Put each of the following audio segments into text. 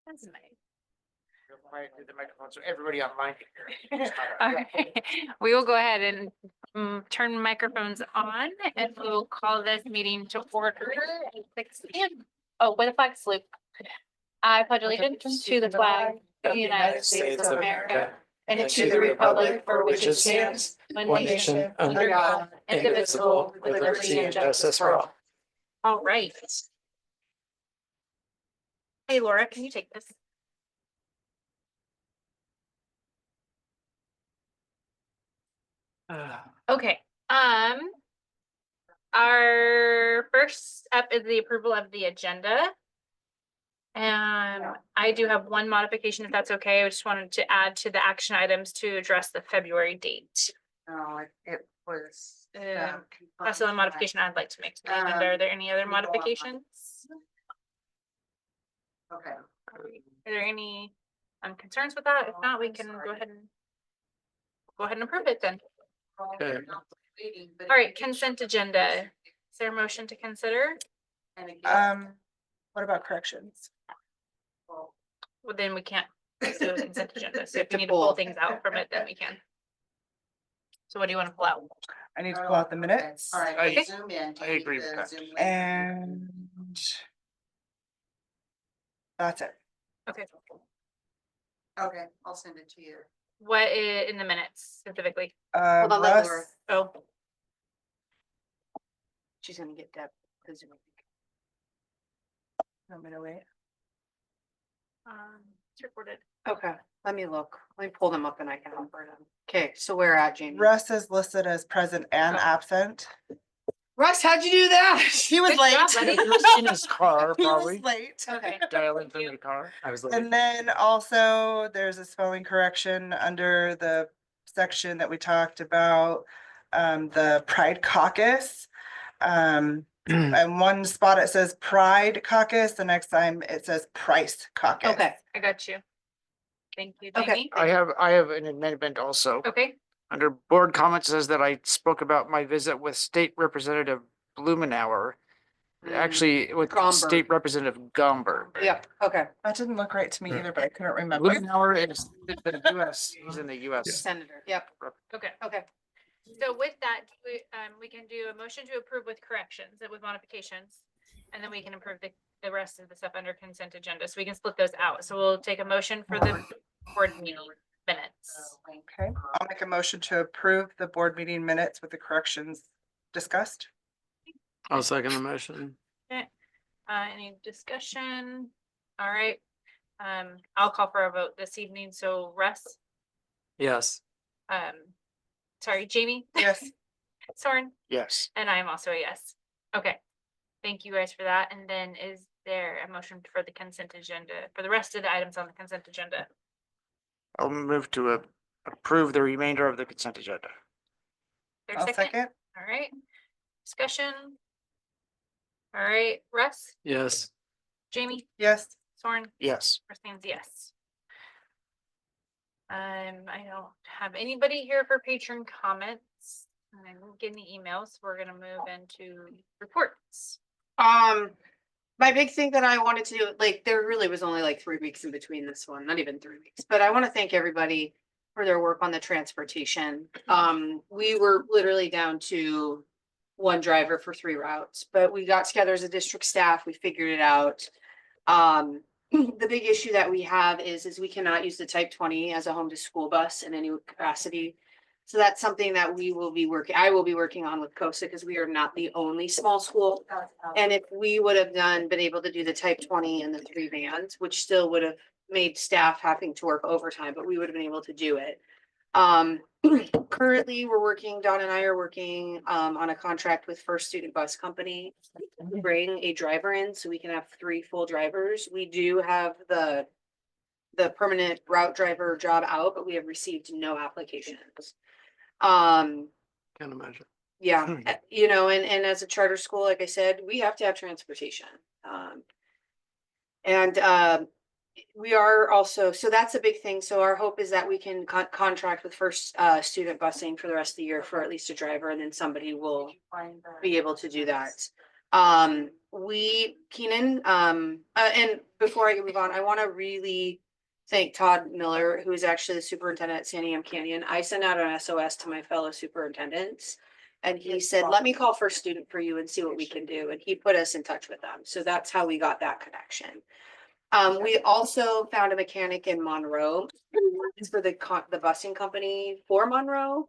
Do the microphone so everybody online can hear. All right. We will go ahead and turn microphones on and we will call this meeting to order at 6 p.m. Oh, with a flag salute. I pledge allegiance to the flag of the United States of America and to the republic for which it stands, one nation, under God, indivisible, with liberty and justice for all. All right. Hey, Laura, can you take this? Okay, our first step is the approval of the agenda. And I do have one modification, if that's okay. I just wanted to add to the action items to address the February date. No, it was. That's the only modification I'd like to make to the agenda. Are there any other modifications? Okay. Are there any concerns with that? If not, we can go ahead and approve it then. Okay. All right, consent agenda. Is there a motion to consider? What about corrections? Well, then we can't do a consent agenda. So if you need to pull things out from it, then we can. So what do you want to pull out? I need to pull out the minutes. I- Okay. Zoom in. I agree with that. And that's it. Okay. Okay, I'll send it to you. What in the minutes specifically? Hold on, let Laura- Oh, She's gonna get Deb. Want me to wait? it's recorded. Okay, let me look. Let me pull them up and I can number them. Okay, so where at, Jamie? Russ is listed as present and absent. Russ, how'd you do that? He was Good late. job, buddy. He was in his car, He was probably. late. Okay. Dialing from the car. I was And then also there's a spelling correction under the section that we talked about, the Pride Caucus. And one spot it says Pride Caucus, the next time it says Price Caucus. Okay, I got you. Thank you, Okay. Jamie. I have an amendment also. Okay, Under board comments says that I spoke about my visit with State Representative Blumenauer. Actually, with Gomberg. State Representative Gomberg. yep, okay. That didn't look right to me either, but I couldn't remember. Blumenauer is the US, he's in the US. Senator, yep, okay. okay. So with that, we can do a motion to approve with corrections and with modifications. And then we can approve the rest of the stuff under consent agenda. So we can split those out. So we'll take a motion for the board meeting minutes. Okay, I'll make a motion to approve the board meeting minutes with the corrections discussed. I'll second the motion. Any discussion? All right. I'll call for a vote this evening. So Russ, Yes. sorry, Jamie, Yes. Soren, Yes. and I am also a yes. Okay. Thank you guys for that. And then is there a motion for the consent agenda for the rest of the items on the consent agenda? I'll move to approve the remainder of the consent agenda. There's I'll second. All right. Discussion. All right, Russ, Yes. Jamie, Yes. Soren, Yes. Christine's yes. I don't have anybody here for patron comments. And I didn't get any emails. We're gonna move into reports. My big thing that I wanted to do, like, there really was only like 3 weeks in between this one, not even 3 weeks, but I want to thank everybody for their work on the transportation. We were literally down to one driver for 3 routes, but we got together as a district staff, we figured it out. The big issue that we have is we cannot use the type 20 as a home to school bus in any capacity. So that's something that I will be working on with COSA because we are not the only small school. And if we would have been able to do the type 20 and the 3 vans, which still would have made staff having to work overtime, but we would have been able to do it. Currently, Don and I are working on a contract with First Student Bus Company to bring a driver in so we can have 3 full drivers. We do have the permanent route driver job out, but we have received no applications. Can't imagine. Yeah, you know, and as a charter school, like I said, we have to have transportation. We are also, so that's a big thing. So our hope is that we can contract with First Student Busing for the rest of the year for at least a driver, and then somebody will be able to do that. Keenan, and before I move on, I want to really thank Todd Miller, who is actually the superintendent at Santiam Canyon. I sent out an SOS to my fellow superintendents. And he said, let me call First Student for you and see what we can do. And he put us in touch with them. So that's how we got that connection. We also found a mechanic in Monroe. It's for the busing company for Monroe.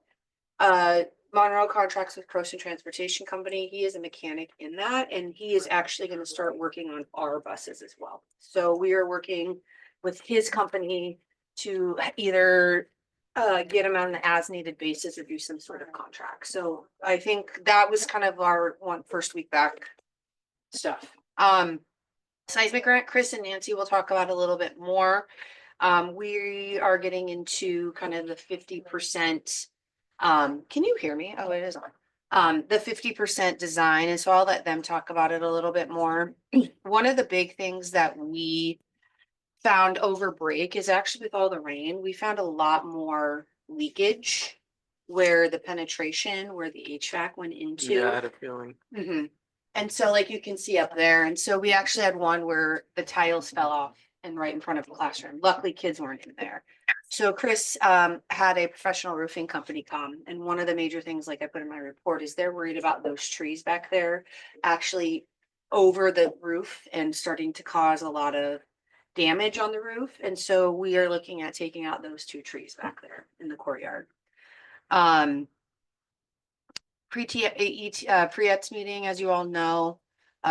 Monroe contracts with Croson Transportation Company. He is a mechanic in that, and he is actually going to start working on our buses as well. So we are working with his company to either get him on an as needed basis or do some sort of contract. So I think that was kind of our first week back stuff. Seismic grant, Chris and Nancy will talk about a little bit more. We are getting into kind of the 50%. Can you hear me? Oh, it is on. The 50% design. And so I'll let them talk about it a little bit more. One of the big things that we found over break is actually with all the rain, we found a lot more leakage where the penetration, where the HVAC went into. Yeah, I had a feeling. And so like you can see up there. And so we actually had one where the tiles fell off and right in front of the classroom. Luckily, kids weren't in there. So Chris had a professional roofing company come. And one of the major things, like I put in my report, is they're worried about those trees back there actually over the roof and starting to cause a lot of damage on the roof. And so we are looking at taking out those 2 trees back there in the courtyard. Pre-ETS meeting, as you all know,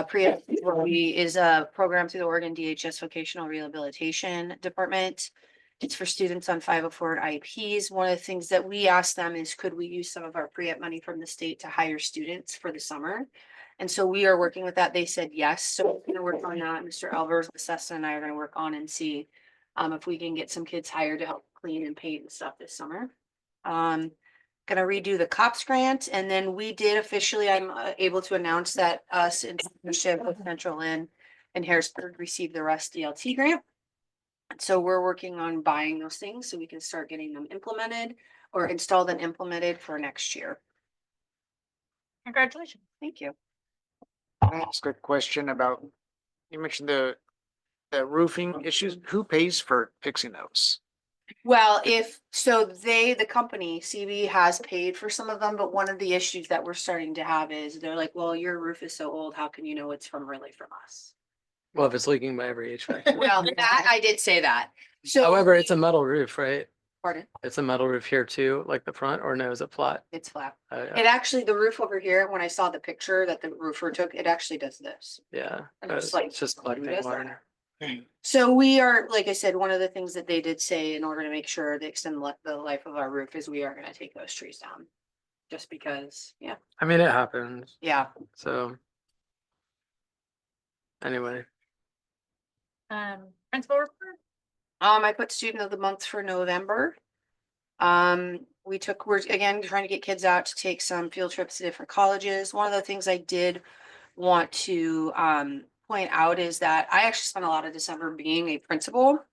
pre-ETS is a program through the Oregon DHS Vocational Rehabilitation Department. It's for students on 504 IEPs. One of the things that we asked them is, could we use some of our pre-ET money from the state to hire students for the summer? And so we are working with that. They said yes. So we're gonna work on that. Mr. Elvers, Sessa, and I are gonna work on and see if we can get some kids hired to help clean and paint and stuff this summer. Gonna redo the COPS grant, and then we did officially, I'm able to announce that us in partnership with Central Lynn and Harrisburg received the RUST DLT grant. So we're working on buying those things so we can start getting them implemented or installed and implemented for next year. Congratulations. Thank you. Can I ask a question about, you mentioned the roofing issues. Who pays for fixing those? Well, the company, CB, has paid for some of them, but one of the issues that we're starting to have is they're like, well, your roof is so old, how can you know it's really from us? Well, if it's leaking by every HVAC. Well, that, I did say that. So. However, it's a metal roof, right? Pardon? It's a metal roof here too, like the front, or no, is it flat? It's flat. Yeah. It actually, the roof over here, when I saw the picture that the roofer took, it actually does this. Yeah, And it's it's like, just who collecting does water. So we are, like I said, one of the things that they did say in order to make sure they extend the life of our roof is we are gonna take those trees down. Just because, yeah, I mean, it happens, yeah. so. Anyway, Principal report? I put student of the month for November. We're again trying to get kids out to take some field trips to different colleges. One of the things I did want to point out is that I actually spent a lot of December being a principal,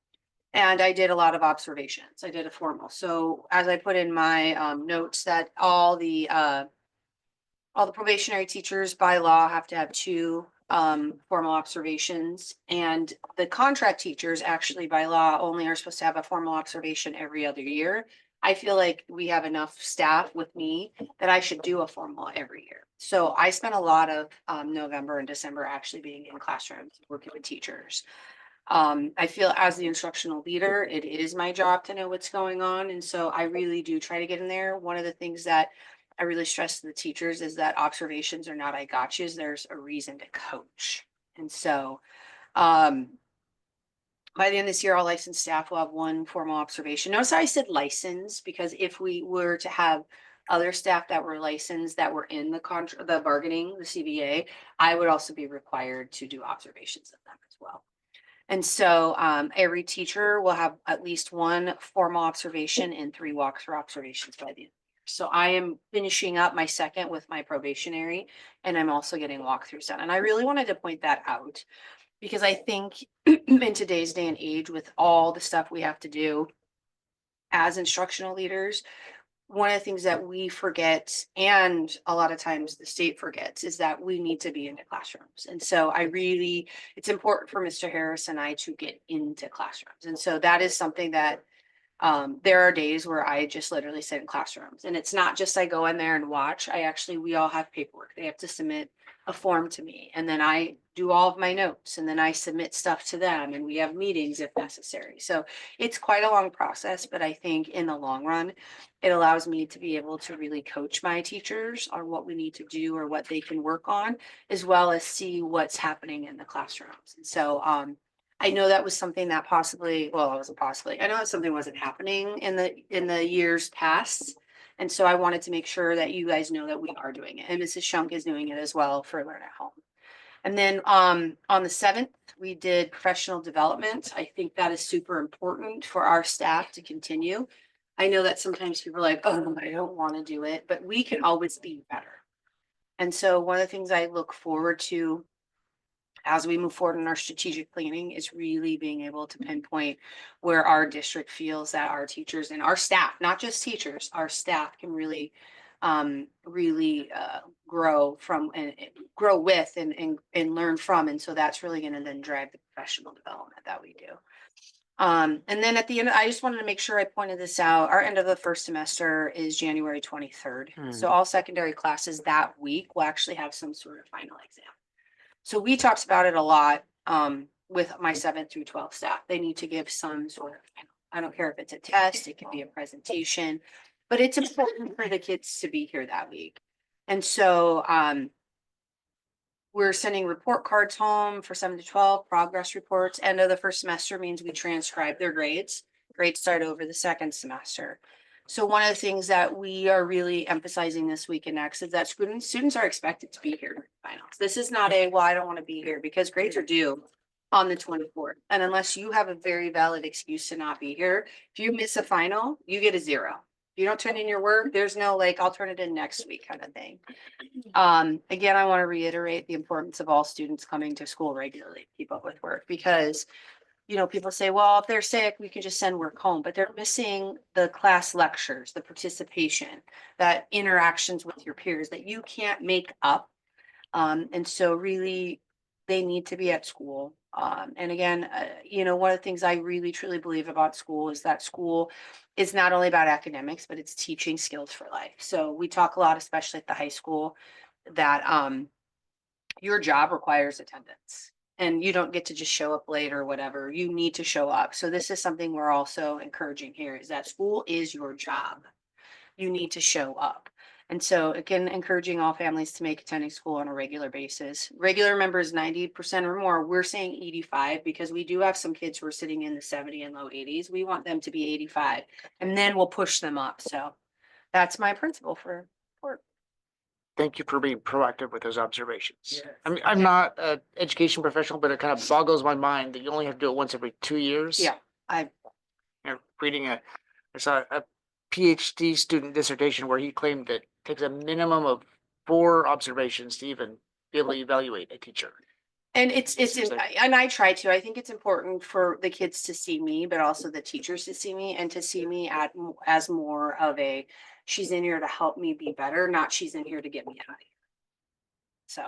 and I did a lot of observations. I did a formal. So as I put in my notes that all the probationary teachers by law have to have 2 formal observations, and the contract teachers actually by law only are supposed to have a formal observation every other year. I feel like we have enough staff with me that I should do a formal every year. So I spent a lot of November and December actually being in classrooms, working with teachers. I feel as the instructional leader, it is my job to know what's going on. And so I really do try to get in there. One of the things that I really stress to the teachers is that observations are not I got yous. There's a reason to coach. And so by the end of this year, all licensed staff will have 1 formal observation. Notice I said license, because if we were to have other staff that were licensed that were in the bargaining, the CBA, I would also be required to do observations of them as well. And so every teacher will have at least 1 formal observation and 3 walkthrough observations by the end. So I am finishing up my second with my probationary, and I'm also getting walkthroughs done. And I really wanted to point that out because I think in today's day and age, with all the stuff we have to do as instructional leaders, one of the things that we forget, and a lot of times the state forgets, is that we need to be into classrooms. And so it's important for Mr. Harris and I to get into classrooms. And so that is something that there are days where I just literally sit in classrooms, and it's not just I go in there and watch. We all have paperwork. They have to submit a form to me, and then I do all of my notes, and then I submit stuff to them, and we have meetings if necessary. So it's quite a long process, but I think in the long run, it allows me to be able to really coach my teachers on what we need to do or what they can work on, as well as see what's happening in the classrooms. And so, I know that was something that possibly, well, it wasn't possibly, I know that something wasn't happening in the years past. And so I wanted to make sure that you guys know that we are doing it, and Mrs. Shunk is doing it as well for Learn at Home. And then, on the 7th, we did professional development. I think that is super important for our staff to continue. I know that sometimes people are like, oh, I don't want to do it, but we can always be better. And so one of the things I look forward to as we move forward in our strategic planning is really being able to pinpoint where our district feels that our teachers and our staff, not just teachers, our staff can really grow from and grow with and learn from. And so that's really going to then drive the professional development that we do. And then at the end, I just wanted to make sure I pointed this out. Our end of the first semester is January 23rd. So all secondary classes that week will actually have some sort of final exam. So we talked about it a lot with my 7th through 12th staff. They need to give some sort of, I don't care if it's a test, it can be a presentation, but it's important for the kids to be here that week. And so we're sending report cards home for 7 to 12, progress reports. End of the first semester means we transcribe their grades. Grades start over the second semester. So one of the things that we are really emphasizing this week and next is that students are expected to be here during finals. This is not well, I don't want to be here, because grades are due on the 24th. And unless you have a very valid excuse to not be here, if you miss a final, you get a 0. If you don't turn in your work, there's no like, I'll turn it in next week kind of thing. Again, I want to reiterate the importance of all students coming to school regularly, to keep up with work, because people say, well, if they're sick, we can just send work home, but they're missing the class lectures, the participation, that interactions with your peers that you can't make up. And so really they need to be at school. And again, one of the things I really truly believe about school is that school is not only about academics, but it's teaching skills for life. So we talk a lot, especially at the high school, that your job requires attendance. And you don't get to just show up late or whatever. You need to show up. So this is something we're also encouraging here, is that school is your job. You need to show up. And so again, encouraging all families to make attending school on a regular basis. Regular members, 90% or more. We're saying 85 because we do have some kids who are sitting in the 70 and low 80s. We want them to be 85, and then we'll push them up. So that's my principle for work. Thank you for being proactive with those observations. Yes. I mean, I'm not an education professional, but it kind of boggles my mind that you only have to do it once every 2 years. Yeah, Reading I saw a PhD student dissertation where he claimed that it takes a minimum of 4 observations to even be able to evaluate a teacher. and and I try to. I think it's important for the kids to see me, but also the teachers to see me, and to see me as more of a, she's in here to help me be better, not she's in here to get me out of here. So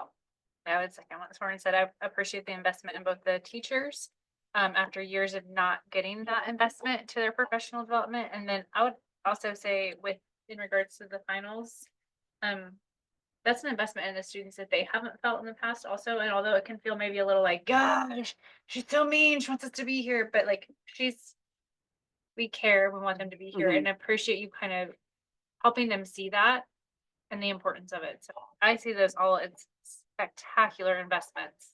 I would second what Soren said. I appreciate the investment in both the teachers after years of not getting that investment to their professional development. And then I would also say in regards to the finals, that's an investment in the students that they haven't felt in the past also. And although it can feel maybe a little like, gosh, she's so mean, she wants us to be here, but like we care, we want them to be here, and appreciate you kind of helping them see that and the importance of it. So I see those all as spectacular investments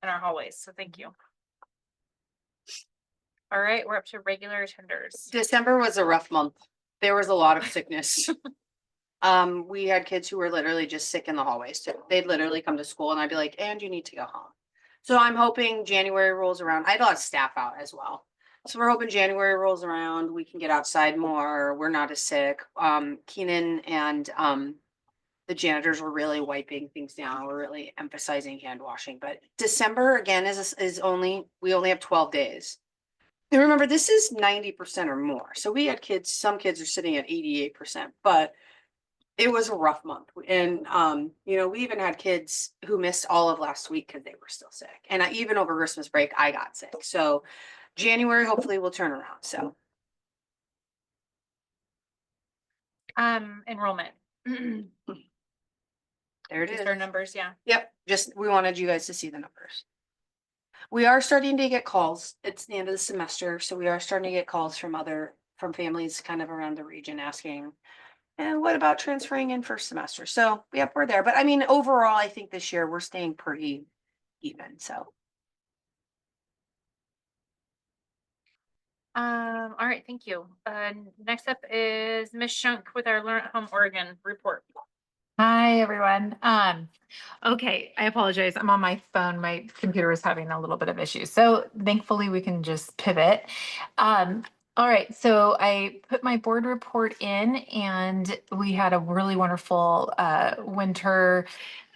in our hallways. So thank you. All right, we're up to regular attenders. December was a rough month. There was a lot of sickness. We had kids who were literally just sick in the hallways. So they'd literally come to school and I'd be like, and you need to go home. So I'm hoping January rolls around. I had a lot of staff out as well. So we're hoping January rolls around, we can get outside more. We're not as sick. Keenan and the janitors were really wiping things down. We're really emphasizing hand washing. But December again we only have 12 days. And remember, this is 90% or more. So we had kids, some kids are sitting at 88%, but it was a rough month. And, we even had kids who missed all of last week because they were still sick. And even over Christmas break, I got sick. So January, hopefully will turn around. So Enrollment. there it Just is. our numbers, yeah. Yep, just, we wanted you guys to see the numbers. We are starting to get calls. It's the end of the semester, so we are starting to get calls from families kind of around the region asking, and what about transferring in first semester? So, yep, we're there. But I mean, overall, I think this year we're staying pretty even, so. All right, thank you. Next up is Ms. Shunk with our Learn at Home Oregon report. Hi, everyone. Okay, I apologize. I'm on my phone. My computer is having a little bit of issues. So thankfully we can just pivot. All right, so I put my board report in and we had a really wonderful winter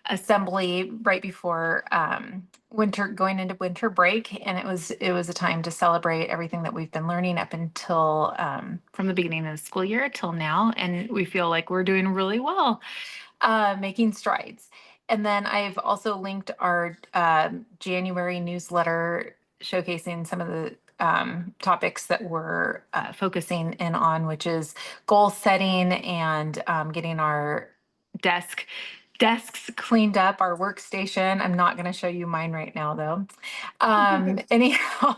assembly right before going into winter break, and it was a time to celebrate everything that we've been learning up until from the beginning of the school year till now, and we feel like we're doing really well, making strides. And then I've also linked our January newsletter showcasing some of the topics that we're focusing in on, which is goal setting and getting our desks cleaned up, our workstation. I'm not going to show you mine right now, though. Anyhow.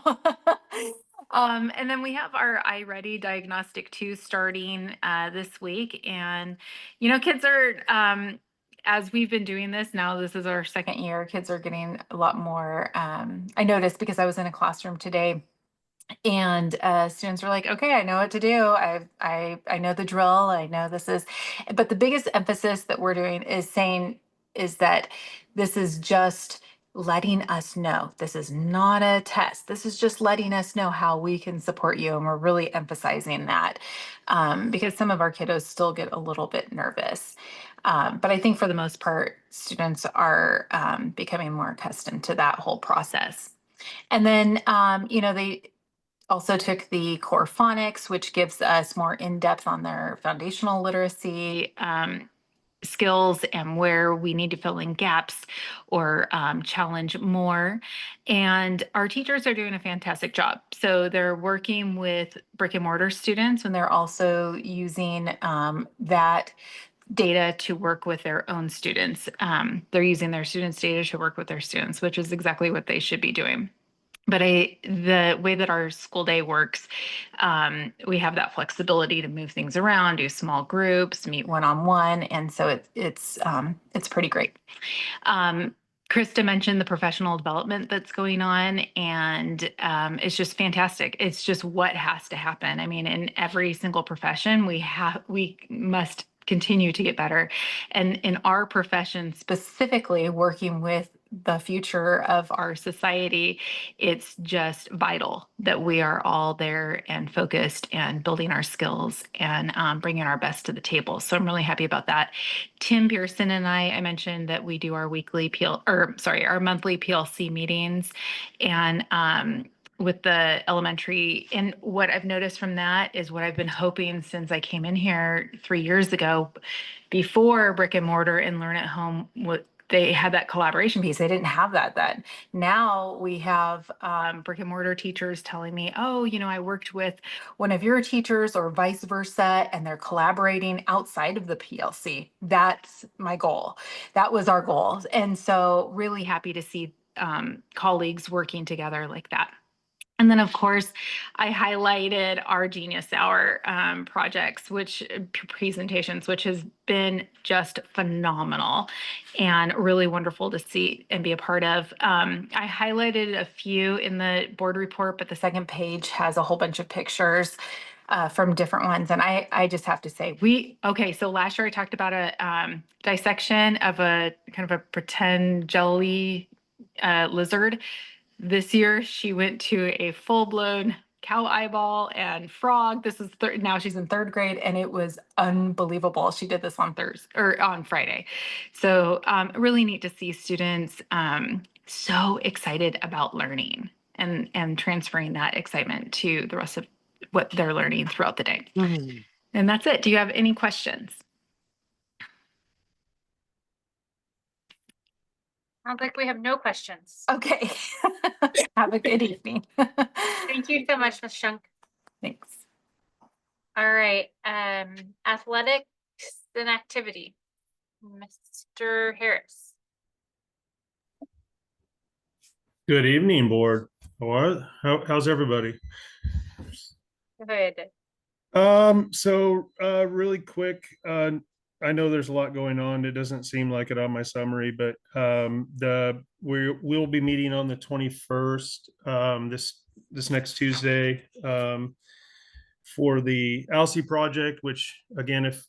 And then we have our iReady Diagnostic 2 starting this week. And, kids are, as we've been doing this now, this is our second year, kids are getting a lot more. I noticed because I was in a classroom today and students were like, okay, I know what to do. I know the drill. I know this is, but the biggest emphasis that we're doing is that this is just letting us know. This is not a test. This is just letting us know how we can support you. And we're really emphasizing that because some of our kiddos still get a little bit nervous. But I think for the most part, students are becoming more accustomed to that whole process. And then, they also took the core phonics, which gives us more in-depth on their foundational literacy skills and where we need to fill in gaps or challenge more. And our teachers are doing a fantastic job. So they're working with brick and mortar students, and they're also using that data to work with their own students. They're using their students' data to work with their students, which is exactly what they should be doing. But the way that our school day works, we have that flexibility to move things around, do small groups, meet one-on-one, and so it's pretty great. Krista mentioned the professional development that's going on, and it's just fantastic. It's just what has to happen. I mean, in every single profession, we must continue to get better, and in our profession specifically, working with the future of our society, it's just vital that we are all there and focused and building our skills and bringing our best to the table. So I'm really happy about that. Tim Pearson and I mentioned that we do our our monthly PLC meetings, and with the elementary. And what I've noticed from that is what I've been hoping since I came in here 3 years ago. Before brick and mortar and Learn at Home, they had that collaboration piece. They didn't have that then. Now we have brick and mortar teachers telling me, oh, I worked with one of your teachers or vice versa, and they're collaborating outside of the PLC. That's my goal. That was our goal. And so really happy to see colleagues working together like that. And then, of course, I highlighted our Genius Hour presentations, which has been just phenomenal and really wonderful to see and be a part of. I highlighted a few in the board report, but the second page has a whole bunch of pictures from different ones. And I just have to say, so last year I talked about a dissection of a kind of a pretend jelly lizard. This year, she went to a full-blown cow eyeball and frog. This is now she's in third grade, and it was unbelievable. She did this on Friday. So really neat to see students so excited about learning. and transferring that excitement to the rest of what they're learning throughout the day. Mhm. And that's it. Do you have any questions? Sounds like we have no questions. Okay. Have a good evening. Thank you so much, Ms. Shunk. Thanks. All right, athletics and activity. Mr. Harris. Good evening, board. How's everybody? Good. Really quick, I know there's a lot going on. It doesn't seem like it on my summary, but we'll be meeting on the 21st, this next Tuesday, for the ALSI project, which again, if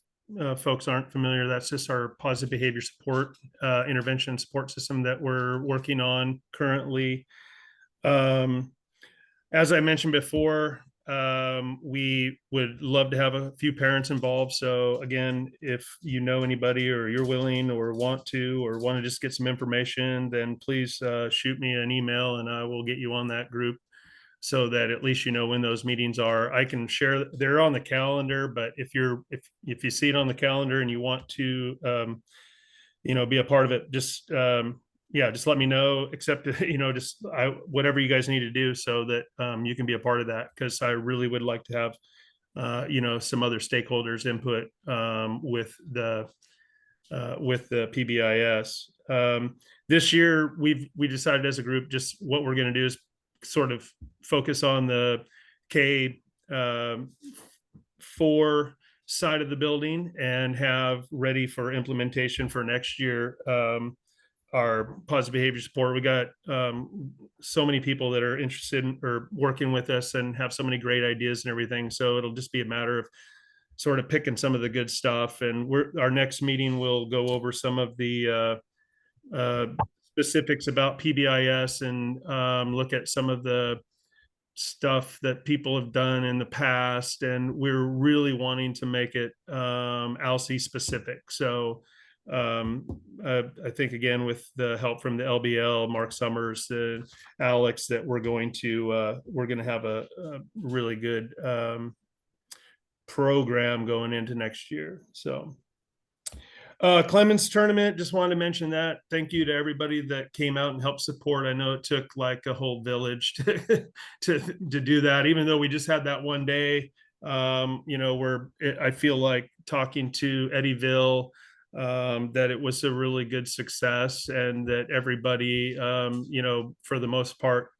folks aren't familiar, that's just our positive behavior support intervention support system that we're working on currently. As I mentioned before, we would love to have a few parents involved. So again, if you know anybody or you're willing or want to just get some information, then please shoot me an email and I will get you on that group so that at least you know when those meetings are. I can share, they're on the calendar, but if you see it on the calendar and you want to be a part of it, just just let me know, except whatever you guys need to do so that you can be a part of that, because I really would like to have some other stakeholders input with the PBIS. This year we decided as a group just what we're going to do is sort of focus on the K4 side of the building and have ready for implementation for next year our positive behavior support. We got so many people that are interested in or working with us and have so many great ideas and everything. So it'll just be a matter of sort of picking some of the good stuff. And our next meeting will go over some of the specifics about PBIS and look at some of the stuff that people have done in the past. And we're really wanting to make it ALSI specific. So I think again, with the help from the LBL, Mark Summers, Alex, that we're going to have a really good program going into next year. So Clemens tournament, just wanted to mention that. Thank you to everybody that came out and helped support. I know it took like a whole village to do that, even though we just had that one day. I feel like talking to Eddyville, that it was a really good success and that everybody, for the most part,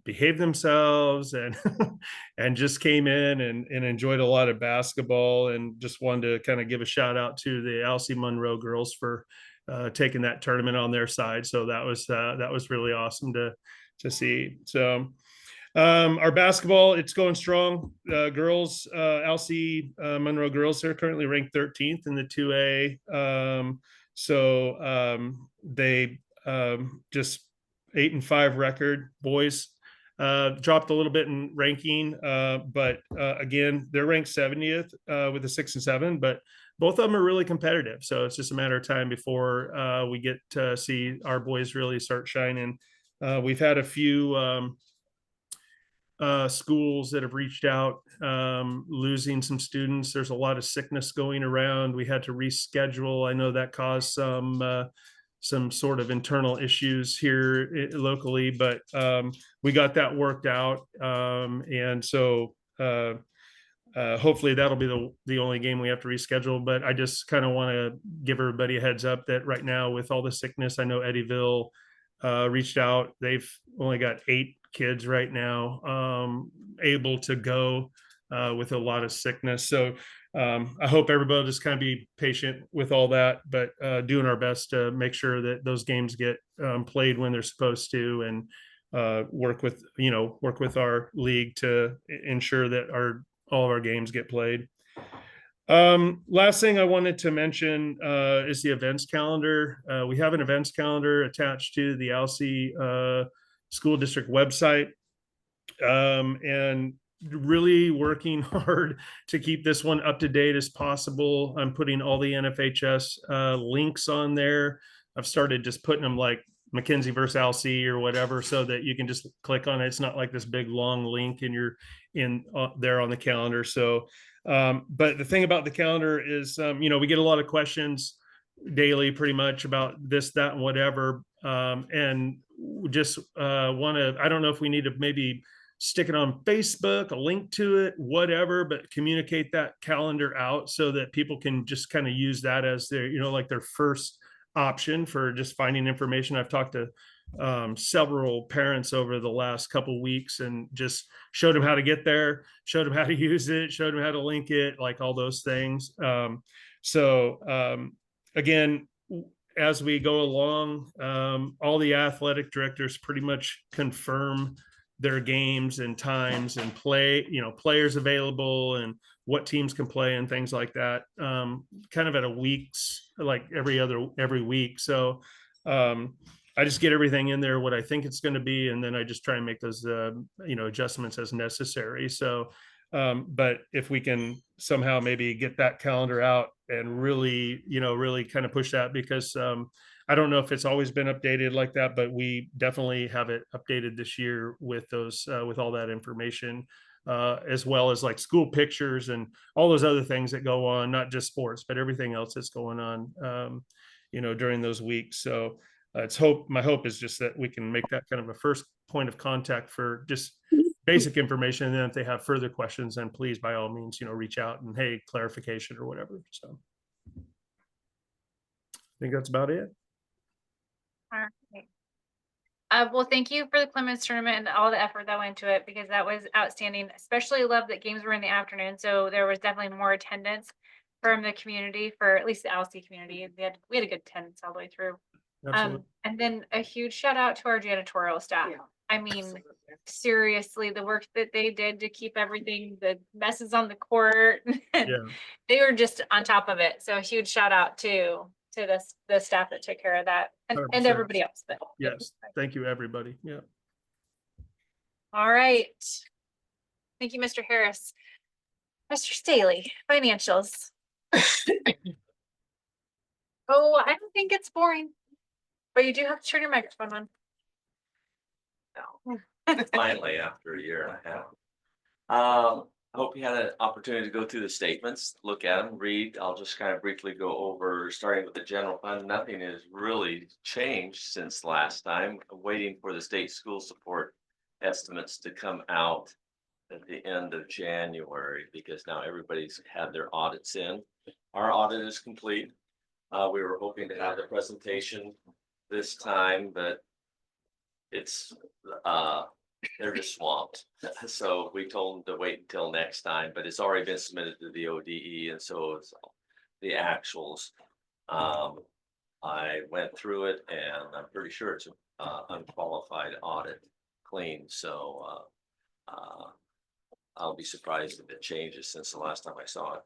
behaved themselves and and just came in and enjoyed a lot of basketball, and just wanted to kind of give a shout out to the ALSI Monroe girls for taking that tournament on their side. So that was really awesome to see. So our basketball, it's going strong. Girls, ALSI Monroe girls are currently ranked 13th in the 2A. They just 8-5 record. Boys dropped a little bit in ranking, but again, they're ranked 70th with a 6 and 7, but both of them are really competitive. So it's just a matter of time before we get to see our boys really start shining. We've had a few schools that have reached out, losing some students. There's a lot of sickness going around. We had to reschedule. I know that caused some sort of internal issues here locally, but we got that worked out. And so hopefully that'll be the only game we have to reschedule. But I just kind of want to give everybody a heads up that right now with all the sickness, I know Eddyville reached out. They've only got 8 kids right now able to go with a lot of sickness. So I hope everybody just kind of be patient with all that, but doing our best to make sure that those games get played when they're supposed to, and work with our league to ensure that all of our games get played. Last thing I wanted to mention is the events calendar. We have an events calendar attached to the ALSI school district website, and really working hard to keep this one up to date as possible. I'm putting all the NFHS links on there. I've started just putting them like McKinsey versus LC or whatever, so that you can just click on it. It's not like this big long link and you're in there on the calendar. So, but the thing about the calendar is, we get a lot of questions daily pretty much about this, that, and whatever. And just want to, I don't know if we need to maybe stick it on Facebook, a link to it, whatever, but communicate that calendar out so that people can just kind of use that as their, like their first option for just finding information. I've talked to several parents over the last couple weeks and just showed them how to get there, showed them how to use it, showed them how to link it, like all those things. Again, as we go along, all the athletic directors pretty much confirm their games and times and players available and what teams can play and things like that, kind of at a week's, like every week. So I just get everything in there, what I think it's going to be. And then I just try and make those, adjustments as necessary. So, but if we can somehow maybe get that calendar out and really kind of push that, because I don't know if it's always been updated like that, but we definitely have it updated this year with those, with all that information, as well as like school pictures and all those other things that go on, not just sports, but everything else that's going on, during those weeks. So my hope is just that we can make that kind of a first point of contact for just basic information. And then if they have further questions, then please, by all means, reach out and, hey, clarification or whatever. So I think that's about it. All right. Well, thank you for the Clemens tournament and all the effort that went into it, because that was outstanding. Especially love that games were in the afternoon, so there was definitely more attendance from the community, for at least the LC community. We had a good attendance all the way through. Absolutely. And then a huge shout out to our janitorial staff. Yeah. I mean, seriously, the work that they did to keep everything, the messes on the court, Yeah. they were just on top of it. So a huge shout out to the staff that took care of that, and 100%. everybody else. But Yes. Thank you, everybody. Yeah. all right. Thank you, Mr. Harris. Mr. Staley, financials. Oh, I don't think it's boring, but you do have to turn your microphone on. Finally, after a year and a half. I hope you had an opportunity to go through the statements, look at them, read. I'll just kind of briefly go over, starting with the general fund. Nothing has really changed since last time. I'm waiting for the state school support estimates to come out at the end of January, because now everybody's had their audits in. Our audit is complete. We were hoping to have the presentation this time, but it's they're just swamped. So we told them to wait until next time, but it's already been submitted to the ODE, and so it's the actuals. I went through it and I'm pretty sure it's unqualified audit clean. So I'll be surprised if it changes since the last time I saw it.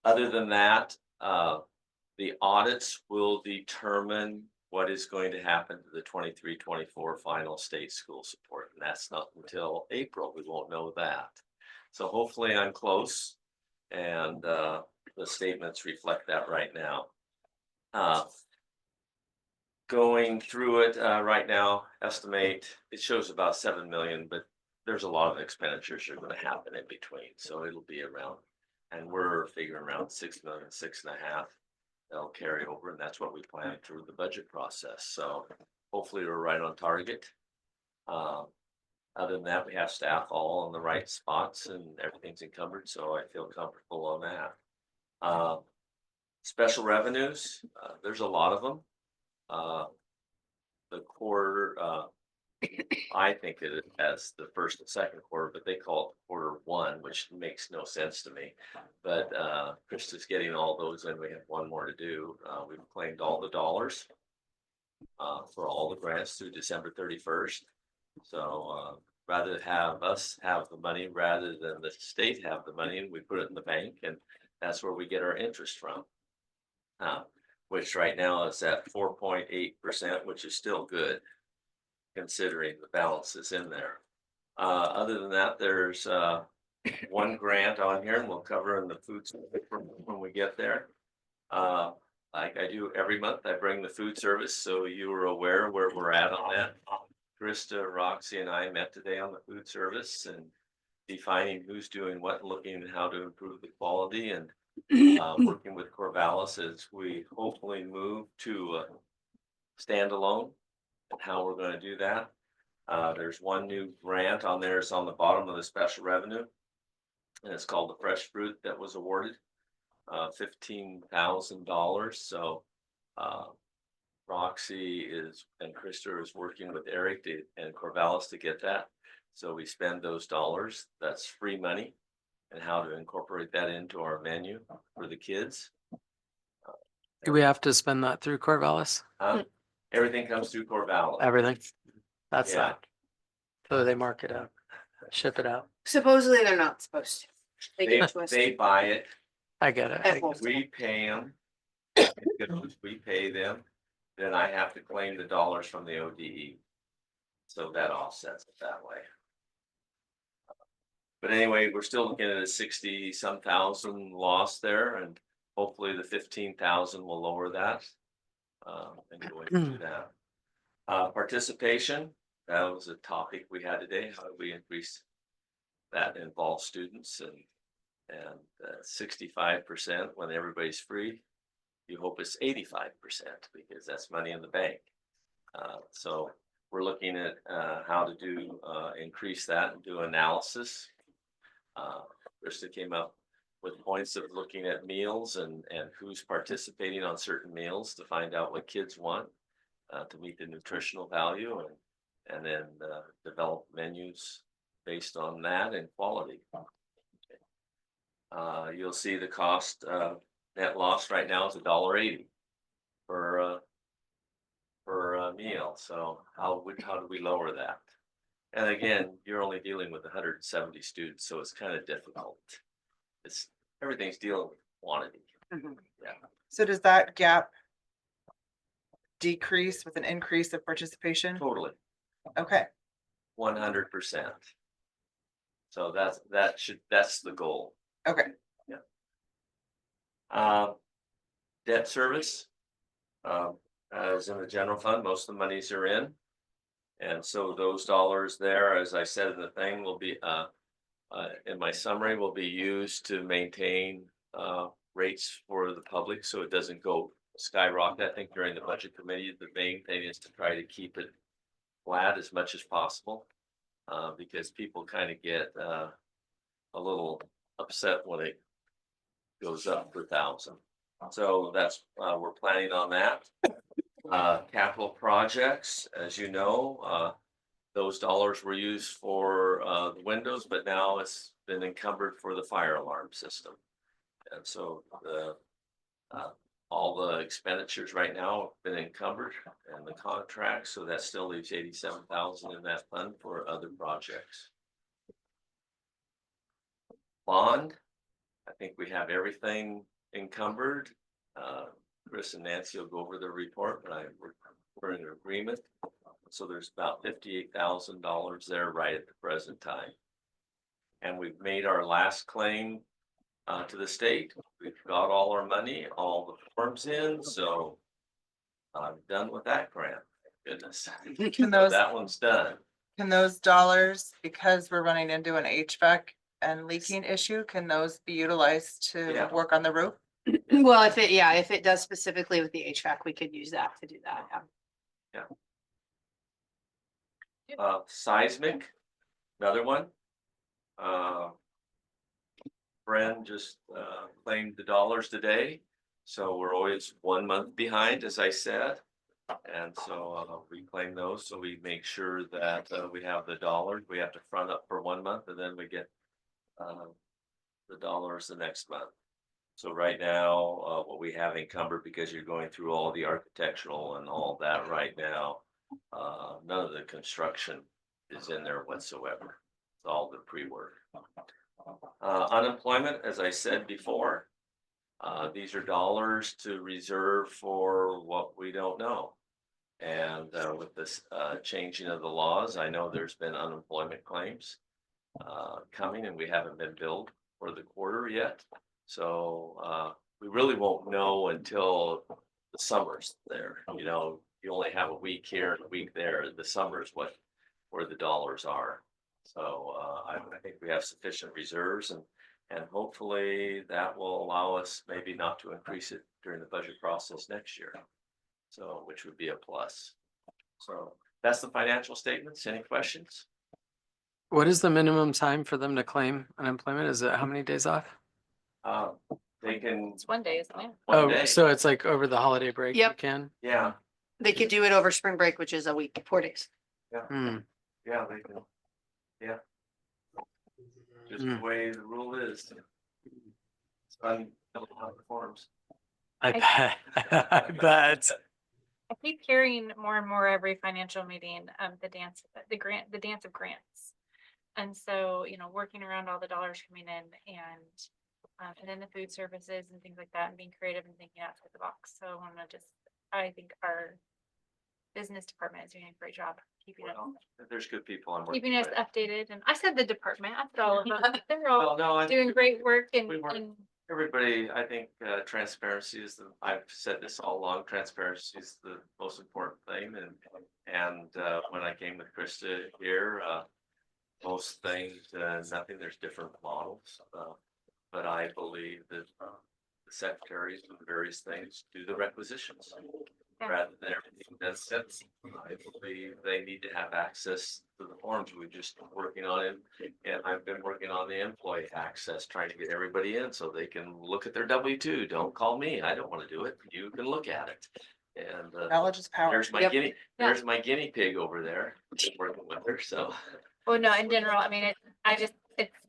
Other than that, the audits will determine what is going to happen to the 23-24 final state school support. And that's not until April. We won't know that. So hopefully I'm close, and the statements reflect that right now. Going through it right now, estimate, it shows about 7 million, but there's a lot of expenditures that are going to happen in between. So it'll be around, and we're figuring around 6 million, 6.5. That'll carry over, and that's what we plan through the budget process. So hopefully we're right on target. Other than that, we have staff all in the right spots and everything's encumbered, so I feel comfortable on that. Special revenues, there's a lot of them. The quarter, I think it as the first and second quarter, but they call it quarter one, which makes no sense to me. But Krista's getting all those in. We have one more to do. We've claimed all the dollars for all the grants through December 31st. So rather have us have the money rather than the state have the money, and we put it in the bank, and that's where we get our interest from. Which right now is at 4.8%, which is still good, considering the balances in there. Other than that, there's one grant on here, and we'll cover in the food when we get there. like I do every month, I bring the food service, so you are aware where we're at on that. Krista, Roxy and I met today on the food service and defining who's doing what, and looking at how to improve the quality and working with Corvallis as we hopefully move to standalone and how we're gonna do that. There's one new grant on there, it's on the bottom of the special revenue. And it's called the Fresh Fruit that was awarded, $15,000. So Roxy and Krista is working with Eric and Corvallis to get that. So we spend those dollars, that's free money, and how to incorporate that into our menu for the kids. Do we have to spend that through Corvallis? Everything comes through Corvallis. Everything? That's Yeah. that. So they mark it up, ship it out. Supposedly they're not supposed to. They They, get twisted. they buy it, I get it. At wholesale. we pay them. We pay them, then I have to claim the dollars from the ODE. So that offsets it that way. But anyway, we're still looking at a 60-some thousand loss there, and hopefully the 15,000 will lower that. And going through that. Participation, that was a topic we had today. How do we increase that involves students and 65% when everybody's free? You hope it's 85% because that's money in the bank. So we're looking at how to do increase that and do analysis. Krista came up with points of looking at meals and who's participating on certain meals to find out what kids want to meet the nutritional value and then develop menus based on that and quality. You'll see the cost net loss right now is $1.80 per meal. So how do we lower that? And again, you're only dealing with 170 students, so it's kind of difficult. Everything's dealing with quantity. So does that gap decrease with an increase of participation? Totally, Okay, 100%. So that's the goal. okay. Debt service, as in the general fund, most of the monies are in. And so those dollars there, as I said in the thing, will be, in my summary, will be used to maintain rates for the public so it doesn't go skyrocket. I think during the budget committee, the main thing is to try to keep it flat as much as possible. Because people kind of get a little upset when it goes up per thousand. So that's, we're planning on that. Capital projects, as you know, those dollars were used for the windows, but now it's been encumbered for the fire alarm system. And so all the expenditures right now have been encumbered and the contract, so that still leaves 87,000 in that fund for other projects. Bond, I think we have everything encumbered. Chris and Nancy will go over the report, but we're in agreement. So there's about $58,000 there right at the present time. And we've made our last claim to the state. We've got all our money, all the forms in, so I'm done with that grant. Goodness. Can So those, that one's done. can those dollars, because we're running into an HVAC and leaking issue, can those be utilized to Yeah. work on the roof? Well, if it does specifically with the HVAC, we could use that to do that. Yeah. Seismic, another one. Bren just claimed the dollars today, so we're always 1 month behind, as I said. And so we claim those, so we make sure that we have the dollars. We have to front up for 1 month and then we get the dollars the next month. So right now, what we have encumbered, because you're going through all the architectural and all that right now, none of the construction is in there whatsoever. It's all the pre-work. Unemployment, as I said before, these are dollars to reserve for what we don't know. And with this changing of the laws, I know there's been unemployment claims coming and we haven't been billed for the quarter yet. So we really won't know until the summers there, you know, you only have a week here and a week there. The summer is where the dollars are. So, I think we have sufficient reserves and hopefully that will allow us maybe not to increase it during the budget process next year. So, which would be a plus. So that's the financial statements. Any questions? What is the minimum time for them to claim unemployment? Is it how many days off? They can, It's 1 day, isn't it? one Oh, day, so it's like over the holiday break you Yep. can? yeah, They could do it over spring break, which is a week, 4 days. Hmm. yeah, they can, yeah. Just the Mm. way the rule is. It's on the forms. I bet, I bet. I keep hearing more and more every financial meeting, the dance of grants. And so, you know, working around all the dollars coming in and then the food services and things like that and being creative and thinking outside the box. So I think our business department is doing a great job keeping Well, there's good people I'm working us with. updated. And I said the department, I said all of them. They're all Well, no, doing great work and, we work- everybody, I think, transparency is I've said this all along, transparency is the most important thing. And when I came with Krista here, most things, nothing, there's different models. But I believe that the secretaries of various things do the requisitions. Yeah. Rather than everything that's sense. I believe they need to have access to the forms. We're just working on it. And I've been working on the employee access, trying to get everybody in so they can look at their W-2. Don't call me. I don't want to do it. You can look at it. And Knowledge is power. there's my Yep. guinea, Yeah. there's my guinea pig over there, working with her, so. Well, no, in general, I mean,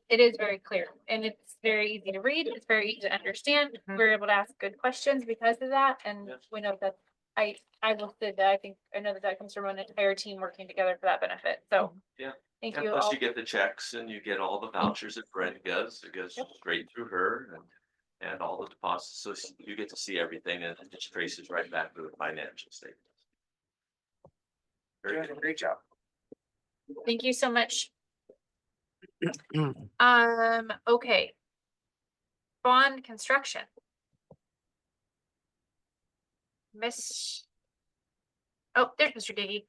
it is very clear and it's very easy to read. It's very easy to understand. We're able to ask good questions because of that. And Yes. we know that I will say that I know that comes from an entire team working together for that benefit. So. Yeah. Thank And you plus all. you get the checks and you get all the vouchers that Brenda does. It goes Yep. straight through her and all the deposits. So you get to see everything and it just traces right back to the financial statements. Very Doing good. a great job. Thank you so much. Okay. Bond construction. Oh, there's Mr. Diggy.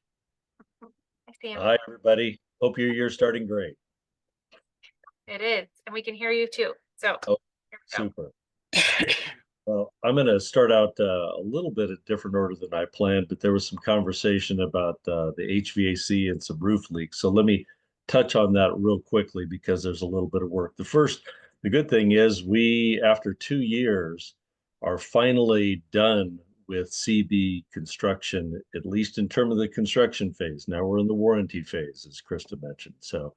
I see him. Hi, everybody. Hope your year's starting great. It is, and we can hear you too. So. Oh, here we go. Super. Well, I'm going to start out a little bit at different order than I planned, but there was some conversation about the HVAC and some roof leaks. So let me touch on that real quickly because there's a little bit of work. The good thing is we, after 2 years, are finally done with CB construction, at least in terms of the construction phase. Now we're in the warranty phase, as Krista mentioned. So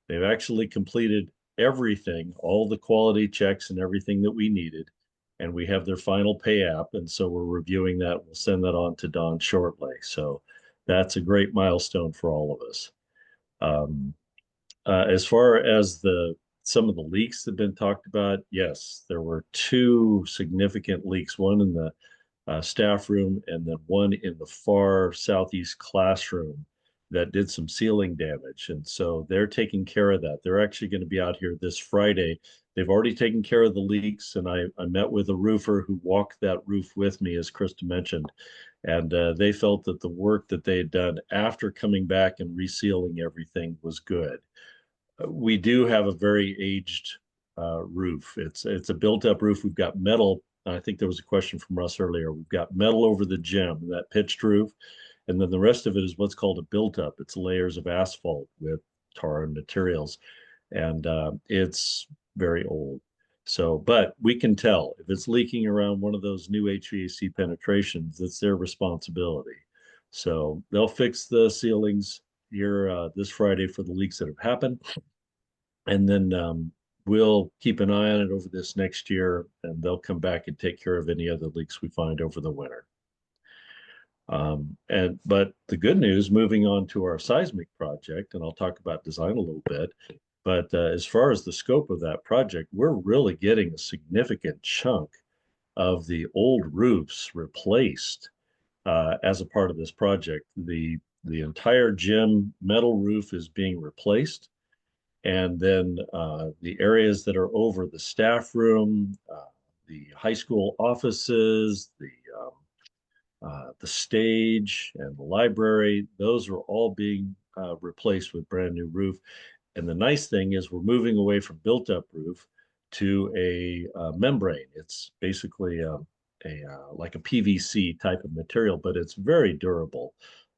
they've actually completed everything, all the quality checks and everything that we needed. And we have their final pay app. And so we're reviewing that. We'll send that on to Don shortly. So that's a great milestone for all of us. As far as some of the leaks that have been talked about, yes, there were 2 significant leaks, one in the staff room and then one in the far southeast classroom that did some ceiling damage. And so they're taking care of that. They're actually going to be out here this Friday. They've already taken care of the leaks. And I met with a roofer who walked that roof with me, as Krista mentioned. And they felt that the work that they had done after coming back and resealing everything was good. We do have a very aged roof. It's a built up roof. We've got metal. I think there was a question from Russ earlier. We've got metal over the gym, that pitched roof. And then the rest of it is what's called a built up. It's layers of asphalt with tar and materials. And it's very old. So, but we can tell if it's leaking around one of those new HVAC penetrations, it's their responsibility. So they'll fix the ceilings here this Friday for the leaks that have happened. And then we'll keep an eye on it over this next year, and they'll come back and take care of any other leaks we find over the winter. But the good news, moving on to our seismic project, and I'll talk about design a little bit, but as far as the scope of that project, we're really getting a significant chunk of the old roofs replaced as a part of this project. The entire gym metal roof is being replaced. And then the areas that are over the staff room, the high school offices, the the stage and the library. Those are all being replaced with brand new roof. And the nice thing is we're moving away from built-up roof to a membrane. It's basically like a PVC type of material, but it's very durable,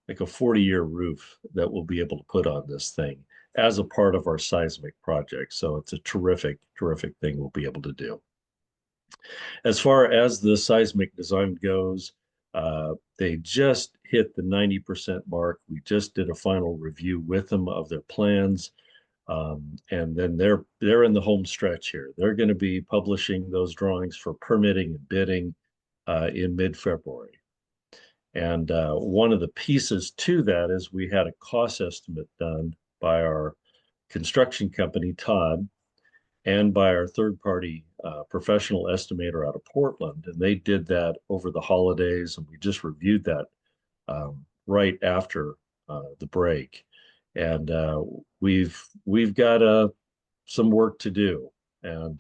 like a 40-year roof that we'll be able to put on this thing as a part of our seismic project. So it's a terrific, terrific thing we'll be able to do. As far as the seismic design goes, they just hit the 90% mark. We just did a final review with them of their plans. And then they're in the home stretch here. They're going to be publishing those drawings for permitting and bidding in mid-February. And one of the pieces to that is we had a cost estimate done by our construction company, Todd, and by our third-party professional estimator out of Portland. And they did that over the holidays, and we just reviewed that right after the break. And we've got some work to do. And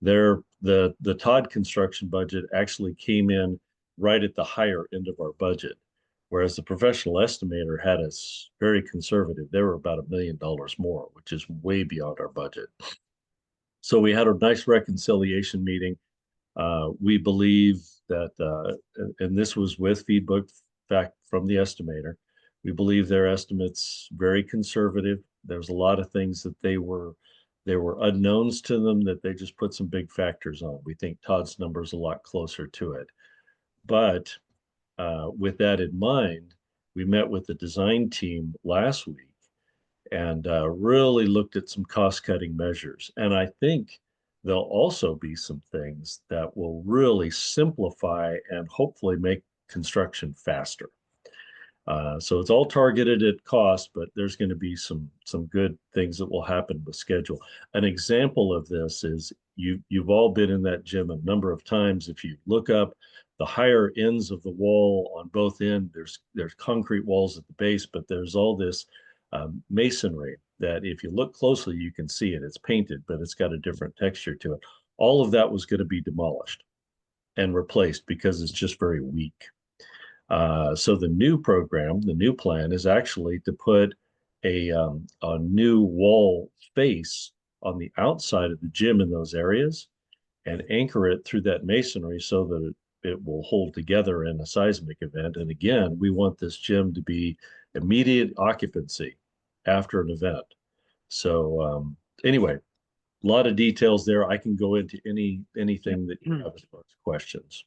the Todd construction budget actually came in right at the higher end of our budget, whereas the professional estimator had us very conservative. They were about $1 million more, which is way beyond our budget. So we had a nice reconciliation meeting. We believe that, and this was with feedback from the estimator, we believe their estimates very conservative. There's a lot of things that they were unknowns to them that they just put some big factors on. We think Todd's number is a lot closer to it. But with that in mind, we met with the design team last week and really looked at some cost-cutting measures. And I think there'll also be some things that will really simplify and hopefully make construction faster. So it's all targeted at cost, but there's going to be some good things that will happen with schedule. An example of this is you've all been in that gym a number of times. If you look up the higher ends of the wall on both ends, there's concrete walls at the base, but there's all this masonry that if you look closely, you can see it. It's painted, but it's got a different texture to it. All of that was going to be demolished and replaced because it's just very weak. So the new program, the new plan is actually to put a new wall face on the outside of the gym in those areas and anchor it through that masonry so that it will hold together in a seismic event. And again, we want this gym to be immediate occupancy after an event. So anyway, a lot of details there. I can go into anything that you have as far as questions.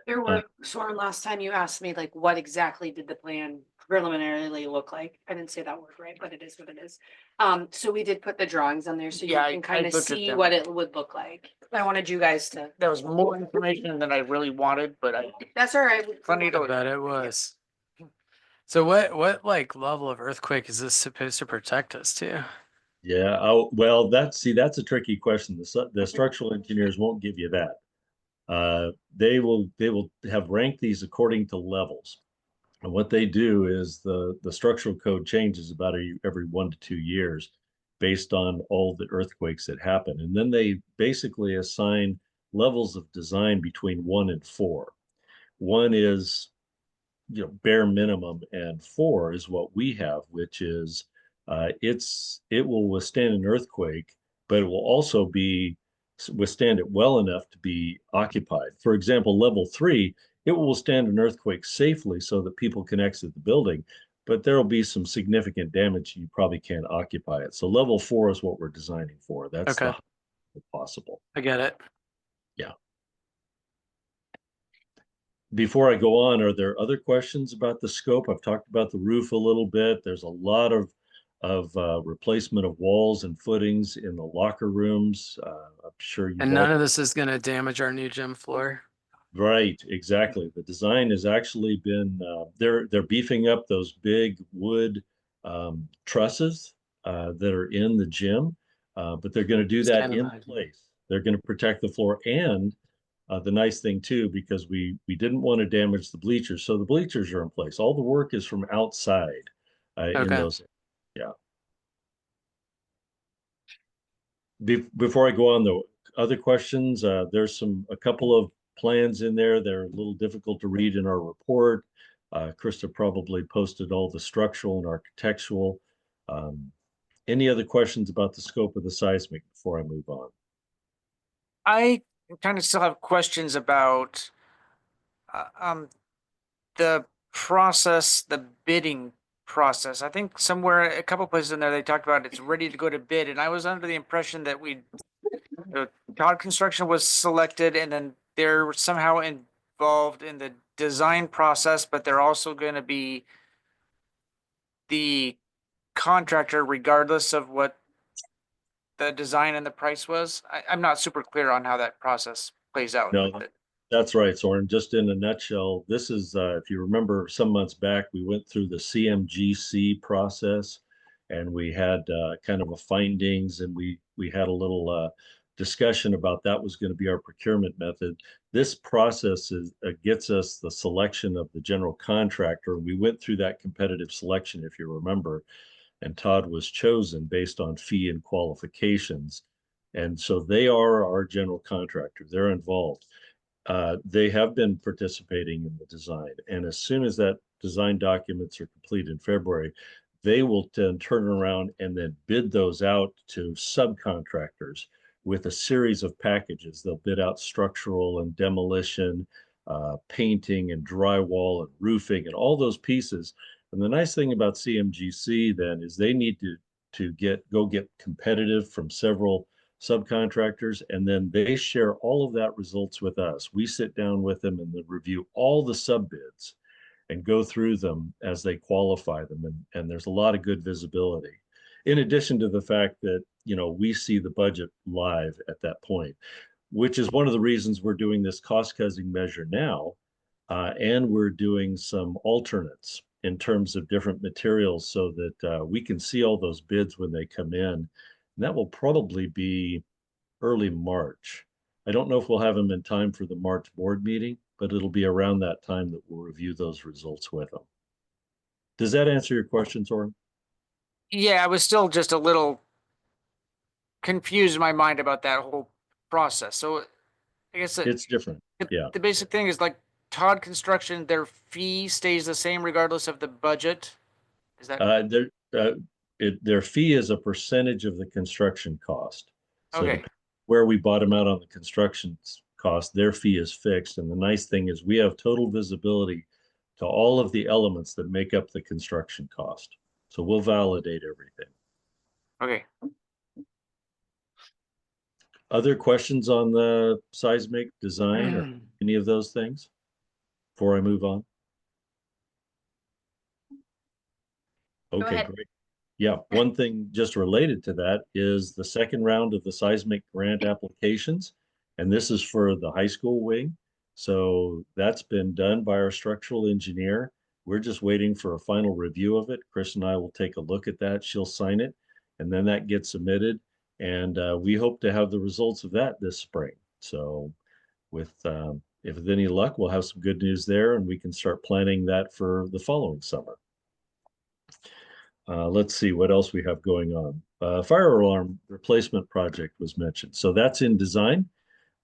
There were, Soren, last time you asked me like, what exactly did the plan preliminarily look like? I didn't say that word right, but it is what it is. So we did put the drawings on there so you Yeah, can I kind of looked at see them. what it would look like. I wanted you guys to, That was more information than I really wanted, but that's all right. Funny to- But it was. So what like level of earthquake is this supposed to protect us to? Yeah, oh, well, that's a tricky question. The structural engineers won't give you that. They will have ranked these according to levels. And what they do is the structural code changes about every 1 to 2 years based on all the earthquakes that happen. And then they basically assign levels of design between 1 and 4. 1 is, bare minimum, and 4 is what we have, which is it will withstand an earthquake, but it will also withstand it well enough to be occupied. For example, level 3, it will withstand an earthquake safely so that people can exit the building, but there will be some significant damage. You probably can't occupy it. So level 4 is what we're designing for. That's Okay. the highest possible. I get it. Before I go on, are there other questions about the scope? I've talked about the roof a little bit. There's a lot of replacement of walls and footings in the locker rooms. I'm sure you. And none of this is gonna damage our new gym floor. Right, exactly. The design has actually been they're beefing up those big wood trusses that are in the gym, but they're going to do that in place. They're going to protect the floor, and the nice thing too, because we didn't want to damage the bleachers, so the bleachers are in place. All the work is from outside in those. Yeah. Before I go on, though, other questions, there's a couple of plans in there. They're a little difficult to read in our report. Krista probably posted all the structural and architectural. Any other questions about the scope of the seismic before I move on? I kind of still have questions about the process, the bidding process. I think somewhere, a couple places in there, they talked about it's ready to go to bid, and I was under the impression that Todd Construction was selected, and then they're somehow involved in the design process, but they're also going to be the contractor regardless of what the design and the price was. I'm not super clear on how that process plays out. No, but- that's right, Soren. Just in a nutshell, this is, if you remember some months back, we went through the CMGC process and we had kind of a findings, and we had a little discussion about that was going to be our procurement method. This process gets us the selection of the general contractor. We went through that competitive selection, if you remember, and Todd was chosen based on fee and qualifications. And so they are our general contractor. They're involved. They have been participating in the design. And as soon as that design documents are complete in February, they will then turn around and then bid those out to subcontractors with a series of packages. They'll bid out structural and demolition, painting and drywall and roofing and all those pieces. And the nice thing about CMGC then is they need to go get competitive from several subcontractors, and then they share all of that results with us. We sit down with them and then review all the sub bids and go through them as they qualify them. And there's a lot of good visibility. In addition to the fact that, we see the budget live at that point, which is one of the reasons we're doing this cost-cutting measure now. And we're doing some alternates in terms of different materials so that we can see all those bids when they come in. And that will probably be early March. I don't know if we'll have them in time for the March board meeting, but it'll be around that time that we'll review those results with them. Does that answer your question, Soren? Yeah, I was still just a little confused in my mind about that whole process. So I guess It's different. Yeah. the basic thing is like Todd Construction, their fee stays the same regardless of the budget. Is that Their fee is a percentage of the construction cost. So okay? where we bottom out on the construction cost, their fee is fixed. And the nice thing is we have total visibility to all of the elements that make up the construction cost. So we'll validate everything. Okay. Other questions on the seismic design or any of those things before I move on? Okay, ahead. great. Yeah, one thing just related to that is the second round of the seismic grant applications. And this is for the high school wing. So that's been done by our structural engineer. We're just waiting for a final review of it. Chris and I will take a look at that. She'll sign it, and then that gets submitted. And we hope to have the results of that this spring. So if with any luck, we'll have some good news there, and we can start planning that for the following summer. Let's see what else we have going on. Fire alarm replacement project was mentioned. So that's in design.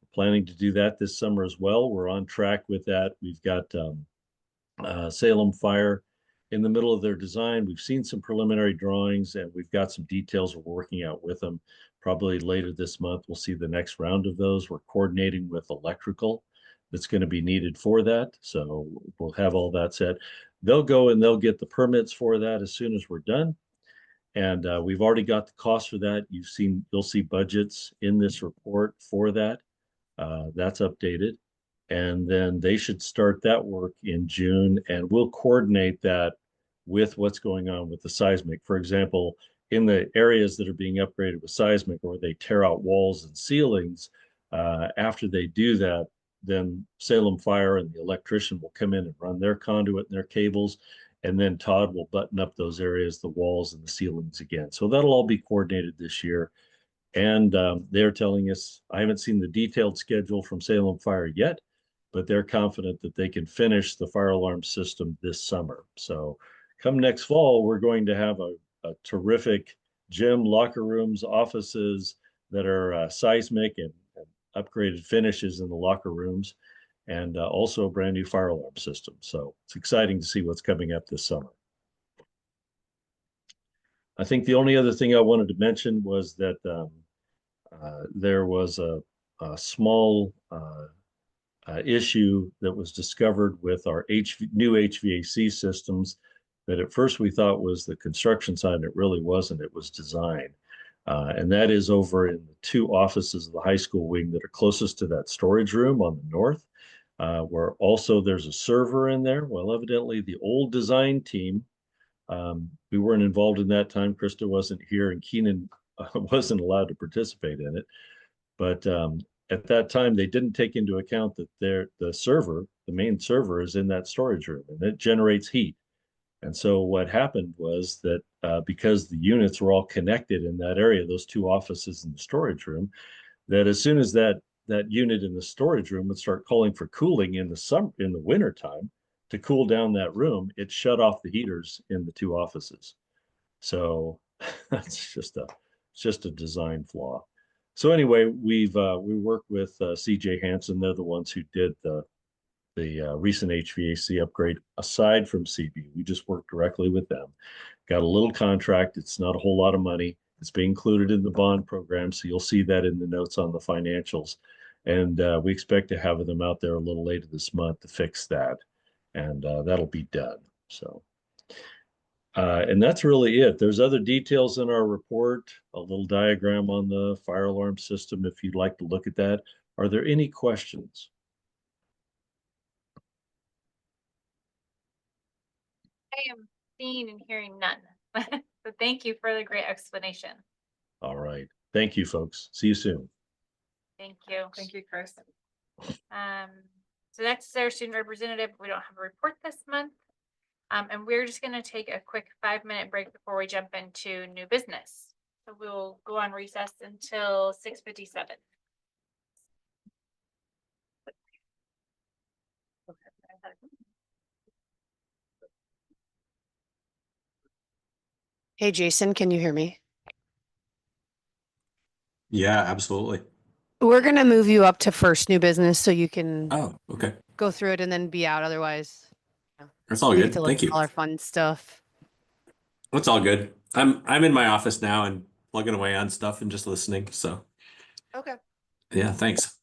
We're planning to do that this summer as well. We're on track with that. We've got Salem Fire in the middle of their design. We've seen some preliminary drawings, and we've got some details we're working out with them. Probably later this month, we'll see the next round of those. We're coordinating with electrical that's going to be needed for that. So we'll have all that set. They'll go and they'll get the permits for that as soon as we're done. And we've already got the cost for that. You'll see budgets in this report for that. That's updated. And then they should start that work in June, and we'll coordinate that with what's going on with the seismic. For example, in the areas that are being upgraded with seismic, or they tear out walls and ceilings, after they do that, then Salem Fire and the electrician will come in and run their conduit and their cables, and then Todd will button up those areas, the walls and the ceilings again. So that'll all be coordinated this year. And they're telling us, I haven't seen the detailed schedule from Salem Fire yet, but they're confident that they can finish the fire alarm system this summer. So come next fall, we're going to have a terrific gym, locker rooms, offices that are seismic and upgraded finishes in the locker rooms. and also a brand new fire alarm system. So it's exciting to see what's coming up this summer. I think the only other thing I wanted to mention was that there was a small issue that was discovered with our new HVAC systems that at first we thought was the construction side, and it really wasn't. It was design. And that is over in the two offices of the high school wing that are closest to that storage room on the north, where also there's a server in there. Well, evidently the old design team, we weren't involved in that time. Krista wasn't here and Keenan wasn't allowed to participate in it. But at that time, they didn't take into account that the main server is in that storage room and it generates heat. And so what happened was that because the units were all connected in that area, those two offices in the storage room, that as soon as that unit in the storage room would start calling for cooling in the winter time to cool down that room, it shut off the heaters in the two offices. So that's just a design flaw. So anyway, we work with CJ Hansen. They're the ones who did the recent HVAC upgrade. Aside from CB, we just worked directly with them. Got a little contract. It's not a whole lot of money. It's being included in the bond program, so you'll see that in the notes on the financials. And we expect to have them out there a little later this month to fix that, and that'll be done. So. And that's really it. There's other details in our report, a little diagram on the fire alarm system if you'd like to look at that. Are there any questions? I am seeing and hearing none. So thank you for the great explanation. All right. Thank you, folks. See you soon. Thank you. Thank you, Chris. So next is our student representative. We don't have a report this month. And we're just gonna take a quick 5-minute break before we jump into new business. So we'll go on recess until 6:57. Hey, Jason, can you hear me? Yeah, absolutely. We're gonna move you up to first new business so you can Oh, okay. go through it and then be out. Otherwise, That's all we get good. to look Thank at you. all our fun stuff. That's all good. I'm in my office now and plugging away on stuff and just listening. So Okay. yeah, thanks.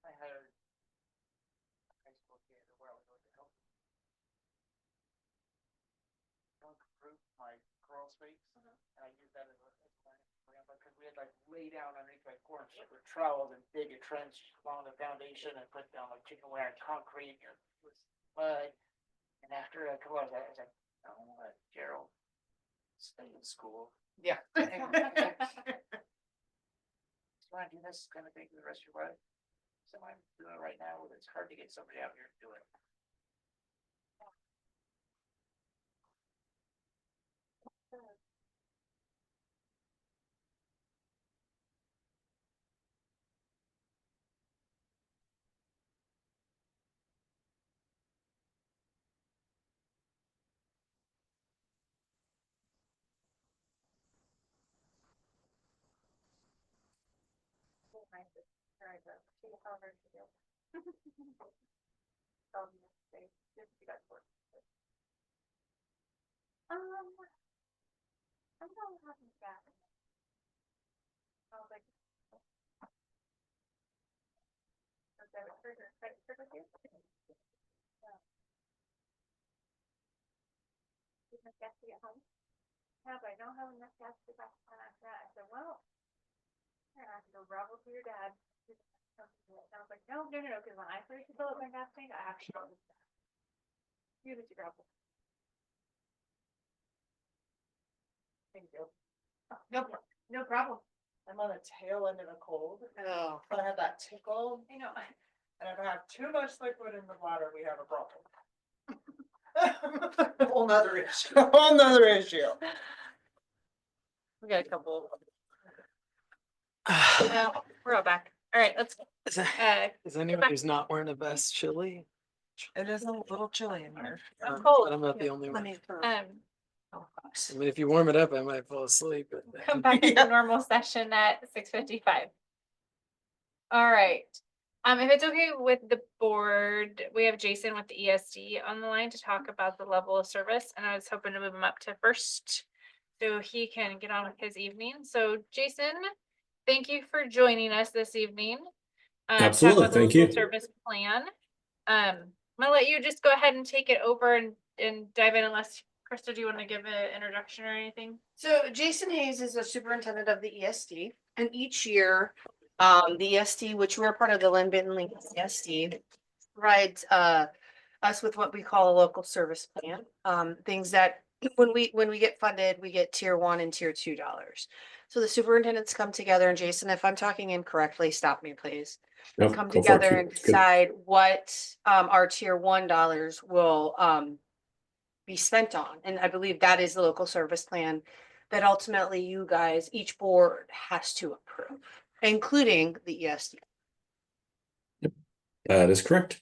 I had a high school kid where I was going to help improve my crawl space, and I used that as my example because we had like lay down underneath my corn for trowels and dig a trench along the foundation and put down like chicken wire and concrete and it was mud. And after a couple hours, I was like, "Oh, Gerald, stay in school." Yeah. You want to do this kind of thing for the rest of your life? So I'm doing it right now. It's hard to get somebody out here to do it. Yeah, but I don't have enough gas to back on after that. I said, well, you're gonna have to go gravel to your dad. And I was like, no, because when I first fill up my gas tank, I have to go. You get your gravel. Thank you. No problem. I'm on the tail end of a cold. Oh. I have that tickle, I know. and if I have too much liquid in the bladder, we have a problem. Whole nother issue, whole nother issue. We got a couple. Is We're all back. All right, let's, anyone who's not wearing a vest chilly? It is a little chilly in here. I'm cold. But I'm not the only one. um, I mean, if you warm it up, I might fall asleep. But come back into normal session at 6:55. All right. If it's okay with the board, we have Jason with the ESD on the line to talk about the level of service, and I was hoping to move him up to first so he can get on with his evening. So Jason, thank you for joining us this evening. To talk Absolutely, about the thank local you. Service plan. I'm gonna let you just go ahead and take it over and dive in, unless Krista, do you want to give an introduction or anything? So Jason Hayes is the superintendent of the ESD, and each year, the ESD, which we're part of the Lynn Benton Lincoln ESD, provides us with what we call a local service plan. Things that when we get funded, we get tier 1 and tier 2 dollars. So the superintendents come together, and Jason, if I'm talking incorrectly, stop me, please. Nope, Come go for it. together and Good. decide what our tier 1 dollars will be spent on. And I believe that is the local service plan that ultimately you guys, each board has to approve, including the ESD. That is correct.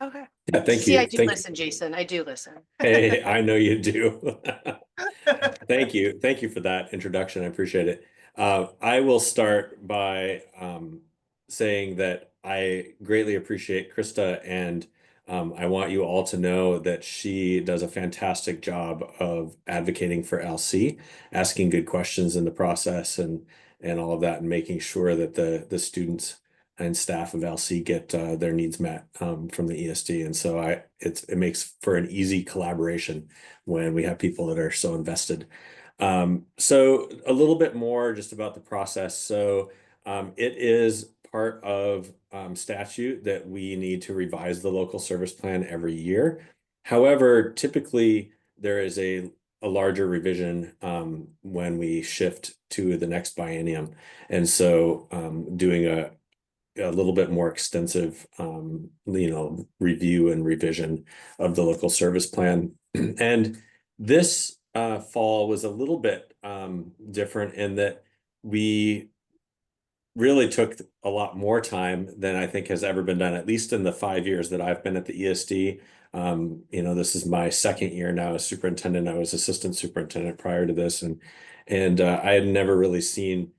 Okay. Yeah, thank See, you. I do Thank listen, Jason. I do listen. Hey, I know you do. Thank you. Thank you for that introduction. I appreciate it. I will start by saying that I greatly appreciate Krista, and I want you all to know that she does a fantastic job of advocating for LC, asking good questions in the process and all of that, and making sure that the students and staff of LC get their needs met from the ESD. And so it makes for an easy collaboration when we have people that are so invested. So a little bit more just about the process. So it is part of statute that we need to revise the local service plan every year. However, typically there is a larger revision when we shift to the next biennium. And so doing a little bit more extensive, review and revision of the local service plan. And this fall was a little bit different in that we really took a lot more time than I think has ever been done, at least in the 5 years that I've been at the ESD. This is my second year now as superintendent. I was assistant superintendent prior to this, and I had never really seen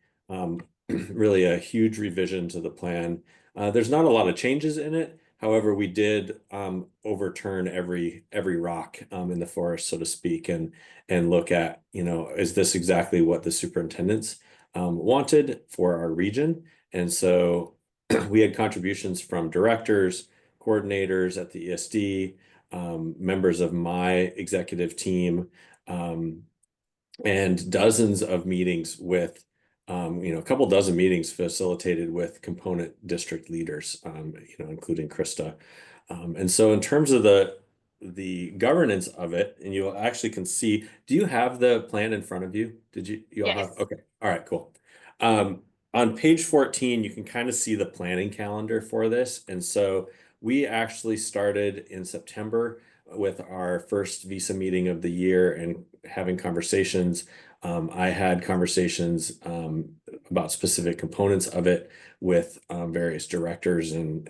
really a huge revision to the plan. There's not a lot of changes in it. However, we did overturn every rock in the forest, so to speak, and look at, is this exactly what the superintendents wanted for our region? And so we had contributions from directors, coordinators at the ESD, members of my executive team, and dozens of meetings with a couple dozen meetings facilitated with component district leaders, including Krista. And so in terms of the governance of it, and you actually can see, do you have the plan in front of you? Did you all have? Yes. Okay. All right, cool. On page 14, you can kind of see the planning calendar for this. And so we actually started in September with our first visa meeting of the year and having conversations. I had conversations about specific components of it with various directors and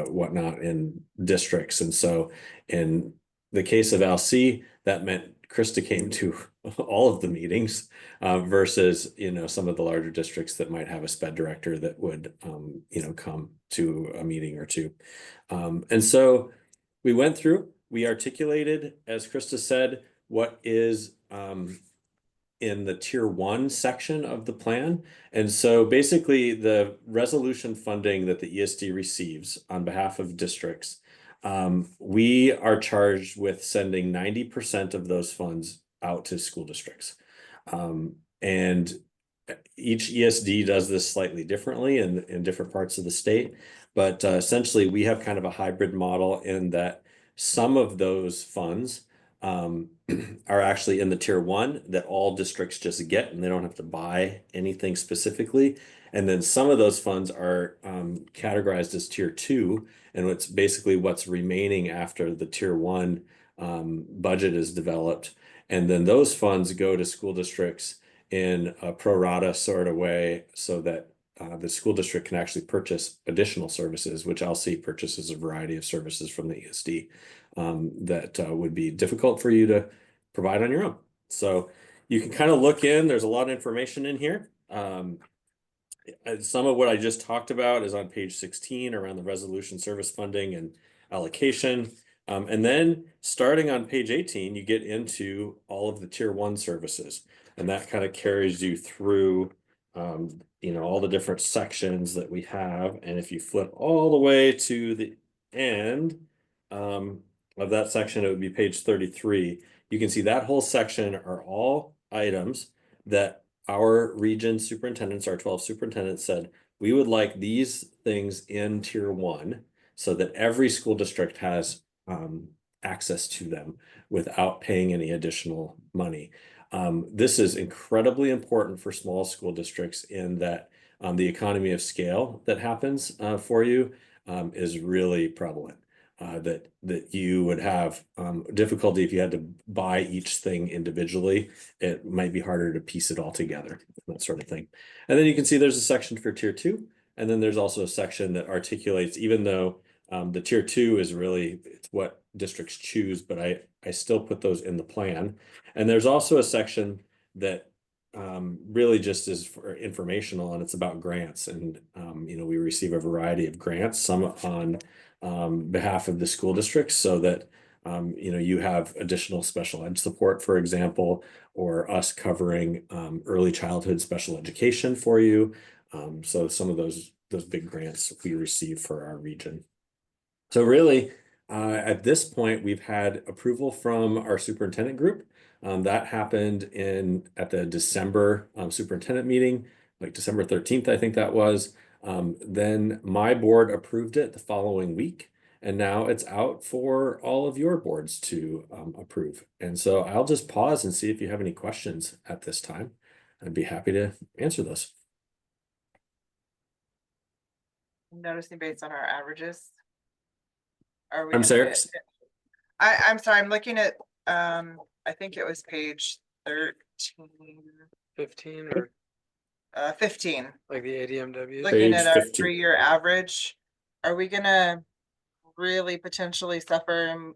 whatnot in districts. And so in the case of LC, that meant Krista came to all of the meetings versus, some of the larger districts that might have a SPED director that would, come to a meeting or two. And so we went through, we articulated, as Krista said, what is in the tier 1 section of the plan. And so basically the resolution funding that the ESD receives on behalf of districts, we are charged with sending 90% of those funds out to school districts. And each ESD does this slightly differently in different parts of the state. But essentially, we have kind of a hybrid model in that some of those funds are actually in the tier 1 that all districts just get, and they don't have to buy anything specifically. And then some of those funds are categorized as tier 2, and it's basically what's remaining after the tier 1 budget is developed. And then those funds go to school districts in a pro rata sort of way so that the school district can actually purchase additional services, which LC purchases a variety of services from the ESD that would be difficult for you to provide on your own. So you can kind of look in, there's a lot of information in here. Some of what I just talked about is on page 16 around the resolution service funding and allocation. And then starting on page 18, you get into all of the tier 1 services, and that kind of carries you through all the different sections that we have. And if you flip all the way to the end of that section, it would be page 33. You can see that whole section are all items that our region superintendents, our 12 superintendents said, we would like these things in tier 1 so that every school district has access to them without paying any additional money. This is incredibly important for small school districts in that the economy of scale that happens for you is really prevalent. That you would have difficulty if you had to buy each thing individually. It might be harder to piece it all together, that sort of thing. And then you can see there's a section for tier 2, and then there's also a section that articulates, even though the tier 2 is really, it's what districts choose, but I still put those in the plan. And there's also a section that really just is for informational, and it's about grants. And we receive a variety of grants, some on behalf of the school districts, so that you have additional special ed support, for example, or us covering early childhood special education for you. So some of those big grants we receive for our region. So really, at this point, we've had approval from our superintendent group. That happened at the December superintendent meeting, like December 13th, I think that was. Then my board approved it the following week, and now it's out for all of your boards to approve. And so I'll just pause and see if you have any questions at this time. I'd be happy to answer those. I'm noticing based on our averages. Are we I'm sorry. I'm sorry, I'm looking at I think it was page 13. 15 or 15. like the ADMW. Looking Page at our 15. 3-year average, are we gonna really potentially suffer in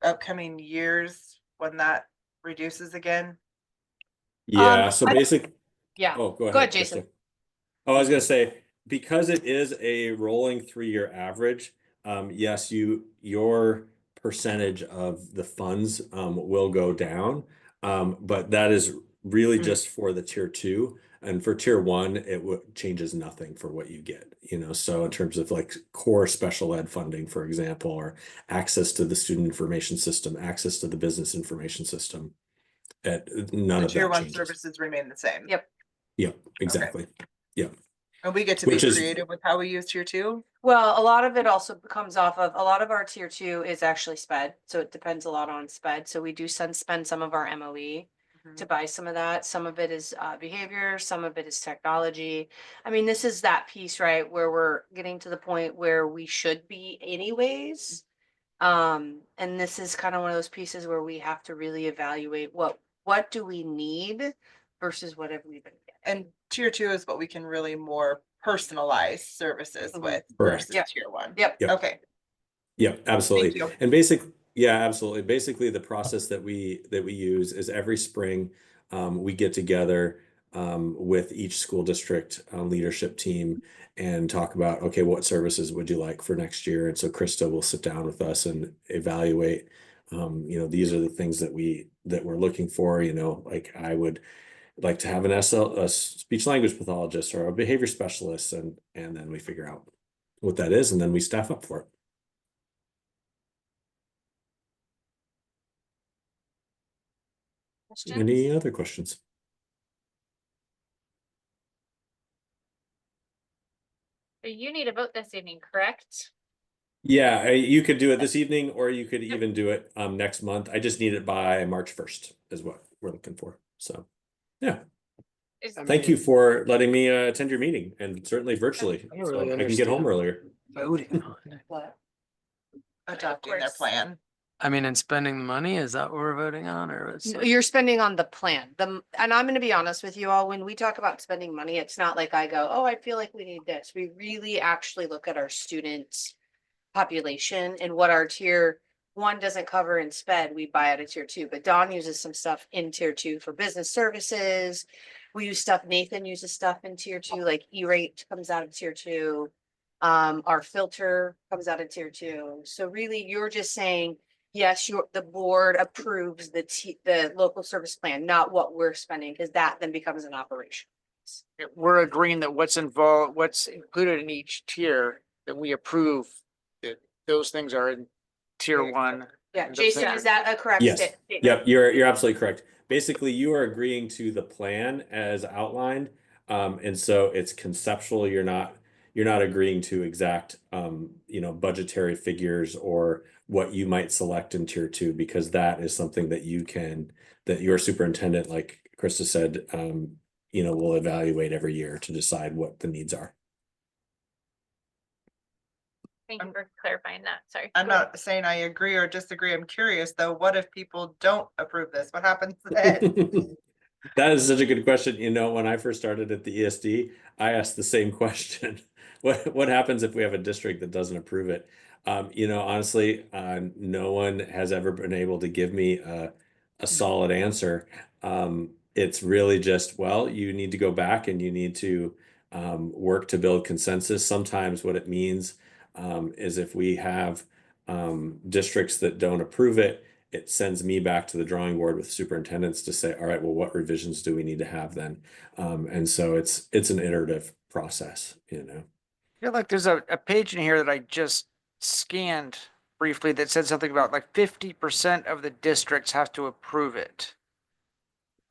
upcoming years when that reduces again? Yeah, so basic. Yeah. Oh, go ahead. Go ahead, Jason. Krista. Oh, I was gonna say, because it is a rolling 3-year average, yes, your percentage of the funds will go down, but that is really just for the tier 2. And for tier 1, it changes nothing for what you get, so in terms of like core special ed funding, for example, or access to the student information system, access to the business information system, none The of tier that 1 changes. services remain the same. Yep. Yep, exactly. Yep. And we get to be Which is- creative with how we use tier 2. Well, a lot of it also comes off of, a lot of our tier 2 is actually sped, so it depends a lot on sped. So we do spend some of our MOE to buy some of that. Some of it is behavior, some of it is technology. I mean, this is that piece, right, where we're getting to the point where we should be anyways. And this is kind of one of those pieces where we have to really evaluate what do we need versus what have we been getting. And tier 2 is what we can really more personalize services with Correct. versus Yep. tier 1. Yep. Yep. Okay. Yeah, absolutely. you. And absolutely. Basically, the process that we use is every spring we get together with each school district leadership team and talk about, okay, what services would you like for next year? And so Krista will sit down with us and evaluate, these are the things that we're looking for, like I would like to have a speech language pathologist or a behavior specialist, and then we figure out what that is, and then we staff up for it. Questions? Any other questions? So you need a vote this evening, correct? Yeah, you could do it this evening, or you could even do it next month. I just need it by March 1st is what we're looking for. So, yeah. Is- Thank you for letting me attend your meeting, and certainly virtually. I don't really So I can get home understand. earlier. Voting on it. What? Adopting their course. plan. I mean, and spending the money, is that what we're voting on, or it's No, like- you're spending on the plan, and I'm gonna be honest with you all, when we talk about spending money, it's not like I go, oh, I feel like we need this. We really actually look at our students' population and what our tier one doesn't cover in sped, we buy out of tier two, but Dawn uses some stuff in tier two for business services. We use stuff, Nathan uses stuff in tier two, like E-rate comes out of tier two. Our filter comes out of tier two. So really, you're just saying, yes, the board approves the local service plan, not what we're spending, because that then becomes an operation. We're agreeing that what's involved, what's included in each tier, that we approve, that those things are in tier one. Yeah, and those Jason, things is are- that a correct Yes. statement? Yep, you're absolutely correct. Basically, you are agreeing to the plan as outlined. And so it's conceptual. You're not agreeing to exact budgetary figures or what you might select in tier two, because that is something that that your superintendent, like Krista said, will evaluate every year to decide what the needs are. Thank you for clarifying that. Sorry. I'm Go ahead. not saying I agree or disagree. I'm curious though, what if people don't approve this? What happens then? That is such a good question. When I first started at the ESD, I asked the same question. What happens if we have a district that doesn't approve it? Honestly, no one has ever been able to give me a solid answer. It's really just, well, you need to go back and you need to work to build consensus. Sometimes what it means is if we have districts that don't approve it, it sends me back to the drawing board with superintendents to say, all right, well, what revisions do we need to have then? And so it's an iterative process, I feel like there's a page in here that I just scanned briefly that said something about like 50% of the districts have to approve it.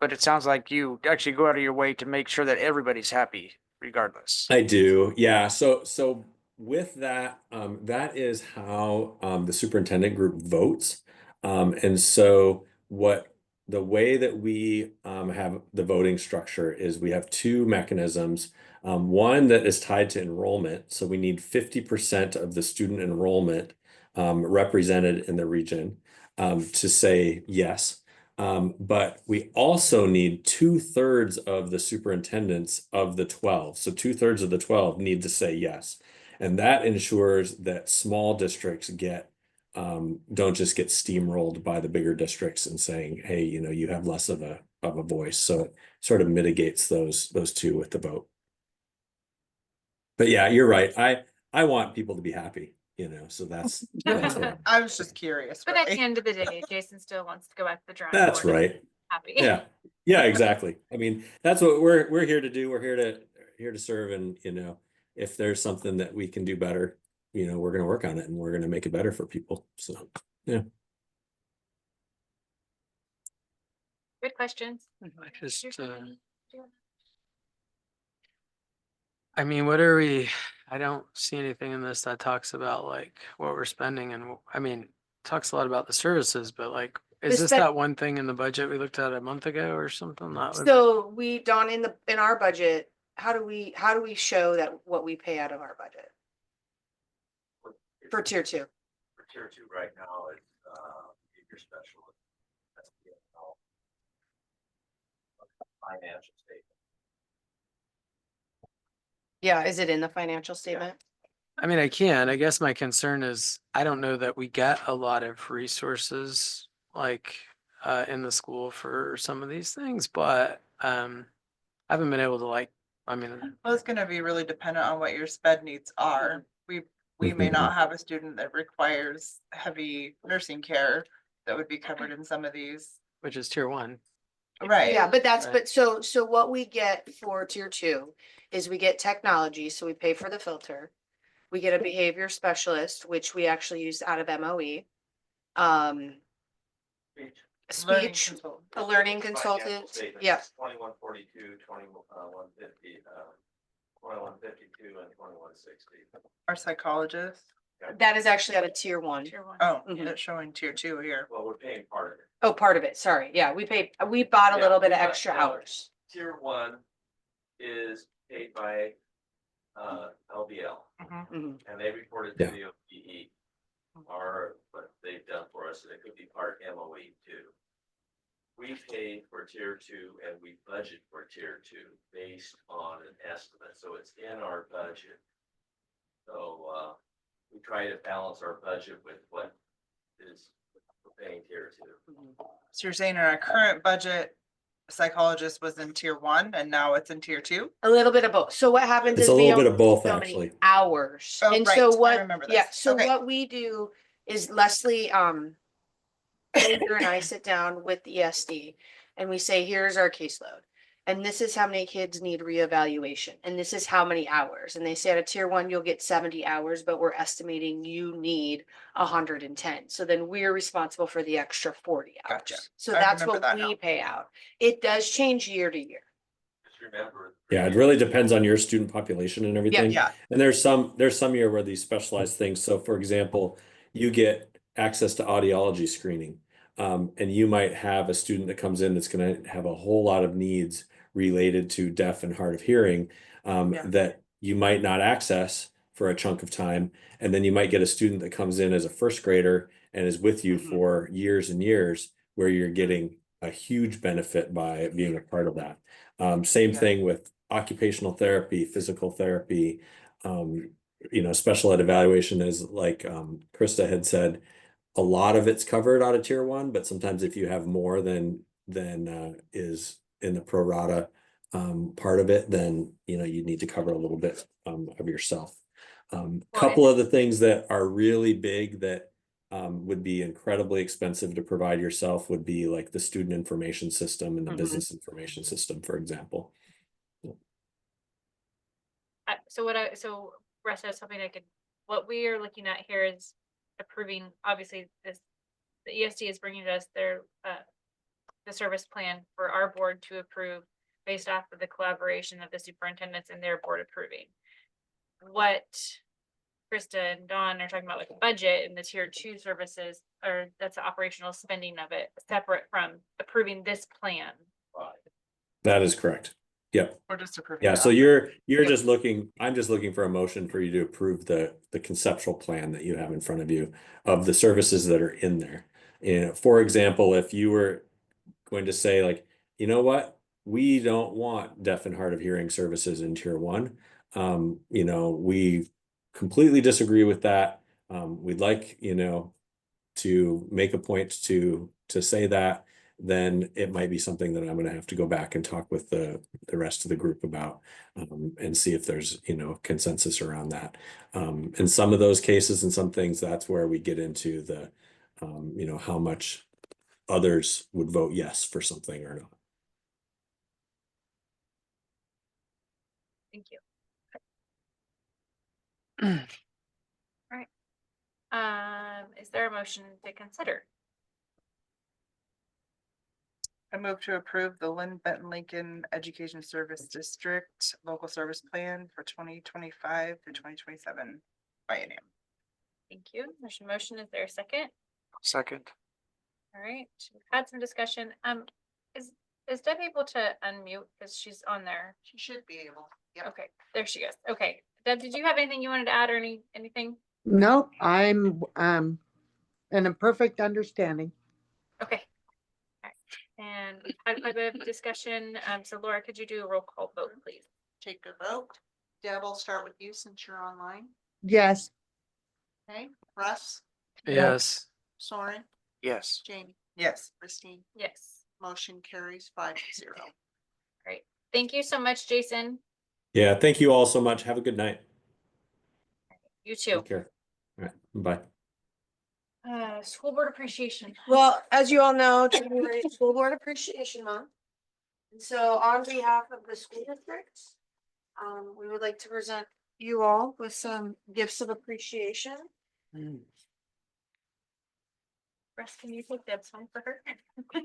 But it sounds like you actually go out of your way to make sure that everybody's happy regardless. I do. Yeah. So with that, that is how the superintendent group votes. And so the way that we have the voting structure is we have two mechanisms. One that is tied to enrollment. So we need 50% of the student enrollment represented in the region to say yes. But we also need 2/3 of the superintendents of the 12. So 2/3 of the 12 need to say yes. And that ensures that small districts don't just get steamrolled by the bigger districts and saying, hey, you have less of a voice. So it sort of mitigates those two with the vote. But yeah, you're right. I want people to be happy, so that's what- I was just curious. But at the really. end of the day, Jason still wants to go back to the drawing that's board and right. be Happy. Yeah, exactly. I mean, that's what we're here to do. We're here to serve, and if there's something that we can do better, we're going to work on it and we're going to make it better for people. So, yeah. Good questions. I just, I mean, what are we, I don't see anything in this that talks about like what we're spending, and I mean, talks a lot about the services, but like, is The this spec- that one thing in the budget we looked at a month ago or something? That would- So Dawn, in our budget, how do we show that what we pay out of our budget for tier two? For tier two right now, it's behavior specialist. That's financial statement. Yeah, is it in the financial statement? I mean, I guess my concern is, I don't know that we get a lot of resources like in the school for some of these things, but I I haven't been able to like, I mean, Well, it's gonna be really dependent on what your sped needs are. We may not have a student that requires heavy nursing care that would be covered in some of these. which is tier 1. Right. Yeah, but that's, Right. but so what we get for tier 2 is we get technology, so we pay for the filter. We get a behavior specialist, which we actually use out of MOE. Learning Speech, consultant. a learning consultant, yeah. 2142, 2150, 2152 and 2160. Our psychologist. That is actually out of tier 1. Tier 1. Oh, Mhm. it's showing tier 2 here. Well, we're paying part of it. Oh, part of it, sorry. Yeah, we bought a Yeah, little bit of but, extra uh, hours. Tier 1 is paid by LBL, Mhm. and they reported to Yeah. the OPE. Or what they've done for us, and it could be part MOE too. We pay for tier 2 and we budget for tier 2 based on an estimate, so it's in our budget. So we try to balance our budget with what is we're paying tier 2. So you're saying in our current budget, psychologist was in tier 1 and now it's in tier 2? A little bit of both. So what happens It's is a we little bit only of both, do so many actually. hours. Oh, And right. so I what, remember yeah, this. so Okay. what we do is Leslie, Andrew and I sit down with the ESD and we say, here's our caseload. And this is how many kids need reevaluation. And this is how many hours. And they say at a tier 1, you'll get 70 hours, but we're estimating you need 110. So then we're responsible for the extra 40 hours. Gotcha. So I that's remember what that we now. pay out. It does change year to year. Just remember. Yeah, it really depends on your student population and everything. Yeah. And there's some year where these specialized things. So for example, you get access to audiology screening. And you might have a student that comes in that's going to have a whole lot of needs related to deaf and hard of hearing Yeah. that you might not access for a chunk of time. And then you might get a student that comes in as a first grader and is with you Mhm. for years and years, where you're getting a huge benefit by being a part of that. Same Yeah. thing with occupational therapy, physical therapy, special ed evaluation is like Krista had said, a lot of it's covered out of tier 1, but sometimes if you have more than is in the pro rata part of it, then you need to cover a little bit of yourself. Couple of the things that are really big that would be incredibly expensive to provide yourself would be like the student information system and the Mhm. business information system, for example. So Russ, I was hoping what we are looking at here is approving, obviously, the ESD is bringing us the service plan for our board to approve based off of the collaboration of the superintendents and their board approving. What Krista and Dawn are talking about with the budget and the tier 2 services, or that's the operational spending of it, separate from approving this plan. That is correct. Yep. We're just approving. Yeah, the so offer. you're just I'm just looking for a motion for you to approve the conceptual plan that you have in front of you of the services that are in there. For example, if you were going to say like, you know what, we don't want deaf and hard of hearing services in tier 1. We completely disagree with that. We'd like, to make a point to say that, then it might be something that I'm going to have to go back and talk with the rest of the group about and see if there's, consensus around that. In some of those cases and some things, that's where we get into the, how much others would vote yes for something or not. Thank you. All right. Is there a motion to consider? I move to approve the Lynn Benton Lincoln Education Service District Local Service Plan for 2025 through 2027 biennium. Thank you. There's a motion. Is there a second? Second. All right, we've had some discussion. Is Deb able to unmute because she's on there? She should be able. Okay, there she goes. Okay, Deb, did you have anything you wanted to add or anything? Nope, I'm in a perfect understanding. Okay. All right. And we've had quite a bit of discussion. So Laura, could you do a roll call vote, please? Take a vote. Deb, I'll start with you since you're online. Yes, Okay, Russ, Yes. Soren, Yes. Jamie, Yes. Christine, Yes. motion carries 5-0. Great. Thank you so much, Jason. Yeah, thank you all so much. Have a good night. You too. Take care. All right, bye. School board appreciation. Well, as you all know, January is School Board Appreciation Month. And so on behalf of the school district, we would like to present you all with some gifts of appreciation. Russ, can you take that one for her?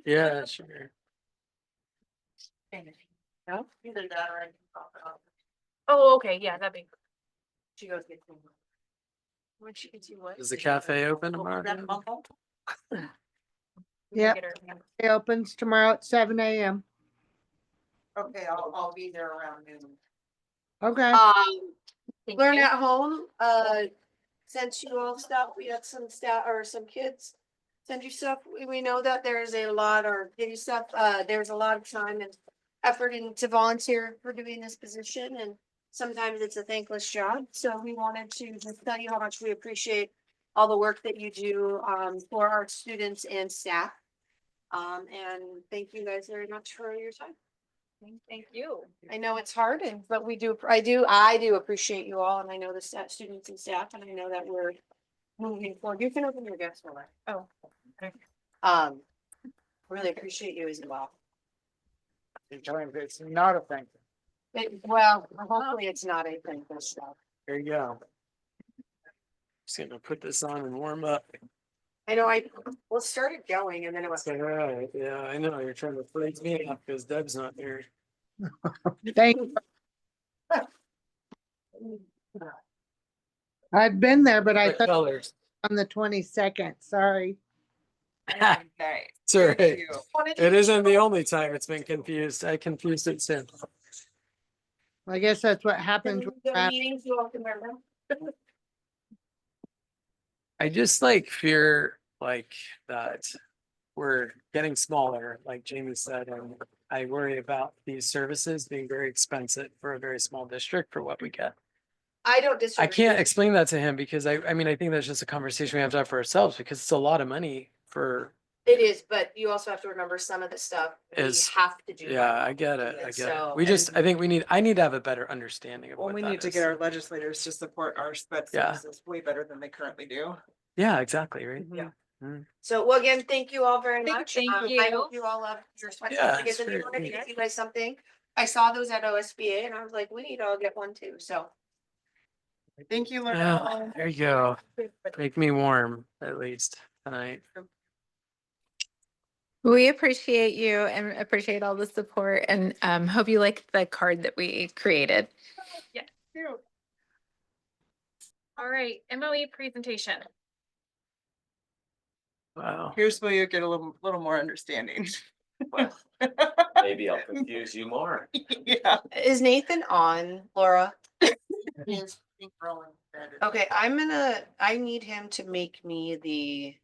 Yeah, sure. No, either that or I can pop it off. Oh, okay, yeah, that'd be. She goes get some. When she gets you what? Is the cafe open tomorrow? Yep. It opens tomorrow at 7 a.m. Okay, I'll be there around noon. Okay. Thank Learn you. at home, sent you all stuff, we had some staff or some kids. Send you stuff, we know that there's a lot, or give you stuff, there's a lot of time and effort into volunteer for doing this position, and sometimes it's a thankless job, so we wanted to just tell you how much we appreciate all the work that you do, for our students and staff. And thank you guys very much for your time. Thank you. I know it's hard, but I do appreciate you all, and I know the students and staff, and I know that we're moving forward. You can open your gifts for that. Oh, okay. Really appreciate you as well. You're telling me it's not a thing. Well, hopefully it's not a thing for stuff. There you go. Just gonna put this on and warm up. I know well, it started going and then it was. All right, yeah, I know, you're trying to freak me out because Deb's not here. Thank you. I've been there, but I What thought colors? on the 22nd. Sorry. Nice. It's all Thank right. you. It isn't the only time it's been confused. I confused it soon. I guess that's what happens. with that. Meetings, you all can wear them. I just like fear like that we're getting smaller, like Jamie said, and I worry about these services being very expensive for a very small district for what we get. I don't disagree. I can't explain that to him because I mean, I think that's just a conversation we have to have for ourselves because it's a lot of money for, It is, but you also have to remember some of the stuff we Is- have to do. yeah, I get it. I get So- it. We just, I think I need to have a better understanding of Well, what we that need to is. get our legislators to support our sped Yeah. services way better than they currently do. Yeah, exactly, right? Yeah. So, well, again, thank you all very Thank- much. thank I you. hope you all love your sweatshirts. Yeah, I guess it's if you very wanted to neat. get you guys something, I saw those at OSBA and I was like, we need to all get one too, so. Thank you, Yeah, Lorna. there you go. Make me warm at least tonight. We appreciate you and appreciate all the support and hope you like the card that we created. All right, MOE presentation. Wow. Here's where you get a little more understanding. Well, maybe I'll confuse you more. Yeah. Is Nathan on, Laura? Yes, I think Rowan said it. Okay, I need him to make me the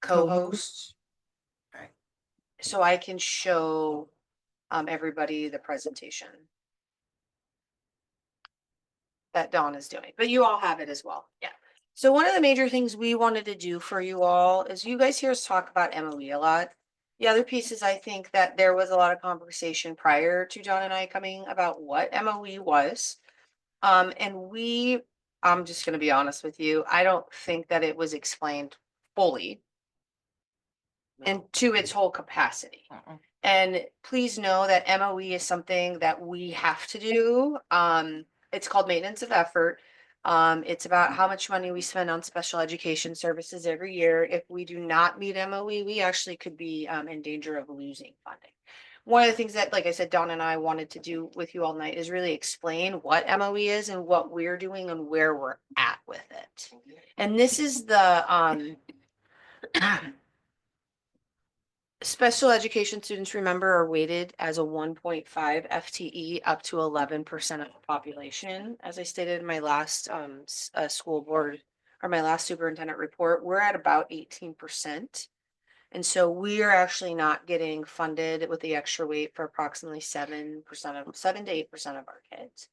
co-host. Okay. So I can show everybody the presentation that Dawn is doing, but you all have it as well. Yeah. So one of the major things we wanted to do for you all is you guys hear us talk about MOE a lot. The other piece is I think that there was a lot of conversation prior to John and I coming about what MOE was. And I'm just gonna be honest with you, I don't think that it was explained fully and to its whole capacity. And please know that MOE is something that we have to do. It's called maintenance of effort. It's about how much money we spend on special education services every year. If we do not meet MOE, we actually could be in danger of losing funding. One of the things that, like I said, Dawn and I wanted to do with you all night is really explain what MOE is and what we're doing and where we're at with it. And this is the special education students, remember, are weighted as a 1.5 FTE up to 11% of the population. As I stated in my last school board or my last superintendent report, we're at about 18%. And so we are actually not getting funded with the extra weight for approximately 7% of 7 to 8% of our kids,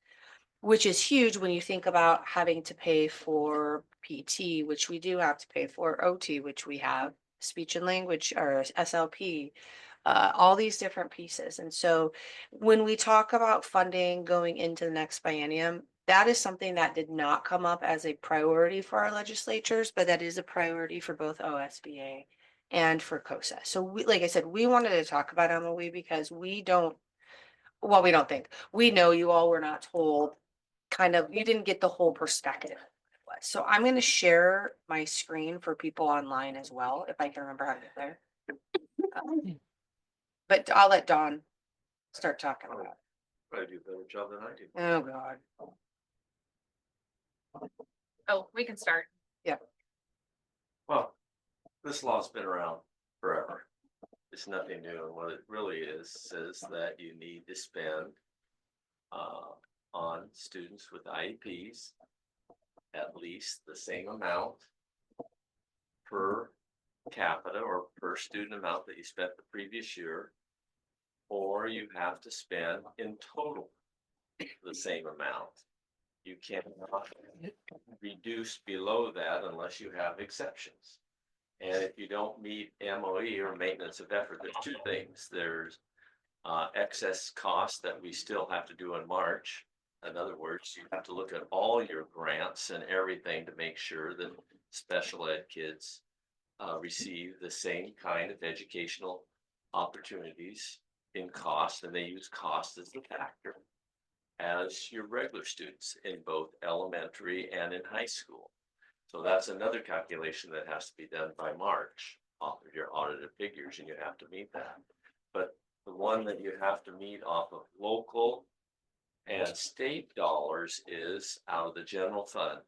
which is huge when you think about having to pay for PT, which we do have to pay for, OT, which we have, speech and language or SLP, all these different pieces. And so when we talk about funding going into the next biennium, that is something that did not come up as a priority for our legislatures, but that is a priority for both OSBA and for COSA. So we, like I said, we wanted to talk about MOE because we don't think, we know you all were not told kind of, you didn't get the whole perspective. of what it was. So I'm going to share my screen for people online as well, if I can remember how to get there. But I'll let Dawn start talking about it. Probably do a better job than I do. Oh, God. Oh, we can start. Well, this law's been around forever. It's nothing new, and what it really is says that you need to spend on students with IEPs at least the same amount per capita or per student amount that you spent the previous year, or you have to spend in total the same amount. You cannot reduce below that unless you have exceptions. And if you don't meet MOE or maintenance of effort, there's two things. There's excess costs that we still have to do in March. In other words, you have to look at all your grants and everything to make sure that special ed kids receive the same kind of educational opportunities in cost, and they use cost as the factor as your regular students in both elementary and in high school. So that's another calculation that has to be done by March off of your audited figures, and you have to meet that. But the one that you have to meet off of local and state dollars is out of the general fund.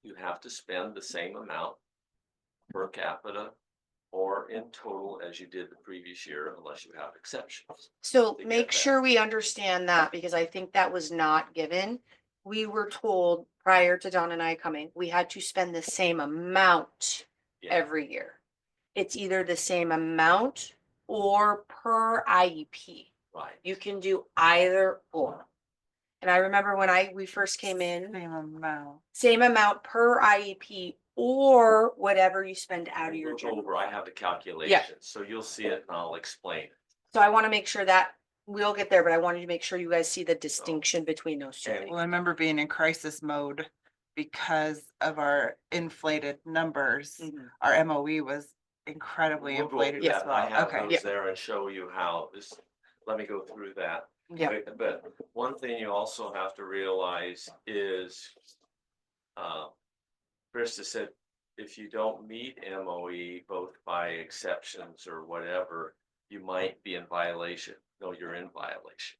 You have to spend the same amount per capita or in total as you did the previous year, unless you have exceptions. So to get make that. sure we understand that, because I think that was not given. We were told prior to Don and I coming, we had to spend the same amount Yeah. every year. It's either the same amount or per IEP. Right. You can do either or. And I remember when we first came in, same amount per IEP or whatever you spend out of your Look general. over, I have the calculations, so you'll see it and I'll explain it. So I want to make sure that we'll get there, but I wanted to make sure you guys see the distinction between those two And- things. Well, I remember being in crisis mode because of our inflated numbers. Mhm. Our MOE was incredibly We'll go inflated through as that. I well. have Okay. those there and show you how this, let me go through that. Yeah. But one thing you also have to realize is, Krista said, if you don't meet MOE, both by exceptions or whatever, you might be in violation. No, you're in violation.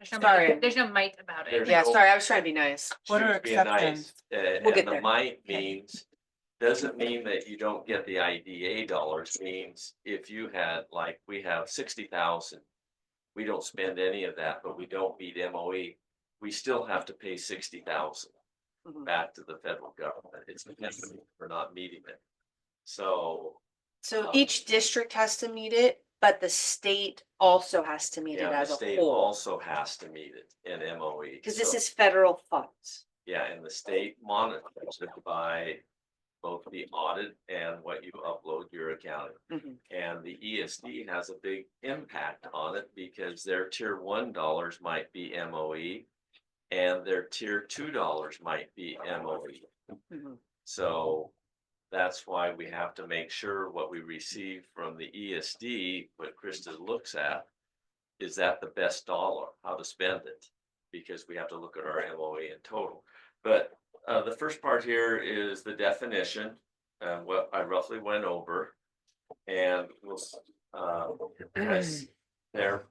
Sorry. There's no might about it. There's Yeah, no- sorry, I was trying to be nice. What are Choose being nice. exceptions? We'll get And the there. might means, doesn't mean that you don't get the IDA dollars, means if you had, like, we have 60,000. We don't spend any of that, but we don't meet MOE, we still have to pay 60,000 Mhm. back to the federal government. It's because we're not meeting it. So, So each district has to meet it, but the state also has to meet it yeah, the as a state whole. also has to meet it in MOE. Because this So, is federal funds. yeah, and the state monitors it by both the audit and what you upload your accounting. Mhm. And the ESD has a big impact on it because their tier $1 might be MOE and their tier $2 might be MOE. Mhm. So that's why we have to make sure what we receive from the ESD, what Krista looks at, is that the best dollar, how to spend it? Because we have to look at our MOE in total. But the first part here is the definition, what I roughly went over. And we'll guys there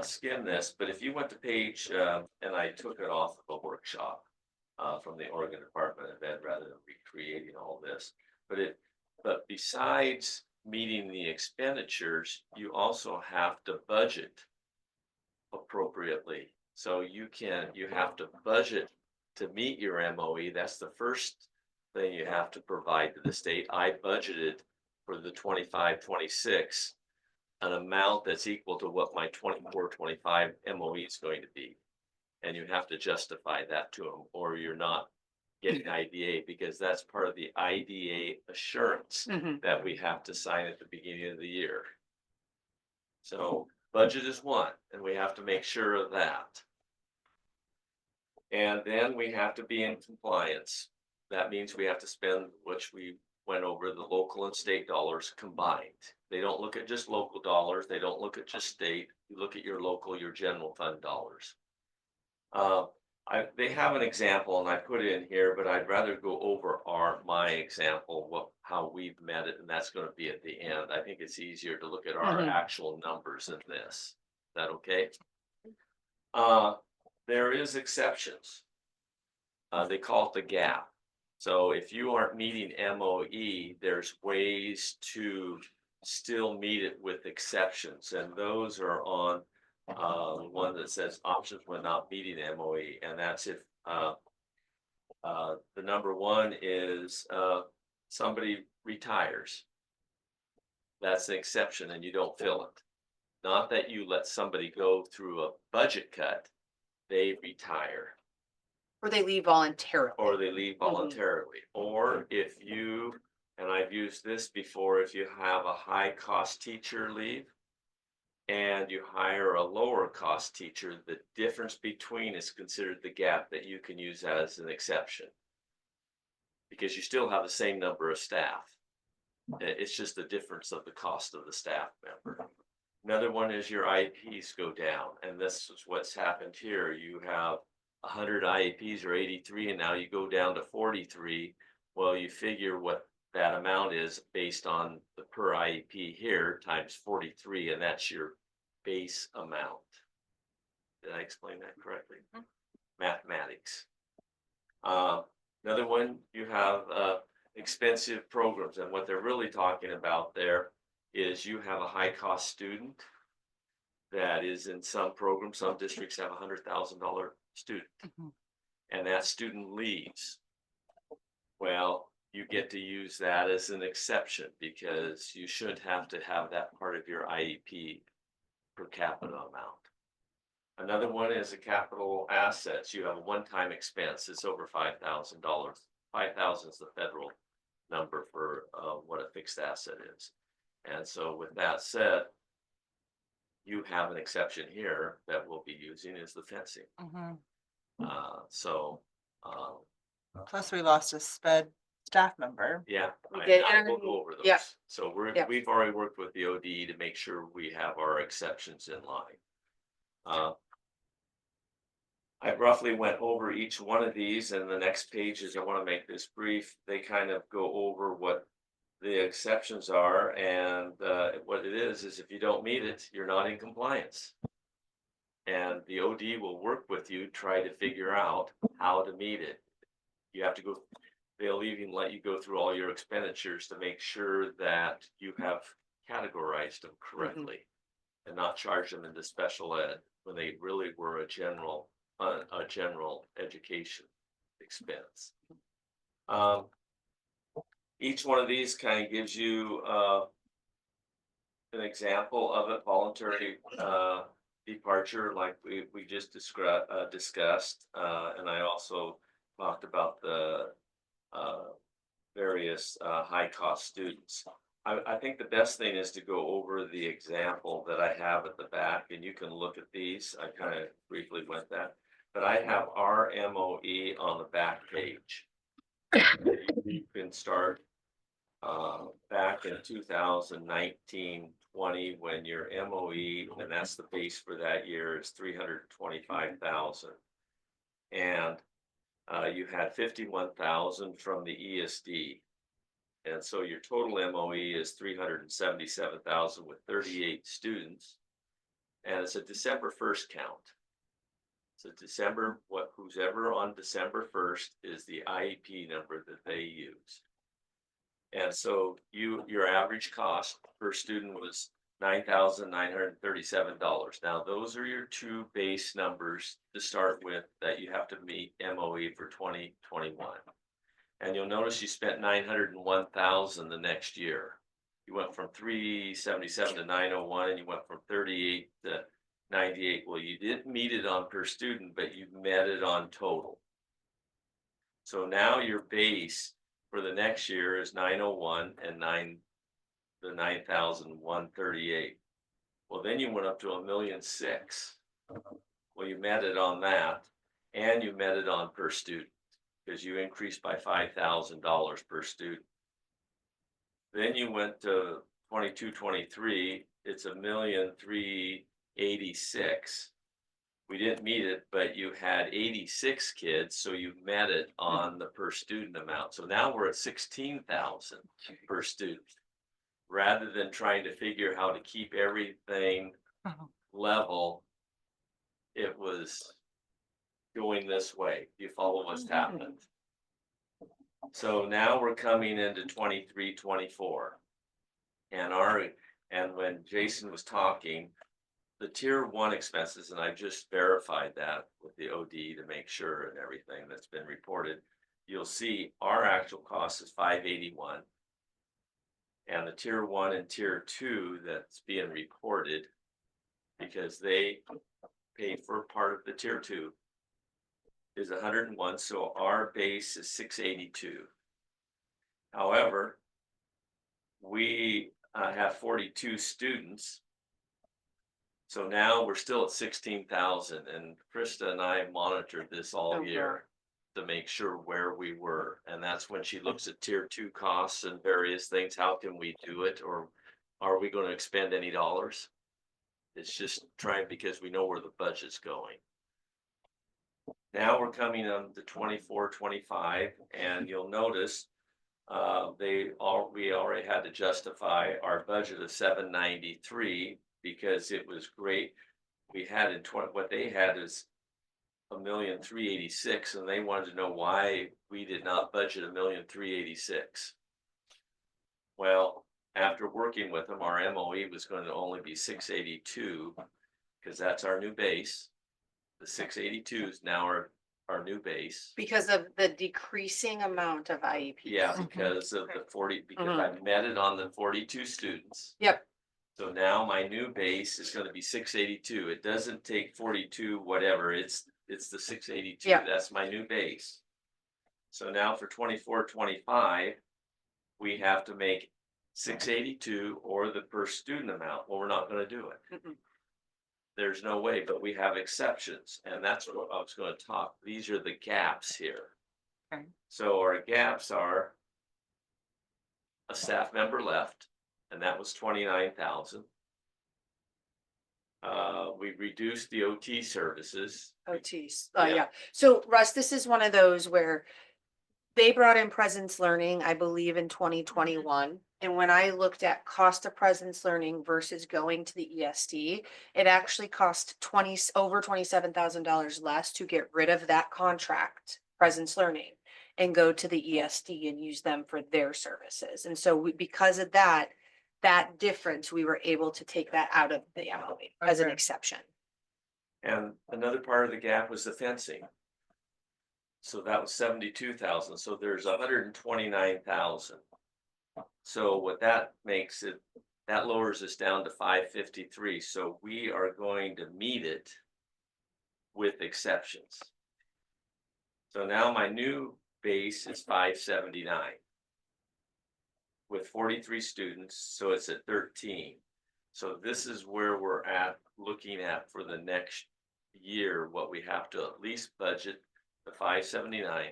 skim this, but if you went to page, and I took it off of a workshop from the Oregon Department of Ed rather than recreating all this. But besides meeting the expenditures, you also have to budget appropriately. So you have to budget to meet your MOE. That's the first thing you have to provide to the state. I budgeted for the 25-26 an amount that's equal to what my 24-25 MOE is going to be. And you have to justify that to them, or you're not getting IDA, because that's part of the IDA assurance Mhm. that we have to sign at the beginning of the year. So budget is one, and we have to make sure of that. And then we have to be in compliance. That means we have to spend, which we went over, the local and state dollars combined. They don't look at just local dollars. They don't look at just state. You look at your local, your general fund dollars. They have an example and I put it in here, but I'd rather go over my example, how we've met it, and that's gonna be at the end. I think it's easier to look at our actual numbers in this. Is that okay? There is exceptions. They call it the gap. So if you aren't meeting MOE, there's ways to still meet it with exceptions, and those are on the one that says options when not meeting MOE, and that's if the number one is somebody retires. That's an exception and you don't fill it. Not that you let somebody go through a budget cut, they retire. Or they leave voluntarily. Or they leave voluntarily. Or if you, and I've used this before, if you have a high cost teacher leave and you hire a lower cost teacher, the difference between is considered the gap that you can use as an exception. Because you still have the same number of staff. It's just the difference of the cost of the staff member. Another one is your IEPs go down, and this is what's happened here. You have 100 IEPs or 83, and now you go down to 43. Well, you figure what that amount is based on the per IEP here times 43, and that's your base amount. Did I explain that correctly? Mathematics. Another one, you have expensive programs, and what they're really talking about there is you have a high cost student that is in some programs. Some districts have $100,000 student, and that student leaves. Well, you get to use that as an exception because you shouldn't have to have that part of your IEP per capita amount. Another one is a capital assets. You have a one-time expense. It's over $5,000. 5,000 is the federal number for what a fixed asset is. And so with that said, you have an exception here that we'll be using is the fencing. Plus we lost a sped staff member. Yeah, We did, I will go over those. yeah. So Yeah. we've already worked with the OD to make sure we have our exceptions in line. I roughly went over each one of these, and the next pages, I want to make this brief. They kind of go over what the exceptions are, and what it is if you don't meet it, you're not in compliance. And the OD will work with you, try to figure out how to meet it. You have to go, they'll even let you go through all your expenditures to make sure that you have categorized them correctly and not charge them into special ed when they really were a general education expense. Each one of these kind of gives you an example of a voluntary departure like we just discussed. And I also talked about the various high cost students. I think the best thing is to go over the example that I have at the back, and you can look at these. I kind of briefly went that, but I have our MOE on the back page. You can start back in 2019-20 when your MOE, and that's the base for that year, is 325,000. And you had 51,000 from the ESD. And so your total MOE is 377,000 with 38 students. And it's a December 1st count. So December, who's ever on December 1st is the IEP number that they use. And so your average cost per student was $9,937. Now, those are your two base numbers to start with that you have to meet MOE for 2021. And you'll notice you spent 901,000 the next year. You went from 377 to 901, and you went from 38 to 98. Well, you didn't meet it on per student, but you met it on total. So now your base for the next year is 901 and the 9,138. Well, then you went up to 1,600,000. Well, you met it on that, and you met it on per student, because you increased by $5,000 per student. Then you went to 22, 23, it's 1,386,000. We didn't meet it, but you had 86 kids, so you met it on the per student amount. So now we're at 16,000 per student. Rather than trying to figure how to keep everything level, it was going this way. You follow what's happened. So now we're coming into 23, 24. And when Jason was talking, the tier 1 expenses, and I just verified that with the OD to make sure and everything that's been reported. You'll see our actual cost is 581. And the tier 1 and tier 2 that's being reported, because they paid for part of the tier 2, is 101. So our base is 682. However, we have 42 students. So now we're still at 16,000, and Krista and I monitored this all year to make sure where we were. And that's when she looks at tier 2 costs and various things. How can we do it? Or are we going to expend any dollars? It's just trying, because we know where the budget's going. Now we're coming on to 24, 25, and you'll notice we already had to justify our budget of 793 because it was great. We had in what they had is 1,386,000, and they wanted to know why we did not budget 1,386,000. Well, after working with them, our MOE was going to only be 682 because that's our new base. The 682 is now our new base. Because of the decreasing amount of IEPs. Yeah, because of the 40, because I met it on the 42 students. Yep. So now my new base is going to be 682. It doesn't take 42, whatever. It's the 682. Yeah. That's my new base. So now for 24, 25, we have to make 682 or the per student amount. Well, we're not going to do it. There's no way, but we have exceptions, and that's what I was going to talk. These are the gaps here. Okay. So our gaps are a staff member left, and that was 29,000. We reduced the OT services. OTs, Yeah. yeah. So Russ, this is one of those where they brought in Presence Learning, I believe, in 2021. And when I looked at cost of Presence Learning versus going to the ESD, it actually cost over $27,000 less to get rid of that contract, Presence Learning, and go to the ESD and use them for their services. And so because of that difference, we were able to take that out of the MOE as an Okay. exception. And another part of the gap was the fencing. So that was 72,000. So there's 129,000. So what that makes it, that lowers us down to 553. So we are going to meet it with exceptions. So now my new base is 579 with 43 students. So it's at 13. So this is where we're at, looking at for the next year, what we have to at least budget the 579,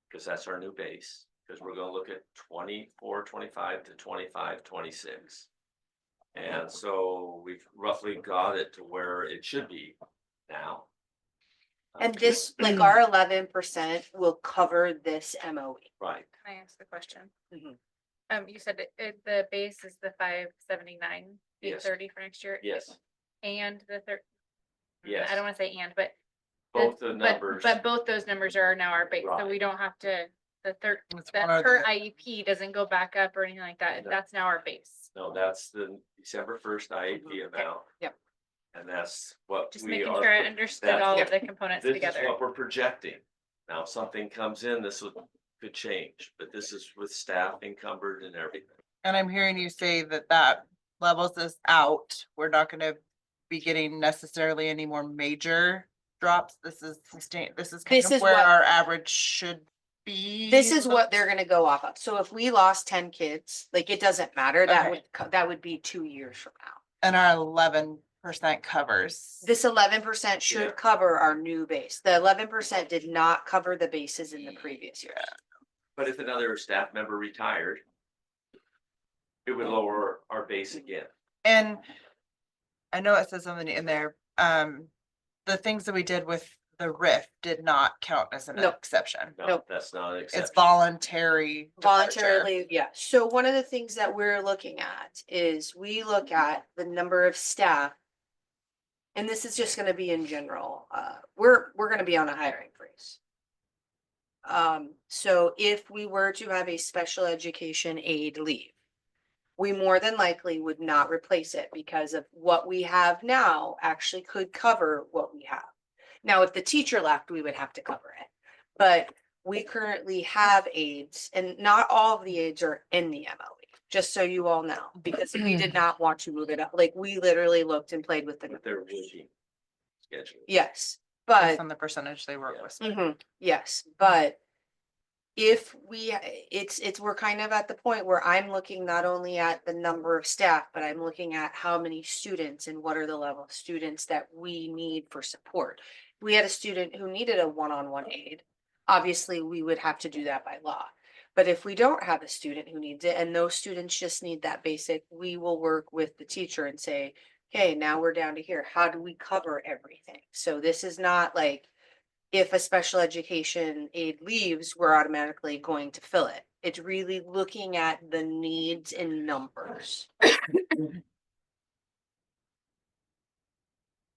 because that's our new base, because we're going to look at 24, 25 to 25, 26. And so we've roughly got it to where it should be now. And this, like our 11% will cover this MOE. Right. Can I ask the question? Mhm. You said the base is the 579, Yes. 830 for next year? Yes. And the third. Yes. I don't want to say and, but. Both the numbers. But both those numbers are now our base, so Right. we don't have to, It's that one of per the- IEP doesn't go back up or anything like that. No. That's now our base. No, that's the December 1st IEP amount. Yep. And that's what Just we making are. sure I understood that's- all of the components This is together. what we're projecting. Now, if something comes in, could change, but this is with staff encumbered and everything. And I'm hearing you say that levels us out. We're not gonna be getting necessarily any more major drops. This is kind This of is where what- our average should be. This is what they're gonna go off of. So if we lost 10 kids, like it doesn't matter, Okay. that would be 2 years from now. And our 11% covers. This 11% Yeah. should cover our new base. The 11% did not cover the bases in the previous year. But if another staff member retired, it would lower our base again. And I know it says something in there, the things that we did with the RIF did not count as an Nope. exception. No, Nope. that's not an It's exception. voluntary. departure. Voluntarily, yeah. So one of the things that we're looking at is we look at the number of staff. And this is just gonna be in general, we're gonna be on a hiring freeze. So if we were to have a special education aid leave, we more than likely would not replace it because of what we have now actually could cover what we have. Now, if the teacher left, we would have to cover it. But we currently have aides and not all of the aides are in the MOE, just so you all know, because we did not want to move it up. Like we literally looked and played with the With their numbers. routine schedule. Yes, Based but on the percentage they work with. yes, but if we, we're kind of at the point where I'm looking not only at the number of staff, but I'm looking at how many students and what are the level of students that we need for support. We had a student who needed a one-on-one aid. Obviously, we would have to do that by law. But if we don't have a student who needs it and those students just need that basic, we will work with the teacher and say, hey, now we're down to here. How do we cover everything? So this is not like if a special education aid leaves, we're automatically going to fill it. It's really looking at the needs in numbers.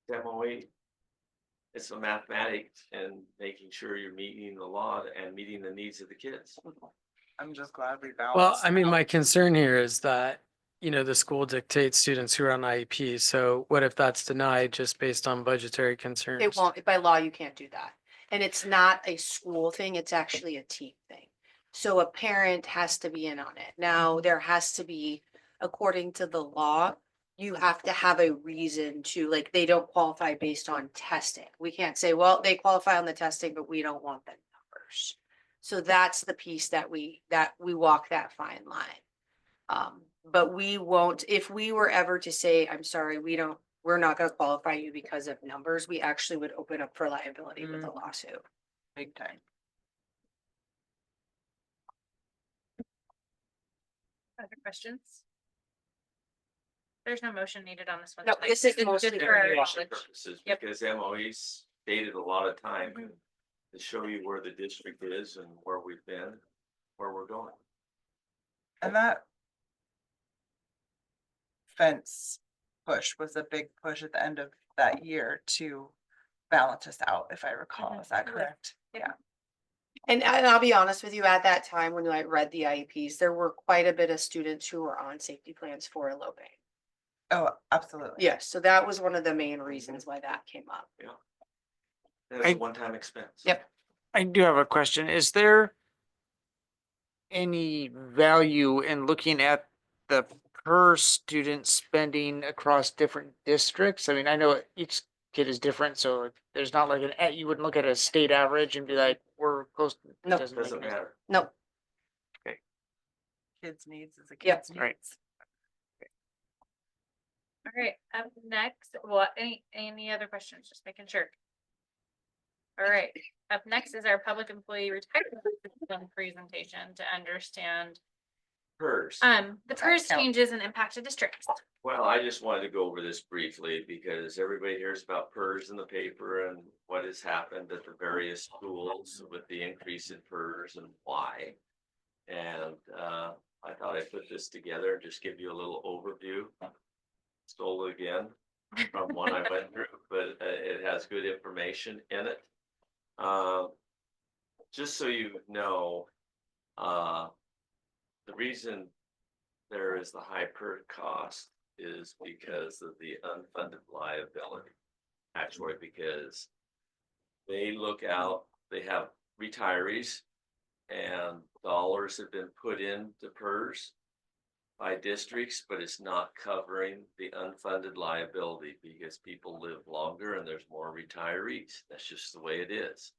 MOE. It's a mathematics and making sure you're meeting the law and meeting the needs of the kids. I'm just glad we balanced. Well, I mean, out. my concern here is that, you know, the school dictates students who are on IEP. So what if that's denied just based on budgetary concerns? It won't, by law, you can't do that. And it's not a school thing, it's actually a team thing. So a parent has to be in on it. Now, there has to be, according to the law, you have to have a reason to, like, they don't qualify based on testing. We can't say, well, they qualify on the testing, but we don't want the numbers. So that's the piece that we walk that fine line. But we won't, if we were ever to say, I'm sorry, we're not gonna qualify you because of numbers, we actually would open up for liability with a lawsuit. Big time. Other questions? There's no motion needed on this one. No, tonight. this is Just mostly for for our Information knowledge. purposes, Yep. because MOE's stated a lot of time to show you where the district is and where we've been, where we're going. And that fence push was a big push at the end of that year to balance us out, if I recall. Is that correct? Yeah. And I'll be honest with you, at that time, when I read the IEPs, there were quite a bit of students who were on safety plans for eloping. Oh, absolutely. Yes, so that was one of the main reasons why that came up. That's I- a one-time expense. Yep. I do have a question. Is there any value in looking at the per student spending across different districts? I mean, I know each kid is different, so there's not like you wouldn't look at a state average and be like, we're close. It No. doesn't make Doesn't any sense. matter. No, Kids needs is a Yep. kid's Right. needs. All right, up next, what, any other questions? Just making sure. All right, up next is our public employee retirement system presentation to understand PERS. the PERS changes and impacted districts. Well, I just wanted to go over this briefly because everybody hears about PERS in the paper and what has happened at the various schools with the increase in PERS and why. And I thought I'd put this together and just give you a little overview. Stole it again from one I went through, but it has good information in it. Just so you know, the reason there is the high PERS cost is because of the unfunded liability. Actually, because they look out, they have retirees and dollars have been put into PERS by districts, but it's not covering the unfunded liability because people live longer and there's more retirees. That's just the way it is.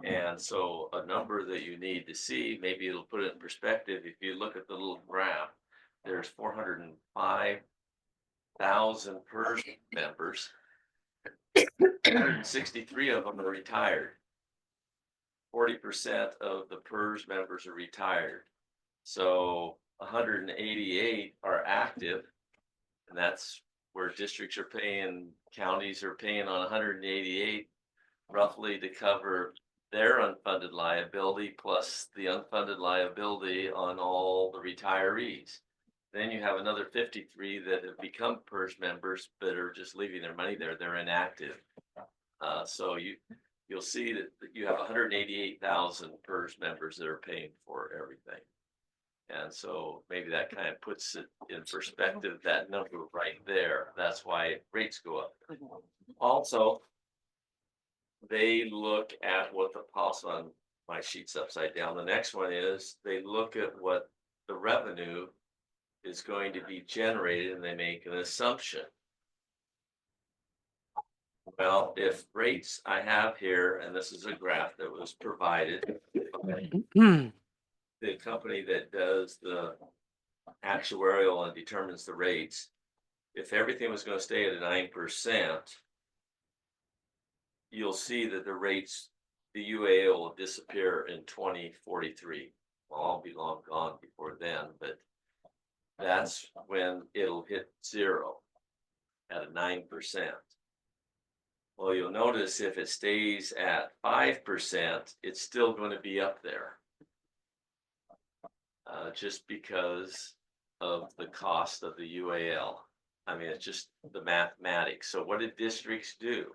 And so a number that you need to see, maybe it'll put it in perspective. If you look at the little graph, there's 405 thousand PERS members, 163 of them are retired. 40% of the PERS members are retired. So 188 are active, and that's where districts are paying, counties are paying on 188 roughly to cover their unfunded liability plus the unfunded liability on all the retirees. Then you have another 53 that have become PERS members but are just leaving their money there. They're inactive. So you'll see that you have 188,000 PERS members that are paying for everything. And so maybe that kind of puts it in perspective, that number right there. That's why rates go up. Also, they look at what the policy, on my sheet's upside down. The next one is they look at what the revenue is going to be generated, and they make an assumption. Well, if rates I have here, and this is a graph that was provided by the company that does the actuarial and determines the rates, if everything was going to stay at 9%, you'll see that the rates, the UAO will disappear in 2043. Well, I'll be long gone before then, but that's when it'll hit zero at a 9%. Well, you'll notice if it stays at 5%, it's still going to be up there. Just because of the cost of the UAL. I mean, it's just the mathematics. So what did districts do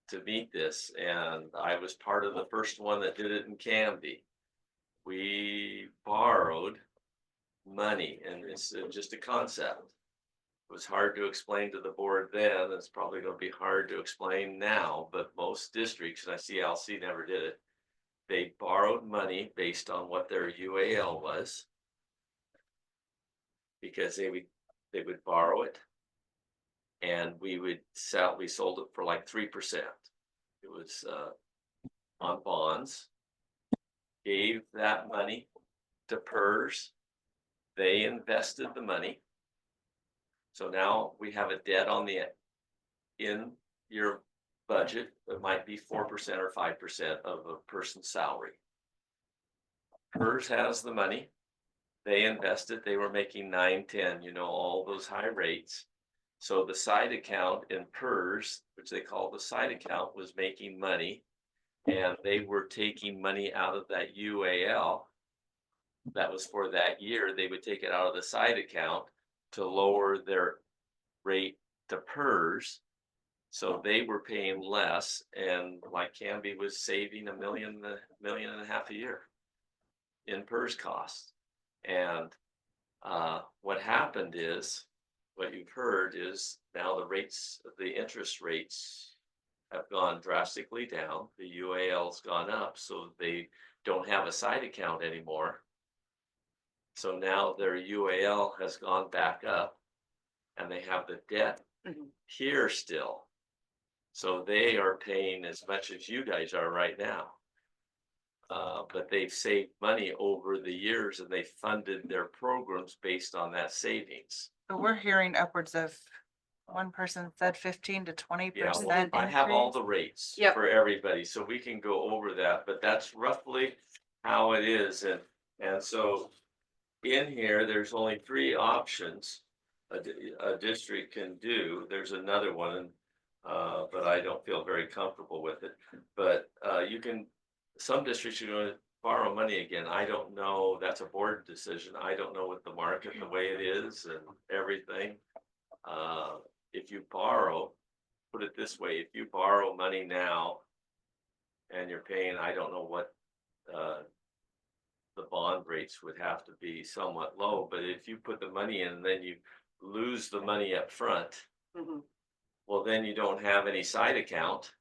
to meet this? And I was part of the first one that did it in Canby. We borrowed money, and it's just a concept. It was hard to explain to the board then. It's probably going to be hard to explain now, but most districts, and I see LC never did it, they borrowed money based on what their UAL was, because they would borrow it, and we sold it for like 3%. It was on bonds, gave that money to PERS. They invested the money. So now we have a debt on in your budget that might be 4% or 5% of a person's salary. PERS has the money. They invested. They were making 9, 10, all those high rates. So the side account in PERS, which they call the side account, was making money, and they were taking money out of that UAL. That was for that year. They would take it out of the side account to lower their rate to PERS. So they were paying less, and like Canby was saving $1.5 million a year in PERS costs. And what happened is, what you've heard is now the interest rates have gone drastically down. The UAL's gone up, so they don't have a side account anymore. So now their UAL has gone back up, and they have the debt here still. So they are paying as much as you guys are right now. But they've saved money over the years, and they funded their programs based on that savings. So we're hearing upwards of, one person said 15 to 20%. I have all the rates Yep. for everybody, so we can go over that, but that's roughly how it is. And so in here, there's only 3 options a district can do. There's another one, but I don't feel very comfortable with it. But some districts are going to borrow money again. I don't know. That's a board decision. I don't know what the market, the way it is and everything. If you borrow, put it this way, if you borrow money now and you're paying, I don't know what the bond rates would have to be somewhat low, but if you put the money in and then you lose the money up front, well, then you don't have any side account,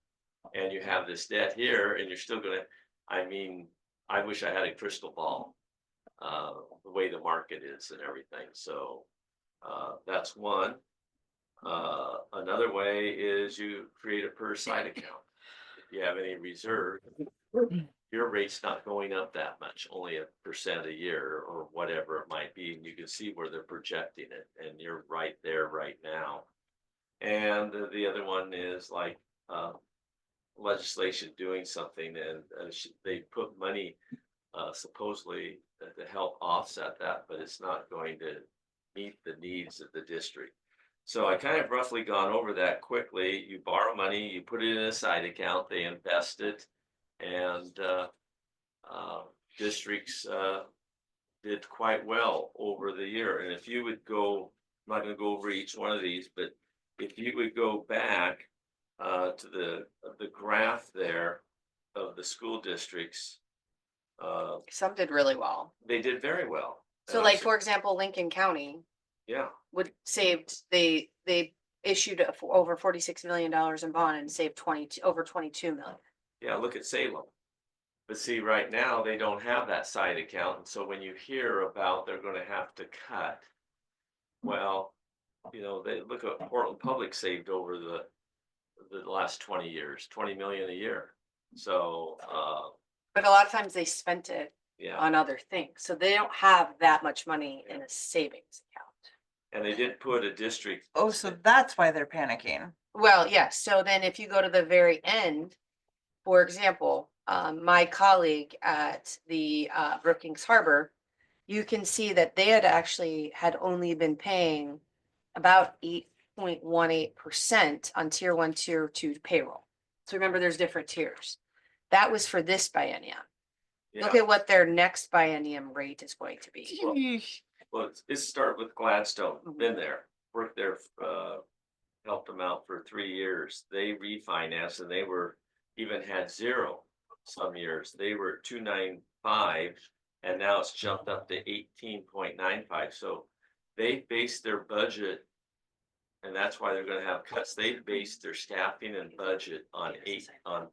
and you have this debt here, and you're still gonna, I wish I had a crystal ball, the way the market is and everything. So that's one. Another way is you create a PERS side account. you have any reserve, your rate's not going up that much, only 1% a year or whatever it might be. And you can see where they're projecting it, and you're right there right now. And the other one is like legislation doing something, and they put money supposedly to help offset that, but it's not going to meet the needs of the district. So I kind of roughly gone over that quickly. You borrow money, you put it in a side account, they invest it, and districts did quite well over the year. And if you would go, I'm not going to go over each one of these, but if you would go back to the graph there of the school districts, Some did really well. they did very well. So like, for example, Lincoln County Yeah, would saved, they issued over $46 million in bond and saved over 22 million. yeah, look at Salem. But see, right now, they don't have that side account, and so when you hear about they're gonna have to cut, well, you know, they look at Portland Public saved over the last 20 years, 20 million a year. So, But a lot of times they spent it yeah, on other things. So they don't have that much money in a savings account. and they did put a district. Oh, so that's why they're panicking. Well, yes. So then if you go to the very end, for example, my colleague at the Brookings Harbor, you can see that they had only been paying about 8.18% on tier 1, tier 2 payroll. So remember, there's different tiers. That was for this biennium. Look Yeah, at what their next biennium rate is going to be. well, it's start with Gladstone, been there, worked there, helped them out for 3 years. They refinanced and they even had zero some years. They were 295 and now it's jumped up to 18.95. So they based their budget, and that's why they're gonna have cuts. They based their staffing and budget on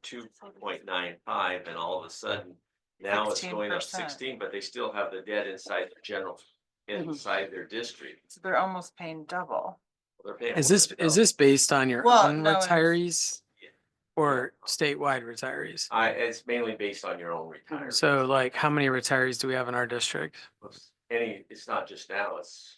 2.95, and all of a sudden now it's going up 16%. 16, but they still have the debt inside the general, inside their district. So they're almost paying double. They're paying Is more this, than is double. this based on your Well, own no, it's- retirees or statewide retirees? It's mainly based on your own retirement. So like, how many retirees do we have in our district? It's not just now, it's.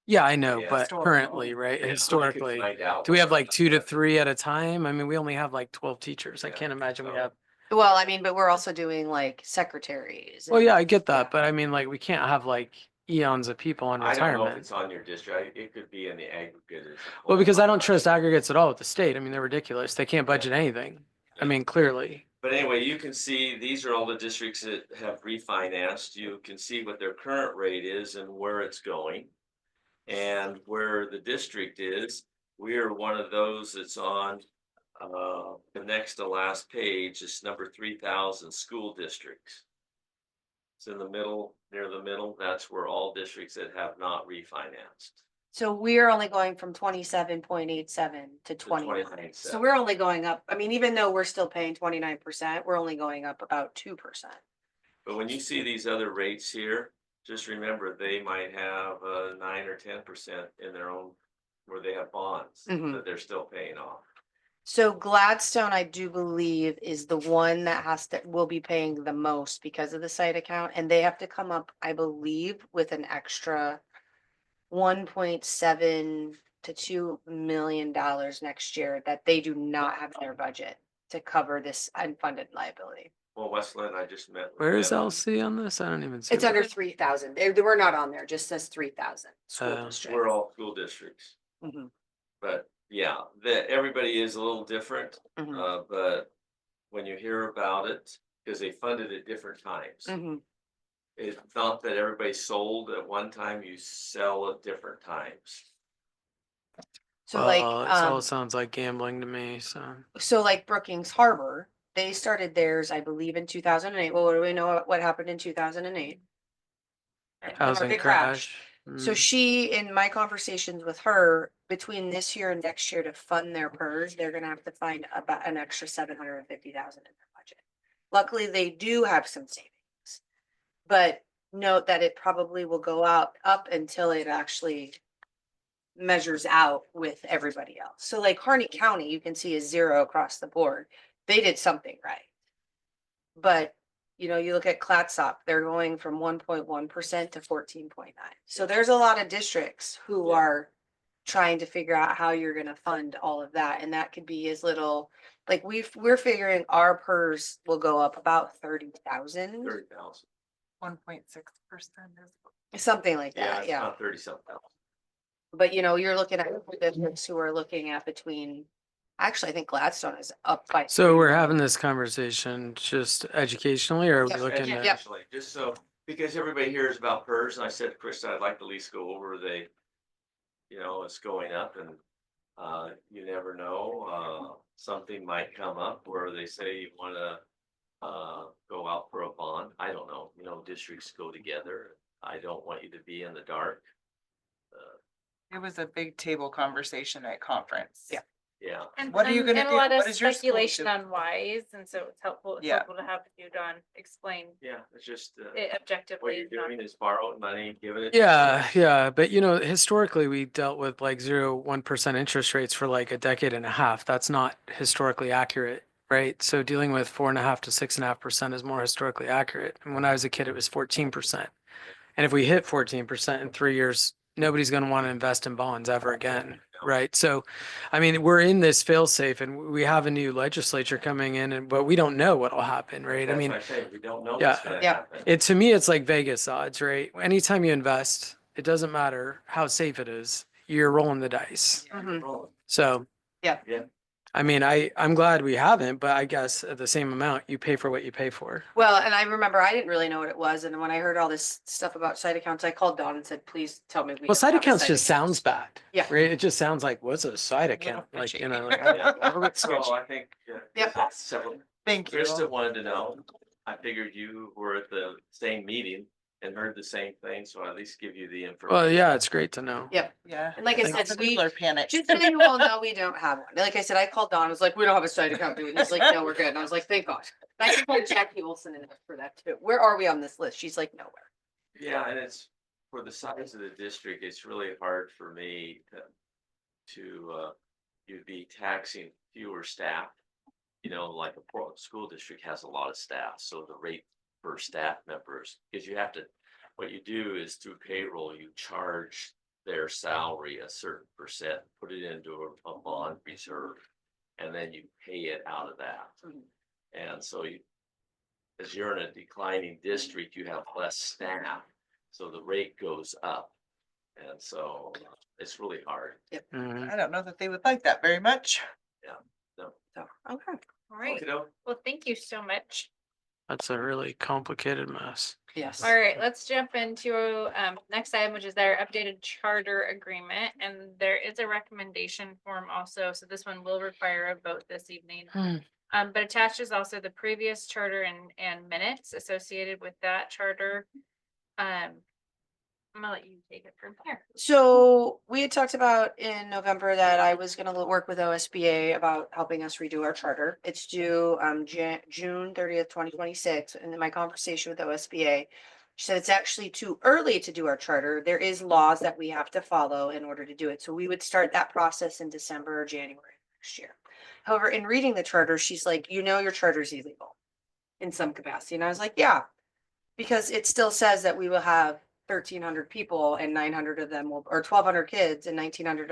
Yeah, I know, Yeah. but Historical. currently, right, Yeah, I could historically, find out do we have what- like 2 to 3 at a time? I mean, we only have like 12 teachers. I Yeah, can't imagine we so- have. Well, I mean, but we're also doing like secretaries. Well, and- yeah, I get yeah. that, but I mean, like, we can't have like eons of people in I don't know if retirement. it's on your district. It could be in the aggregate. as a Well, whole. because I don't trust aggregates at all with the state. I mean, they're ridiculous. They can't budget anything. I mean, clearly. But anyway, you can see, these are all the districts that have refinanced. You can see what their current rate is and where it's going. And where the district is, we are one of those that's on the next to last page. It's number 3,000 school districts. It's in the middle, near the middle. That's where all districts that have not refinanced. So we're only going from 27.87 to 29. 29.7. So we're only going up, I mean, even though we're still paying 29%, we're only going up about 2%. But when you see these other rates here, just remember, they might have 9 or 10% in their own, where they have bonds Mhm. that they're still paying off. So Gladstone, I do believe, is the one that will be paying the most because of the site account, and they have to come up, I believe, with an extra 1.7 to $2 million next year that they do not have in their budget to cover this unfunded liability. Well, Westland, I just met. with Where is them. LC on this? I don't even see. It's it. under 3,000. We're not on there, just says 3,000 school Oh. district. We're all school districts, Mhm, but yeah, everybody is a little different. mhm, But when you hear about it, because they funded at different times. mhm. It's not that everybody sold at one time, you sell at different times. So like, Well, it all sounds like gambling to me, so. like Brookings Harbor, they started theirs, I believe, in 2008. Well, what do we know what happened in 2008? Housing Market crash. So Mm. she, in my conversations with her, between this year and next year to fund their PERS, they're gonna have to find about an extra 750,000 in their budget. Luckily, they do have some savings. But note that it probably will go up until it actually measures out with everybody else. So like Harney County, you can see is 0 across the board. they did something right. But, you know, you look at Clatsop, they're going from 1.1% to 14.9. So there's a lot of districts who Yeah. are trying to figure out how you're gonna fund all of that, and that could be as little, like, we're figuring our PERS will go up about 30,000, 30,000. 1.6% is. something like Yeah, that, it's yeah. about 30-something thousand. But you know, you're looking at districts who are looking at between, actually, I think Gladstone is up by. So 3 we're million. having this conversation just educationally, or are we Yep. looking Yep. at? Actually, just so, because everybody hears about PERS, and I said, Chris, I'd like to at least go over it's going up, and you never know, something might come up where they say you wanna go out for a bond. I don't know, districts go together. I don't want you to be in the dark. It was a big table conversation at conference. Yeah. Yeah, And What are you some- gonna and do? a lot of What is your school speculation do? on whys, and so it's helpful Yeah. to have you, Don, explain yeah, it's just, it what objectively. you're not- doing is borrowing money, giving it. Yeah, yeah, but historically we dealt with like 0.1% interest rates for like a decade and a half. That's not historically accurate, right? So dealing with 4.5 to 6.5% is more historically accurate. And when I was a kid, it was 14%. And if we hit 14% in 3 years, nobody's going to want to invest in bonds ever again, right? So, I mean, we're in this fail-safe, and we have a new legislature coming in, but we don't know what'll happen, right? I That's mean, what I say, we don't know yeah. what's gonna Yeah. happen. to me, it's like Vegas odds, right? Anytime you invest, it doesn't matter how safe it is, you're rolling the dice. Mhm. So, Yeah. Yeah. I mean, I'm glad we haven't, but I guess at the same amount, you pay for what you pay for. Well, and I remember I didn't really know what it was, and when I heard all this stuff about site accounts, I called Dawn and said, please tell me. We Well, don't side have a accounts site just account." sounds bad. Yeah. Right? It just sounds like, what's a side Little account? Like, fishy. like, Yeah. a little bit So sketchy. I think, Yep. that's several. Thank you. Krista wanted to know. I figured you were at the same meeting and heard the same thing, so I'll at least give you the information. Well, yeah, it's great to know. Yep. Yeah. And like I Like said, the Needler panic. just so you all know, we don't have one. Like I said, I called Dawn, I was like, we don't have a site account, do we? He's like, no, we're good. And I was like, thank God. And I called Jackie Wilson and asked for that too. Where are we on this list? She's like, nowhere. Yeah, and it's, for the size of the district, it's really hard for me you'd be taxing fewer staff. Like a Portland school district has a lot of staff, so the rate per staff members, because what you do is through payroll, you charge their salary a certain percent, put it into a bond reserve, and then you pay it out of that. And so as you're in a declining district, you have less staff, so the rate goes up. And so it's really hard. Mhm. I don't know that they would like that very much. So, okay. All right. Okey-doke. Well, thank you so much. That's a really complicated mess. Yes. All right, let's jump into next item, which is our updated charter agreement, and there is a recommendation form also, so this one will require a vote this evening. But attached is also the previous charter and minutes associated with that charter. I'm gonna let you take it from here. So we had talked about in November that I was gonna work with OSBA about helping us redo our charter. It's due June 30th, 2026. And in my conversation with OSBA, she said it's actually too early to do our charter. There is laws that we have to follow in order to do it. So we would start that process in December or January next year. However, in reading the charter, she's like, your charter's illegal in some capacity. And I was like, yeah, because it still says that we will have 1,300 people and 900 of them will, or 1,200 kids and 900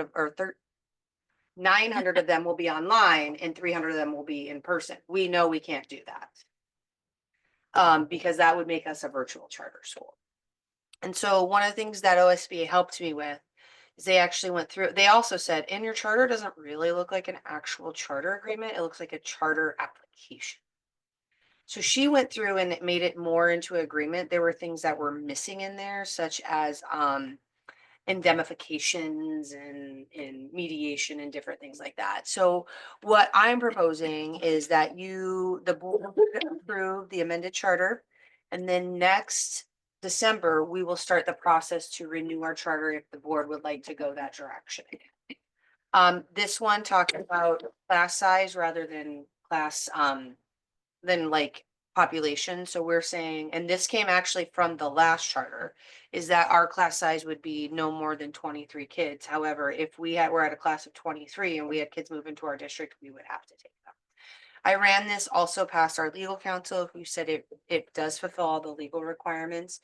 of them will be online and 300 of them will be in person. We know we can't do that. Because that would make us a virtual charter school. And so one of the things that OSBA helped me with is they actually went through, they also said, in your charter doesn't really look like an actual charter agreement. It looks like a charter application. So she went through and it made it more into agreement. There were things that were missing in there, such as indemnifications and mediation and different things like that. So what I'm proposing is that the board approve the amended charter, and then next December, we will start the process to renew our charter if the board would like to go that direction. This one talked about class size rather than class, than like population. So we're saying, and this came actually from the last charter, is that our class size would be no more than 23 kids. However, if we're at a class of 23 and we had kids move into our district, we would have to take I ran this also past our legal counsel, who said it does fulfill all the legal requirements.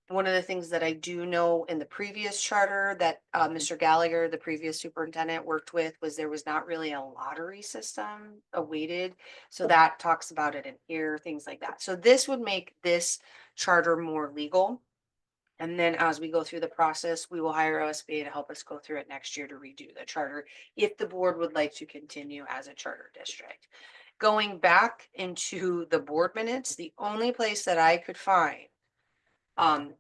One of the things that I do know in the previous charter that Mr. Gallagher, the previous superintendent, worked with was there was not really a lottery system, a weighted. So that talks about it in here, things like that. So this would make this charter more legal. And then as we go through the process, we will hire OSBA to help us go through it next year to redo the charter, if the board would like to continue as a charter district. Going back into the board minutes, the only place that I could find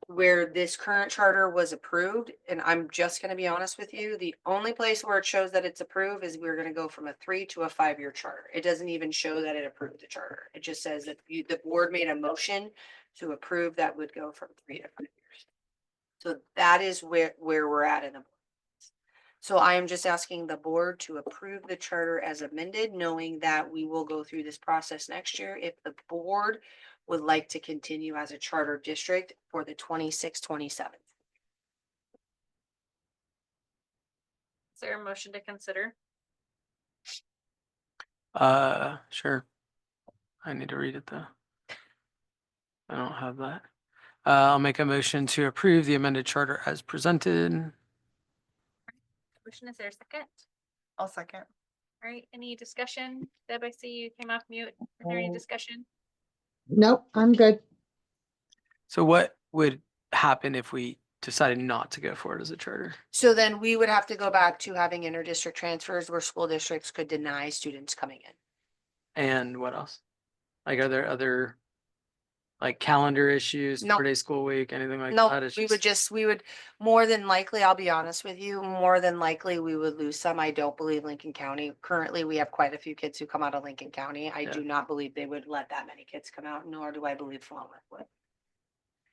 where this current charter was approved, and I'm just gonna be honest with you, the only place where it shows that it's approved is we're gonna go from a 3 to a 5-year charter. It doesn't even show that it approved the charter. It just says that the board made a motion to approve that would go from 3 to 5 years. So that is where we're at in the. So I am just asking the board to approve the charter as amended, knowing that we will go through this process next year. If the board would like to continue as a charter district for the 26-27. Is there a motion to consider? Sure. I need to read it though. I don't have that. I'll make a motion to approve the amended charter as presented. Motion, is there a second? I'll second. All right, any discussion? Deb, I see you came off mute. Is there any discussion? Nope, I'm good. So what would happen if we decided not to go for it as a charter? So then we would have to go back to having inter-district transfers where school districts could deny students coming in. And what else? Like, are there other like calendar issues, No. 4-day school week, anything like No, that? It's we would more than likely, I'll be honest with you, more than likely we would lose some. I don't believe Lincoln County. Currently, we have quite a few kids who come out of Lincoln County. I Yeah. do not believe they would let that many kids come out, nor do I believe Falmouth would.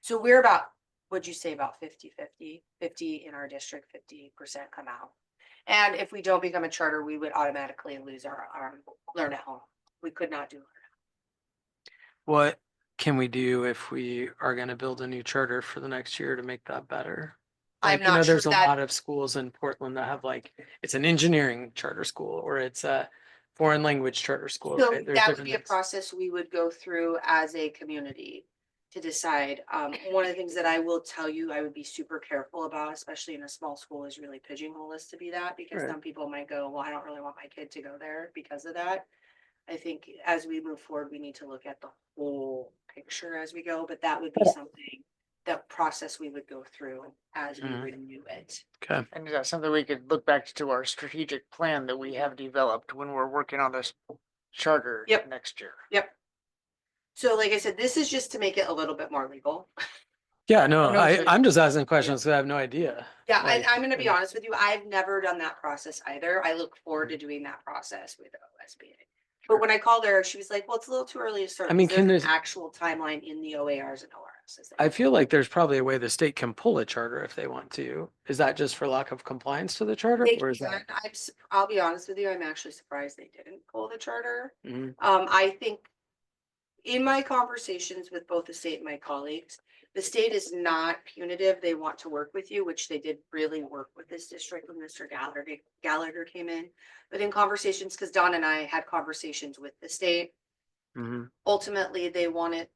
So we're about, would you say about 50-50, 50 in our district, 50% come out. And if we don't become a charter, we would automatically lose our learn at home. We could not do it. What can we do if we are going to build a new charter for the next year to make that better? I'm Like, you know, not sure there's a that- lot of schools in Portland that have like, it's an engineering charter school or it's a foreign language charter school. So right? There's that would different be a things. process we would go through as a community to decide. One of the things that I will tell you, I would be super careful about, especially in a small school, is really pigeonhole us to be that, because Right. some people might go, well, I don't really want my kid to go there because of that. I think as we move forward, we need to look at the whole picture as we go, but that would be something, that process we would go through as we Mhm. renew it. Okay. And is that something we could look back to our strategic plan that we have developed when we're working on this charter Yep. next year? Yep. So like I said, this is just to make it a little bit more legal. Yeah, no, no, so- I'm just asking questions because I have no idea. Yeah, Like, and I'm gonna be yeah. honest with you, I've never done that process either. I look forward to doing that process with OSBA. But when I called her, she was like, well, it's a little too early to start. I mean, because can there's this- an actual timeline in the OARs and ORSs. I feel like there's probably a way the state can pull a charter if they want to. Is that just for lack of compliance to the charter They or is that? can. I'll be honest with you, I'm actually surprised they didn't pull the charter. Mhm. I think in my conversations with both the state and my colleagues, the state is not punitive. They want to work with you, which they did really work with this district when Mr. Gallagher came in. But in conversations, because Don and I had conversations with the state, Mhm. ultimately they want it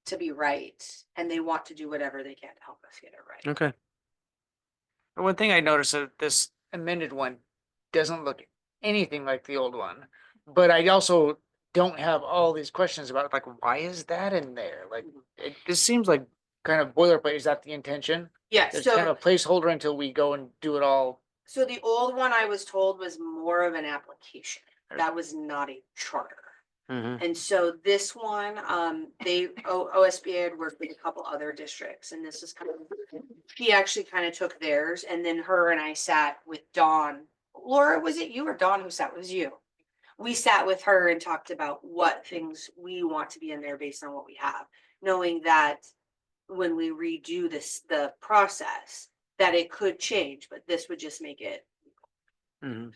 to be right and they want to do whatever they can to help us get it right. Okay. But one thing I noticed that this amended one doesn't look anything like the old one. But I also don't have all these questions about like, why is that in there? Like, this seems like kind of boilerplate. Is that the intention? Yeah, There's kind so, of a placeholder until we go and do it all. so the old one I was told was more of an application. That was not a charter. Mhm. And so this one, OSBA had worked with a couple other districts and this is kind of, he actually kind of took theirs and then her and I sat with Dawn. Laura, was it you or Dawn who sat? It was you. We sat with her and talked about what things we want to be in there based on what we have, knowing that when we redo the process, that it could change, but this would just make it. Mhm.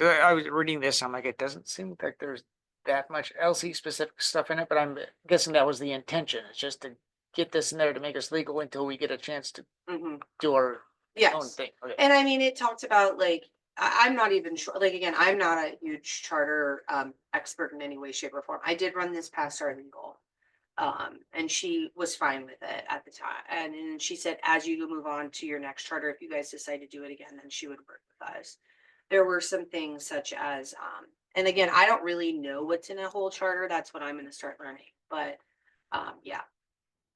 I was reading this, I'm like, it doesn't seem like there's that much LC specific stuff in it, but I'm guessing that was the intention. It's just to get this in there to make us legal until we get a chance to Mhm. do our own Yes. thing. Okay. And I mean, it talked about like, I'm not even sure, like, again, I'm not a huge charter expert in any way, shape or form. I did run this past our legal. And she was fine with it at the time. And then she said, as you move on to your next charter, if you guys decide to do it again, then she would work with us. There were some things such as, and again, I don't really know what's in a whole charter. That's what I'm gonna start learning. But yeah.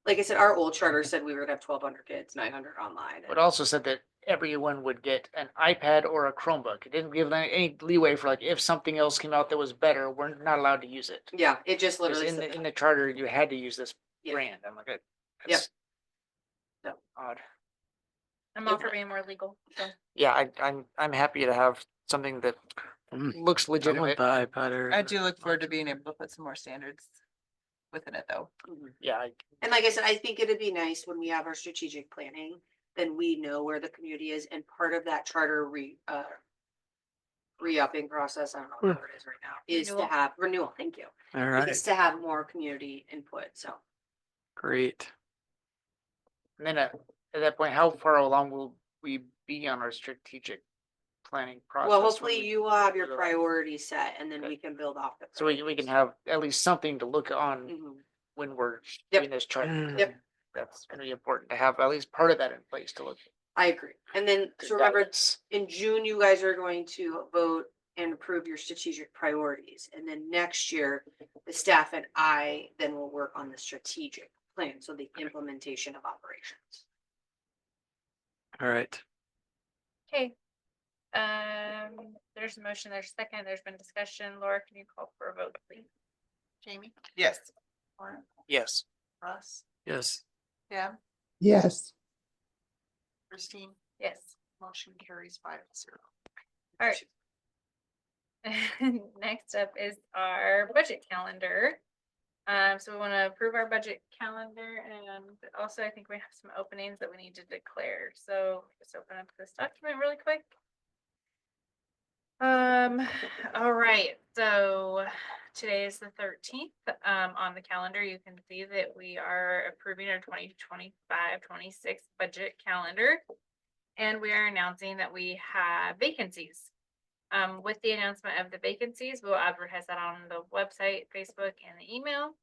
Like I said, our old charter said we would have 1,200 kids, 900 online. But also said that everyone would get an iPad or a Chromebook. It didn't give them any leeway for like, if something else came out that was better, we're not allowed to use it. Yeah, it just 'Cause literally in said in that. the charter, you had to use this Yeah. brand. I'm like, Yep. that's Yep. odd. I'm all for being more legal. So. Yeah, I'm happy to have something that looks I want legitimate. the iPad Air. I do look forward to being able to put some more standards within it though. Yeah, And like I said, I think it'd be nice when we have our strategic planning, then we know where the community is, and part of that charter re-upping process, I don't know what the word is right now, is to Renewal. have renewal, thank you. All right, Is to have more community input, so. great. and then at that point, how far along will we be on our strategic planning process? Well, when hopefully we- you will have your Good. priorities set, and then Good. we can build off the. So we can have at least something to look on Mhm. when we're Yep. doing this chart. Yep. That's gonna be important to have at least part of that in place to look. I agree. And then, Good so remember, guidance. in June, you guys are going to vote and approve your strategic priorities. And then next year, the staff and I then will work on the strategic plan, so the implementation of operations. All right. Okay. There's a motion, there's a second, there's been discussion. Laura, can you call for a vote, please? Jamie, Yes. Lauren, Yes. Russ, Yes. Deb, Yes. Christine, Yes. motion carries 5-0. All right. Next up is our budget calendar. So we want to approve our budget calendar, and also I think we have some openings that we need to declare. So just open up this document really quick. All right, so today is the 13th. On the calendar, you can see that we are approving our 2025-26 budget calendar. And we are announcing that we have vacancies. With the announcement of the vacancies, we'll advertise that on the website, Facebook, and the email.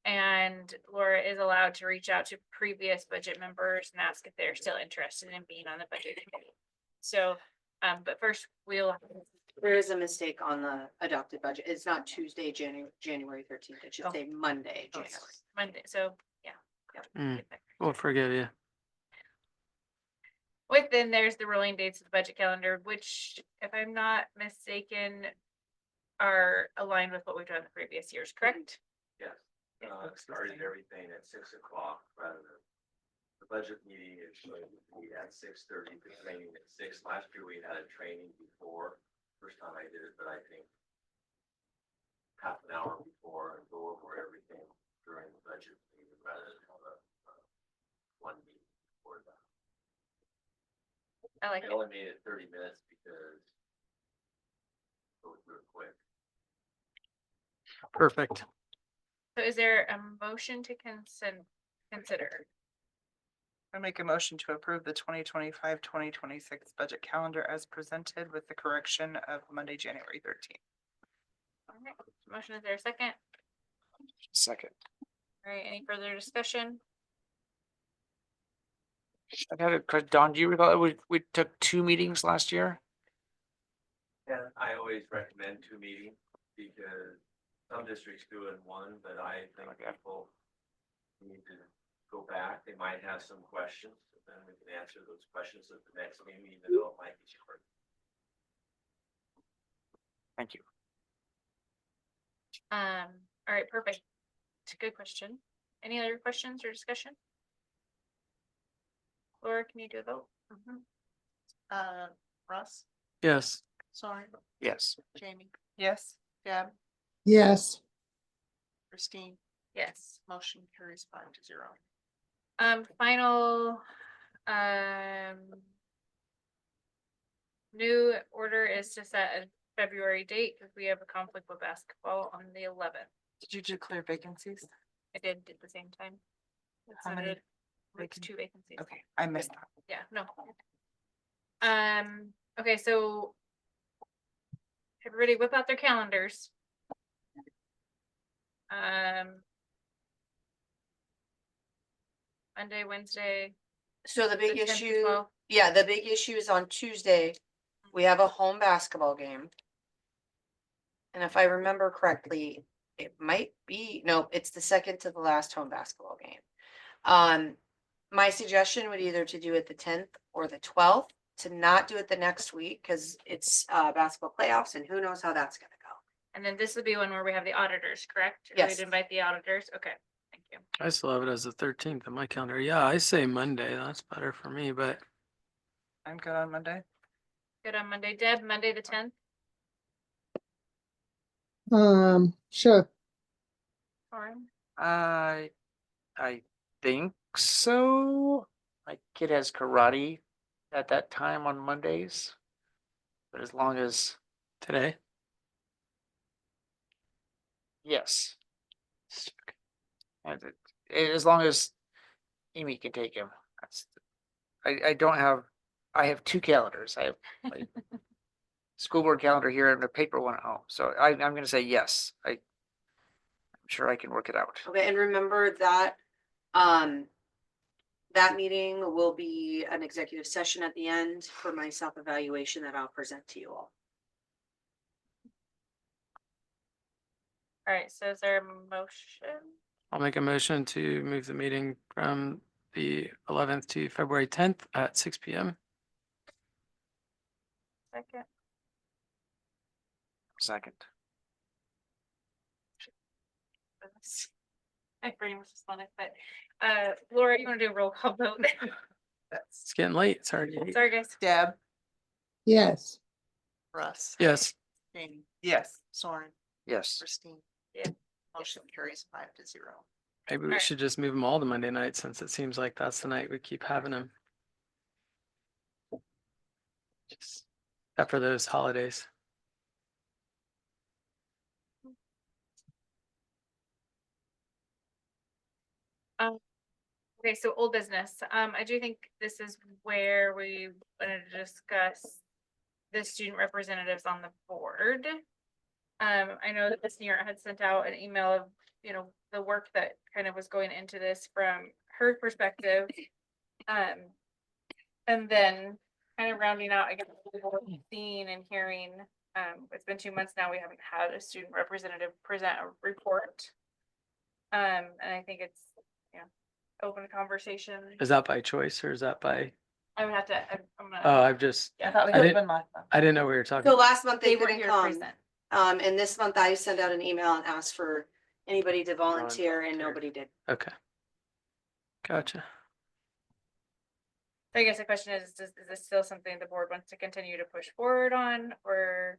And Laura is allowed to reach out to previous budget members and ask if they're still interested in being on the budget committee. So, but first There is a mistake on the adopted budget. It's not Tuesday, January 13th. It should Oh. say Monday, Oh, January. Monday, so, yeah. Mm. Get that We'll corrected. forgive you. Within there's the rolling dates of the budget calendar, which, if I'm not mistaken, are aligned with what we've done the previous years, correct? Yes, started everything at 6 o'clock rather than. The budget meeting is going to be at 6:30, the training at 6. Last year we had a training before, first time I did it, but I think half an hour before and go over everything during the budget meeting rather than have a one meeting before that. I like I it. only made it 30 minutes because it was real quick. Perfect. So is there a motion to consider? I make a motion to approve the 2025-2026 budget calendar as presented with the correction of Monday, January 13th. All right, motion, is there a second? Second. All right, any further discussion? I got it. Don, do you recall that we took 2 meetings last year? And I always recommend 2 meetings because some districts do it in 1, but I think people need to go back. They might have some questions, and then we can answer those questions at the next meeting, even though it might be short. Thank you. All right, perfect. It's a good question. Any other questions or discussion? Laura, can you do a vote? Russ, Yes. sorry, Yes. Jamie, Yes. Deb, Yes. Christine, Yes. motion carries 5-0. Final, new order is to set a February date because we have a conflict with basketball on the 11th. Did you declare vacancies? I did at the same time. How many It's vacant- 2 vacancies. Okay, I missed that. Yeah, no. Okay, so Everybody whip out their calendars. Monday, Wednesday. So the big The 10th as issue, well. yeah, the big issue is on Tuesday. We have a home basketball game. And if I remember correctly, it might be, no, it's the second to the last home basketball game. My suggestion would either to do it the 10th or the 12th, to not do it the next week, because it's basketball playoffs and who knows how that's gonna go. And then this would be one where we have the auditors, correct? Yes. We'd invite the auditors. Okay, thank you. I still have it as the 13th on my calendar. Yeah, I say Monday. That's better for me, but I'm good on Monday. Good on Monday. Deb, Monday the 10th. Sure. Lauren? I think so. My kid has karate at that time on Mondays. But as long as, today. yes. As long as Amy can take him. I don't have, I have two calendars. I have my school board calendar here and a paper one at home. So I'm gonna say yes. I'm sure I can work it out. Okay, and remember that, that meeting will be an executive session at the end for my self-evaluation that I'll present to you all. All right, so is there a motion? I'll make a motion to move the meeting from the 11th to February 10th at 6 p.m. Second. Second. My brain was just on it, but Laura, you wanna do a roll call vote? It's getting late. It's already 8. Sorry, guys. Deb, Yes. Russ. Yes. Jamie. Yes. Soren, Yes. Christine. Yeah. Motion carries 5-0. Maybe we Alright. should just move them all to Monday night since it seems like that's the night we keep having them. Just after those holidays. Okay, so old business. I do think this is where we wanted to discuss the student representatives on the board. I know that Ms. Neer had sent out an email of, the work that kind of was going into this from her perspective. And then kind of rounding out, I guess, what we've seen and hearing. It's been 2 months now, we haven't had a student representative present a report. And I think it's, open conversation. Is that by choice or is that by? I would have to, I'm Oh, gonna, I've just. I thought we I had didn't- been last time. I didn't know we were talking. So last month they they were couldn't here to come. present. And this month I sent out an email and asked for anybody to volunteer and Volunteer. nobody did. Okay. Gotcha. So I guess the question is this still something the board wants to continue to push forward on, or?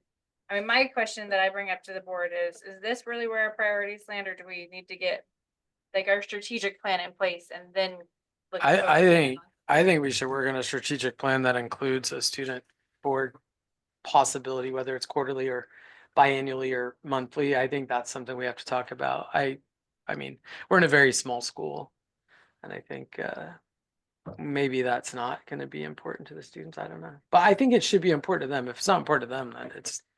I mean, my question that I bring up to the board is this really where our priorities land, or do we need to get like our strategic plan in place and then? look at what I we're think, doing? I think we should work on a strategic plan that includes a student board possibility, whether it's quarterly or biannually or monthly. I think that's something we have to talk about. I mean, we're in a very small school. And I think maybe that's not going to be important to the students. I don't know. But I think it should be important to them. If it's not important to them, then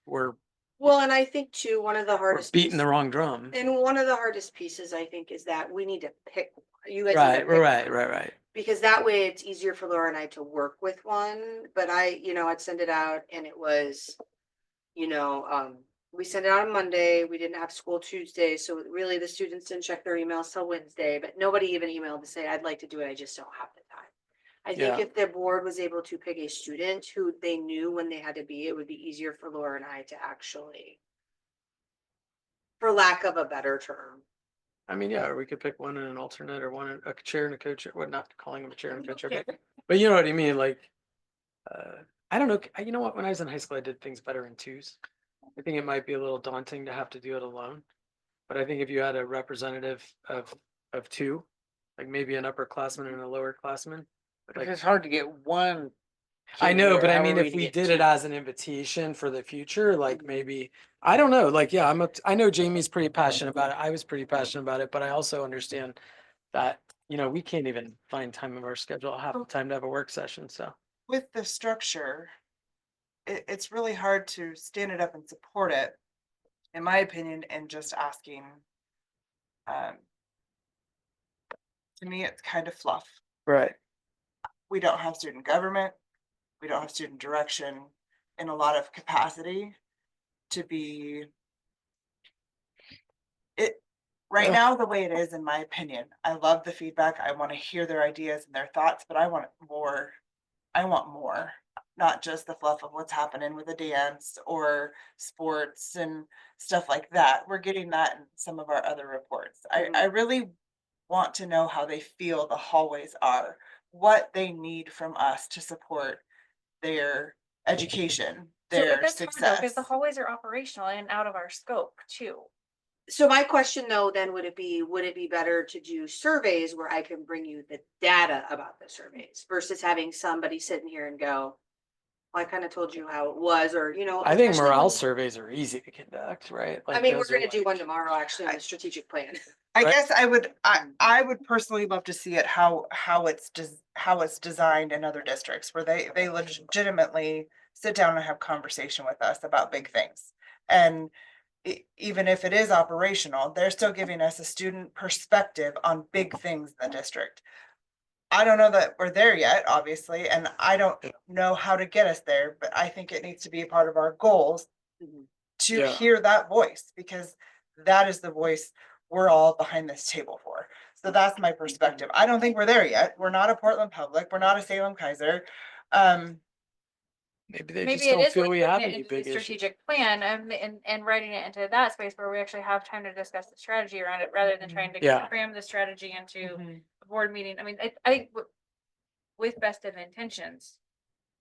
we're Well, and I think too, one of the hardest. beating the pieces- wrong drum. And one of the hardest pieces, I think, is that we need to pick, you guys. need to Right, pick right, one. right. Because that way it's easier for Laura and I to work with one, but I'd send it out and it was, we sent it out on Monday, we didn't have school Tuesday, so really the students didn't check their emails till Wednesday, but nobody even emailed to say, I'd like to do it, I just don't have the time. I think Yeah. if the board was able to pick a student who they knew when they had to be, it would be easier for Laura and I to actually, for lack of a better term. I mean, yeah, or we could pick one and an alternate or one, a chair and a coach, or what, not calling them a chair and a coach. Okay. But you know what I mean? Like, I don't know. You know what? When I was in high school, I did things better in twos. I think it might be a little daunting to have to do it alone. But I think if you had a representative of two, like maybe an upperclassman and a lowerclassman. But if it's hard to get one. I kid know, there, but I how are mean, we if to we get did it two? as an invitation for the future, like maybe, I don't know, like, yeah, I know Jamie's pretty passionate about it. I was pretty passionate about it, but I also understand that, we can't even find time in our schedule half the time to have a work session, so. With the structure, it's really hard to stand it up and support it, in my opinion, and just asking. To me, it's kind of fluff. Right. We don't have student government. We don't have student direction in a lot of capacity to be it right Ugh. now, the way it is, in my opinion. I love the feedback. I want to hear their ideas and their thoughts, but I want more. I want more, not just the fluff of what's happening with the dance or sports and stuff like that. We're getting that in some of our other reports. I really want to know how they feel the hallways are, what they need from us to support their education, their That's hard though, success. because the hallways are operational and out of our scope too. So my question though, then would it be better to do surveys where I can bring you the data about the surveys versus having somebody sitting here and go, well, I kind of told you how it was, or, you know. I think especially morale when- surveys are easy to conduct, right? I Like, mean, we're those are gonna do like- one tomorrow actually on the strategic plan. I Right. guess I would personally love to see it how it's designed in other districts where they legitimately sit down and have conversation with us about big things. And even if it is operational, they're still giving us a student perspective on big things in the district. I don't know that we're there yet, obviously, and I don't know how to get us there, but I think it needs to be a part of our goals to Yeah. hear that voice, because that is the voice we're all behind this table for. So that's my perspective. I don't think we're there yet. We're not a Portland Public. We're not a Salem Kaiser. Maybe they Maybe just it don't is feel worth we putting have it any into the big issues. strategic plan and writing it into that space where we actually have time to discuss the strategy around it rather than trying to Yeah. cram the strategy into a board meeting. I mean, I think with best of intentions,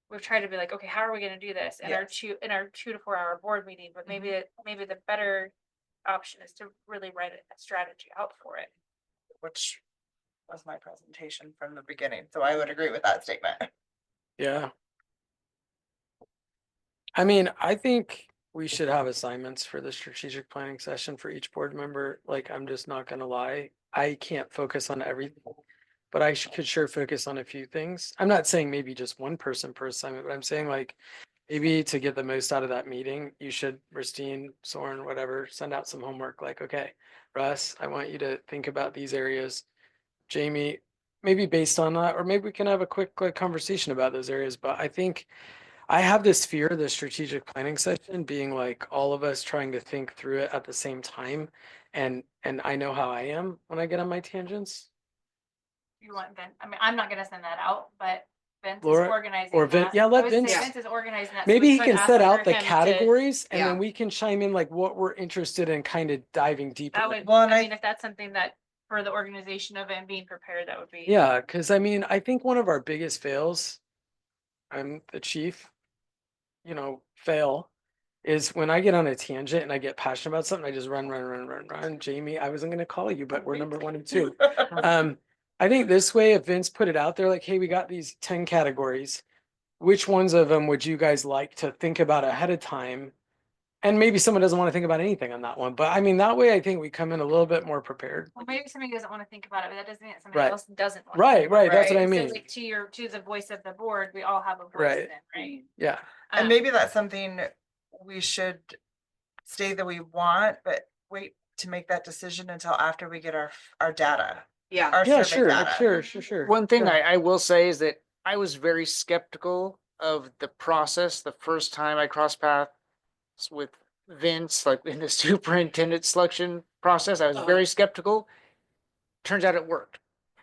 we've tried to be like, okay, how are we gonna do this in our Yes. 2 to 4 hour board meeting? But maybe the better option is to really write a strategy out for it. which was my presentation from the beginning. So I would agree with that statement. Yeah. I mean, I think we should have assignments for the strategic planning session for each board member. Like, I'm just not gonna lie. I can't focus on everything, but I could sure focus on a few things. I'm not saying maybe just one person per assignment, but I'm saying like maybe to get the most out of that meeting, you should, Christine, Soren, whatever, send out some homework like, okay, Russ, I want you to think about these areas. Jamie, maybe based on that, or maybe we can have a quick like conversation about those areas. But I think I have this fear of the strategic planning session being like all of us trying to think through it at the same time. And I know how I am when I get on my tangents. You want Vince, I mean, I'm not gonna send that out, but Vince is Laura, organizing or Vin- that. yeah, let I would say Vince- Vince is organizing that. so Maybe we he could can ask set for out the him to- categories and Yeah. then we can chime in like what we're interested in kind of diving deeper. That would, Well, and I I- mean, if that's something that for the organization of it and being prepared, that would be. Yeah, because I mean, I think one of our biggest fails, I'm the chief, fail, is when I get on a tangent and I get passionate about something, I just run. Jamie, I wasn't gonna call you, but we're number 1 and 2. I think this way, if Vince put it out there, like, hey, we got these 10 categories. Which ones of them would you guys like to think about ahead of time? And maybe someone doesn't want to think about anything on that one, but I mean, that way I think we come in a little bit more prepared. Well, maybe somebody doesn't want to think about it, but that doesn't mean that somebody Right. else doesn't. wanna Right, think about right, that's what I So, mean. like, to the voice of the board, we all have a voice Right. then, right? Yeah, And Um, maybe that's something we should say that we want, but wait to make that decision until after we get our data. Yeah. Our yeah, survey data. sure. One thing Yeah. I will say is that I was very skeptical of the process the first time I crossed paths with Vince, like in the superintendent selection process. I was very skeptical. Turns out it worked.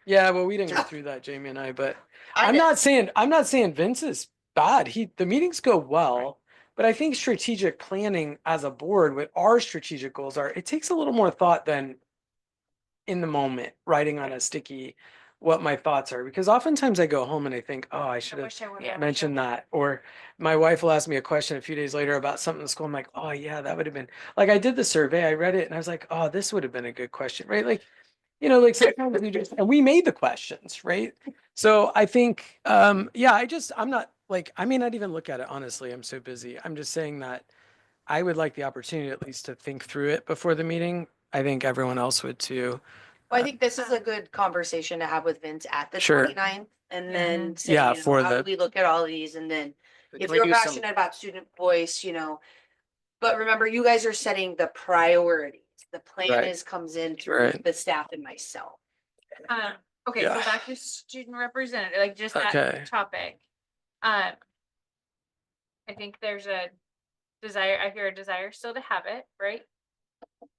Yeah, well, we didn't go through that, Jamie and I, but I I'm did. not saying Vince is bad. The meetings go well, but I think strategic planning as a board with our strategic goals it takes a little more thought than in the moment writing on a sticky what my thoughts are, because oftentimes I go home and I think, oh, I should have wish I would've mentioned that. Or my wife will ask me a question a few days later about something in school. I'm like, oh yeah, that would have been like, I did the survey, I read it and I was like, oh, this would have been a good question, right? Like, like sometimes we just, and we made the questions, right? So I think, I'm not like, I may not even look at it, honestly. I'm so busy. I'm just saying that I would like the opportunity at least to think through it before the meeting. I think everyone else would too. Well, I think this is a good conversation to have with Vince at the Sure. 29th and Yeah. then say, Yeah, you know, for how the- do we look at all these and then, if we you're do some- passionate about student voice, you know. But remember, you guys are setting the priorities. The plan Right. is comes in through Right. the staff and myself. Okay, so Yeah. back to student representative, like just Okay. that topic. I think there's a desire, I hear a desire still to have it, right?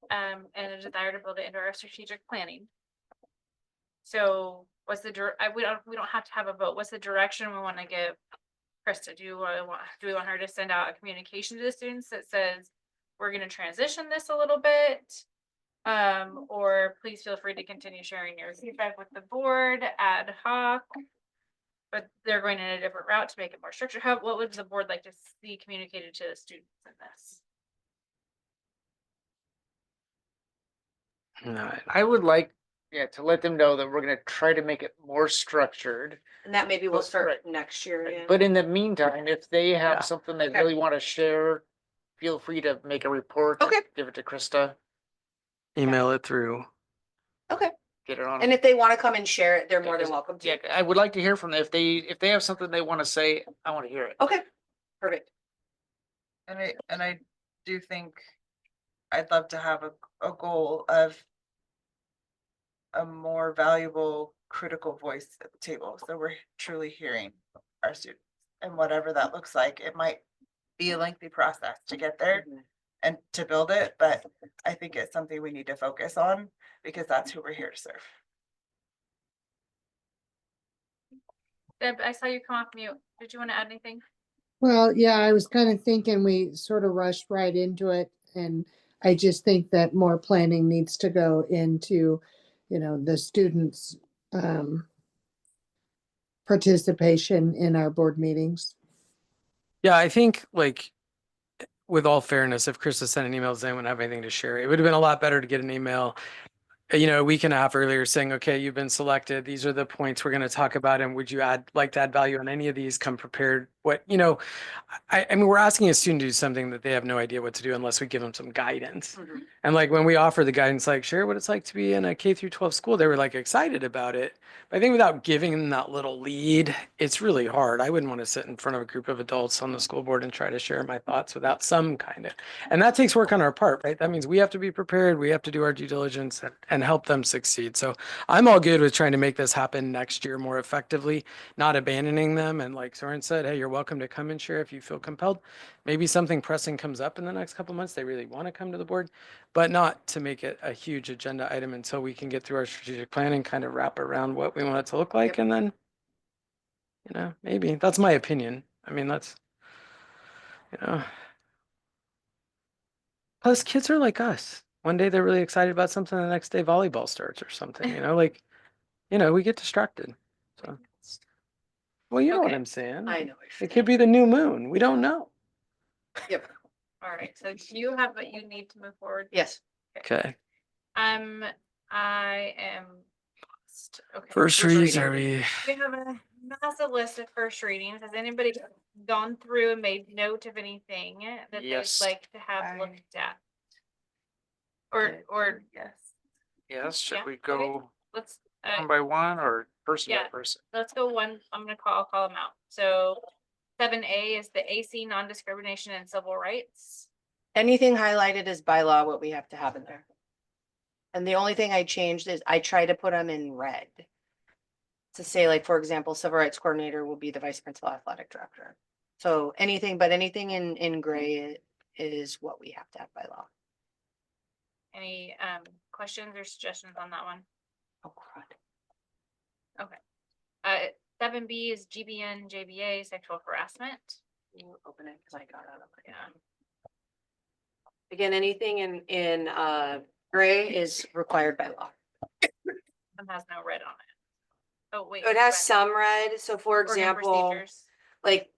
And a desire to build it into our strategic planning. So what's the, we don't have to have a vote. What's the direction we want to give Krista? Do we want her to send out a communication to the students that says, we're gonna transition this a little bit? Or please feel free to continue sharing your feedback with the board ad hoc. But they're going in a different route to make it more structured. What would the board like to see communicated to the students in this? No, I would like, yeah, to let them know that we're gonna try to make it more structured. And that maybe we'll But- start right. next year. Yeah. But in the meantime, if they Yeah. have something they Okay. really want to share, feel free to make a report. Okay. Give it to Krista, email it through. Okay. get it on. And if they want to come and share it, they're more than Because- welcome to. Yeah, I would like to hear from them. If they have something they want to say, I want to hear it. Okay, perfect. And I do think I'd love to have a goal of a more valuable critical voice at the table. So we're truly hearing our students and whatever that looks like. It might be a lengthy process to get there and to build it, but I think it's something we need to focus on because that's who we're here to serve. Deb, I saw you come off mute. Did you want to add anything? Well, yeah, I was kind of thinking we sort of rushed right into it. And I just think that more planning needs to go into, you know, the students' participation in our board meetings. Yeah, I think like with all fairness, if Krista sent an email, does anyone have anything to share? It would have been a lot better to get an email, you know, a week and a half earlier saying, okay, you've been selected. These are the points we're going to talk about. And would you like to add value on any of these? Come prepared. What, you know, I mean, we're asking a student to do something that they have no idea what to do unless we give them some guidance. Mhm. And like when we offer the guidance, like share what it's like to be in a K through 12 school, they were like excited about it. But I think without giving them that little lead, it's really hard. I wouldn't want to sit in front of a group of adults on the school board and try to share my thoughts without some kind of, and that takes work on our part, right? That means we have to be prepared. We have to do our due diligence and help them succeed. So I'm all good with trying to make this happen next year more effectively, not abandoning them. And like Soren said, hey, you're welcome to come and share if you feel compelled. Maybe something pressing comes up in the next couple of months. They really want to come to the board, but not to make it a huge agenda item until we can get through our strategic planning, kind of wrap around what we want it to look like. Yep. And then, you know, maybe that's my opinion. I mean, that's, you know, plus kids are like us. One day they're really excited about something, the next day volleyball starts or something, you know, like, you know, we get distracted. So, well, you know what Okay. I'm saying. I know. It could be the new moon. We don't know. Yep. All right, so do you have what you need to move forward? Yes. Okay. I am lost. Okay. First reads, are we? We have a massive list of first readings. Has anybody gone through and made note of anything that they'd Yes. like to have I looked at? Or Yes. Yes, should Yeah, we okay. go let's, one by one or person by yeah. person? let's go one, I'm gonna call them out. So 7A is the AC non-discrimination and civil rights. Anything highlighted is by law what we have to have in there. And the only thing I changed is I try to put them in red. To say like, for example, civil rights coordinator will be the vice principal athletic director. So anything in gray is what we have to have by law. Any questions or suggestions on that one? Oh, crud. 7B is GBN, JBA, sexual harassment. Can you open it? Cause I got out of it. Yeah. Again, anything in gray is required by law. Some has no red on it. Oh, wait. It has red. some red. So for Organ example, procedures. like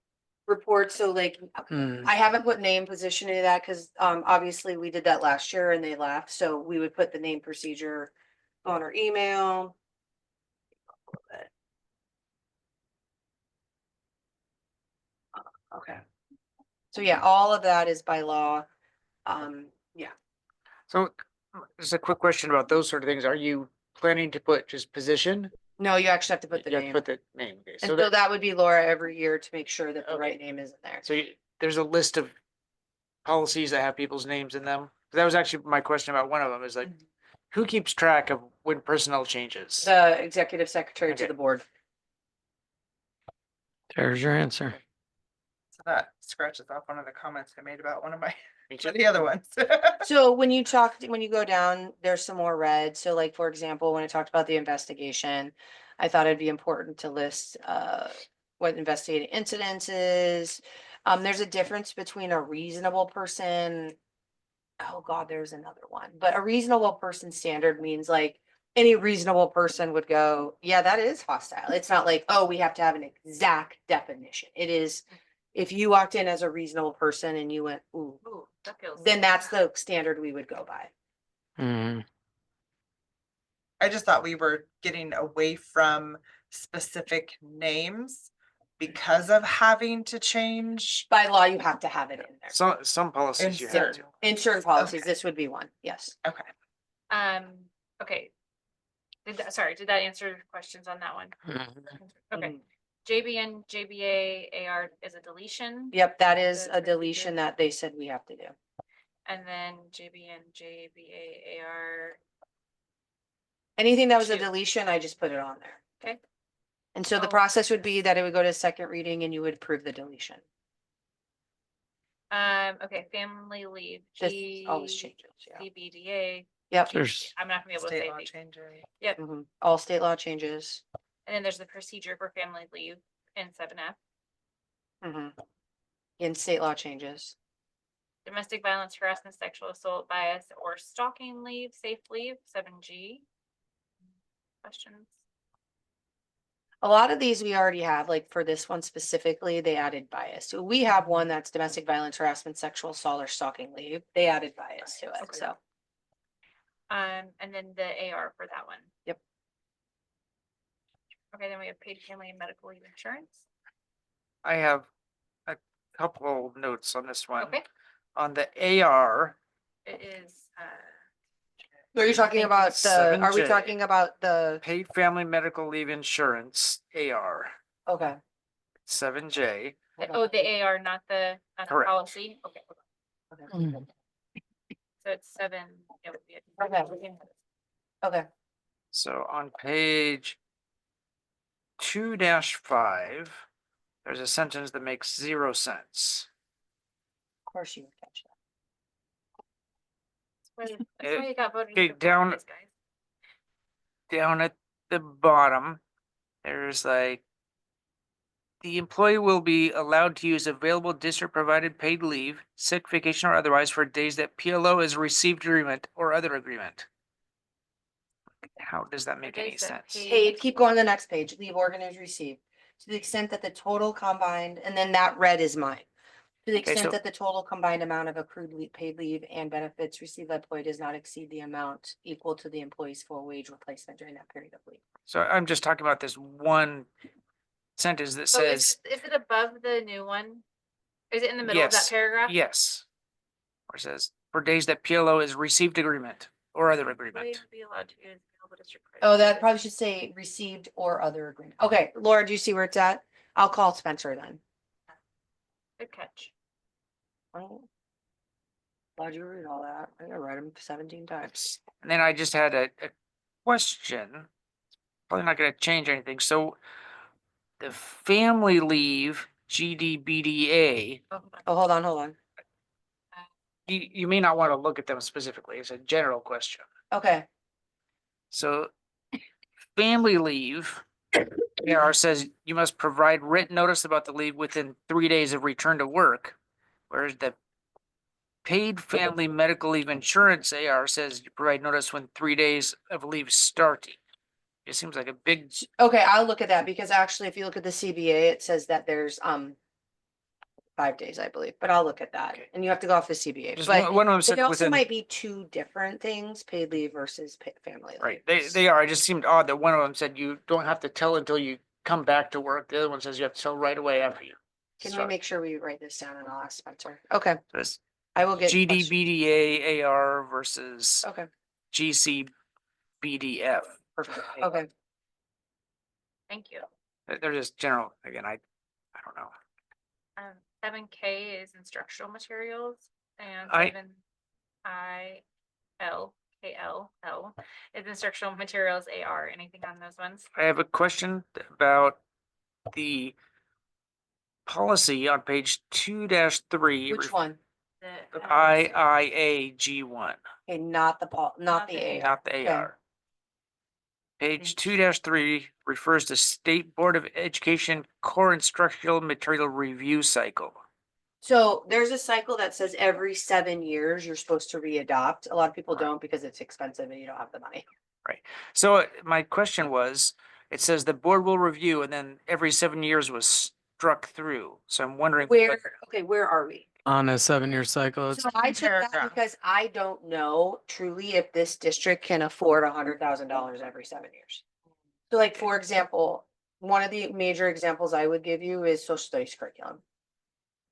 reports, so like Hmm. I haven't put name position into that because obviously we did that last year and they left. So we would put the name procedure on our email. Okay. So yeah, all of that is by law. Yeah. So just a quick question about those sort of things. Are you planning to put just position No, you actually have to put the You have to name. put the name. Okay, And so so that, that would be Laura every year to make sure that the Okay. right name is in there. so there's a list of policies that have people's names in them. That was actually my question about one of them is like, who keeps track of when personnel changes? The executive secretary to Okay. the board. There's your answer. So that scratches off one of the comments I made about one of my, Me too. the other ones. So when you go down, there's some more red. So like, for example, when I talked about the investigation, I thought it'd be important to list what investigating incidents is. There's a difference between a reasonable person. Oh God, there's another one, but a reasonable person standard means like any reasonable person would go, yeah, that is hostile. It's not like, oh, we have to have an exact definition. It is, if you walked in as a reasonable person and you went, ooh, Ooh, that feels. then that's the standard we would go by. Mhm. I just thought we were getting away from specific names because of having to change. By law, you have to have it in there. Some policies you have Insert. to. In certain policies, Okay. this would be one, yes. Okay. Okay. Did that answer your questions on that one? Okay. Mhm. JBN, JBA, AR is a deletion. Yep, that is The a deletion procedure. that they said we have to do. And then JBN, JBA, AR. Anything that was a Two. deletion, I just put it on there. Okay. And so the Oh. process would be that it would go to second reading and you would approve the deletion. Okay, family leave. This always changes, yeah. CBDA. Yep. There's, I'm not gonna be able to State say law these. changes. Mhm. All state law changes. And then there's the procedure for family leave in 7F. In state law changes. Domestic violence, harassment, sexual assault, bias, or stalking leave, safe leave, 7G. Questions? A lot of these we already have, like for this one specifically, they added bias. So we have one that's domestic violence, harassment, sexual assault, or stalking leave. They added bias to it, Okay. so. And then the AR for that one. Yep. Okay, then we have paid family and medical leave insurance. I have a couple notes on this one. Okay, On the AR, it is, Are you talking about the, are we 7J. talking about the, paid family medical leave insurance, AR, okay. 7J. oh, the AR, not the Correct. policy. Okay. Okay. So it's 7. It would be Okay. So on page 2-5, there's a sentence that makes 0 sense. Of course you would catch that. That's why you got voted. Okay, into the down- board, guys. Down at the bottom, there's like, the employee will be allowed to use available district provided paid leave, sick, vacation, or otherwise for days that PLO is received agreement or other agreement. How does that make any days that sense? Paid, keep going to the next page, leave organized received. To the extent that the total combined, and then that red is mine. To the Okay, extent so- that the total combined amount of accrued paid leave and benefits received by employee does not exceed the amount equal to the employee's full wage replacement during that period of leave. So I'm just talking about this one sentence that So says, is it above the new one? Is it in the middle of that Yes, paragraph? yes. Where it says, for days that PLO is received agreement or other Employee agreement. would be allowed to use available district. Oh, that provided- probably should say received or other agreement. Okay, Laura, do you see where it's at? I'll call Spencer then. Good catch. Oh. Glad you read all that. I gotta write them 17 times. And then I just had a question. Probably not gonna change anything. So the family leave GDBDA, Oh, hold on. Oh, hold on. you may not want to look at them specifically. It's a general question. Okay, So family leave, AR says you must provide written notice about the leave within 3 days of return to work. Whereas the paid family medical leave insurance AR says you provide notice when 3 days of leave starting. It seems like a big, okay, I'll look at that because actually, if you look at the CBA, it says that there's 5 days, I believe, but I'll look at that. Okay. And you have to go off the CBA, just but one of them it said also within, might be two different things, paid leave versus family leave. right, they are. It just seemed odd that one of them said you don't have to tell until you come back to work. The other one says you have to tell right away after you. Can we start. make sure we write this down and I'll ask Spencer? Okay, So it's I will get. GDBDA AR versus Okay, GCBDF. perfect, okay. Thank you. They're just general, again, I don't know. 7K is instructional materials and I- 7ILKLL is instructional materials AR. Anything on those ones? I have a question about the policy on page 2-3. Which one? The, IIAG1, Okay, not not Not the the A. not the Okay. AR. Page 2-3 refers to State Board of Education Core Instructional Material Review Cycle. So there's a cycle that says every 7 years you're supposed to re-adopt. A lot of people Right. don't because it's expensive and you don't have the money. So my question was, it says the board will review and then every 7 years was struck through. So I'm wondering. Where, okay, where are we? On a 7-year cycle, it's So I took that paragraph. because I don't know truly if this district can afford $100,000 every 7 years. So like, for example, one of the major examples I would give you is social studies curriculum.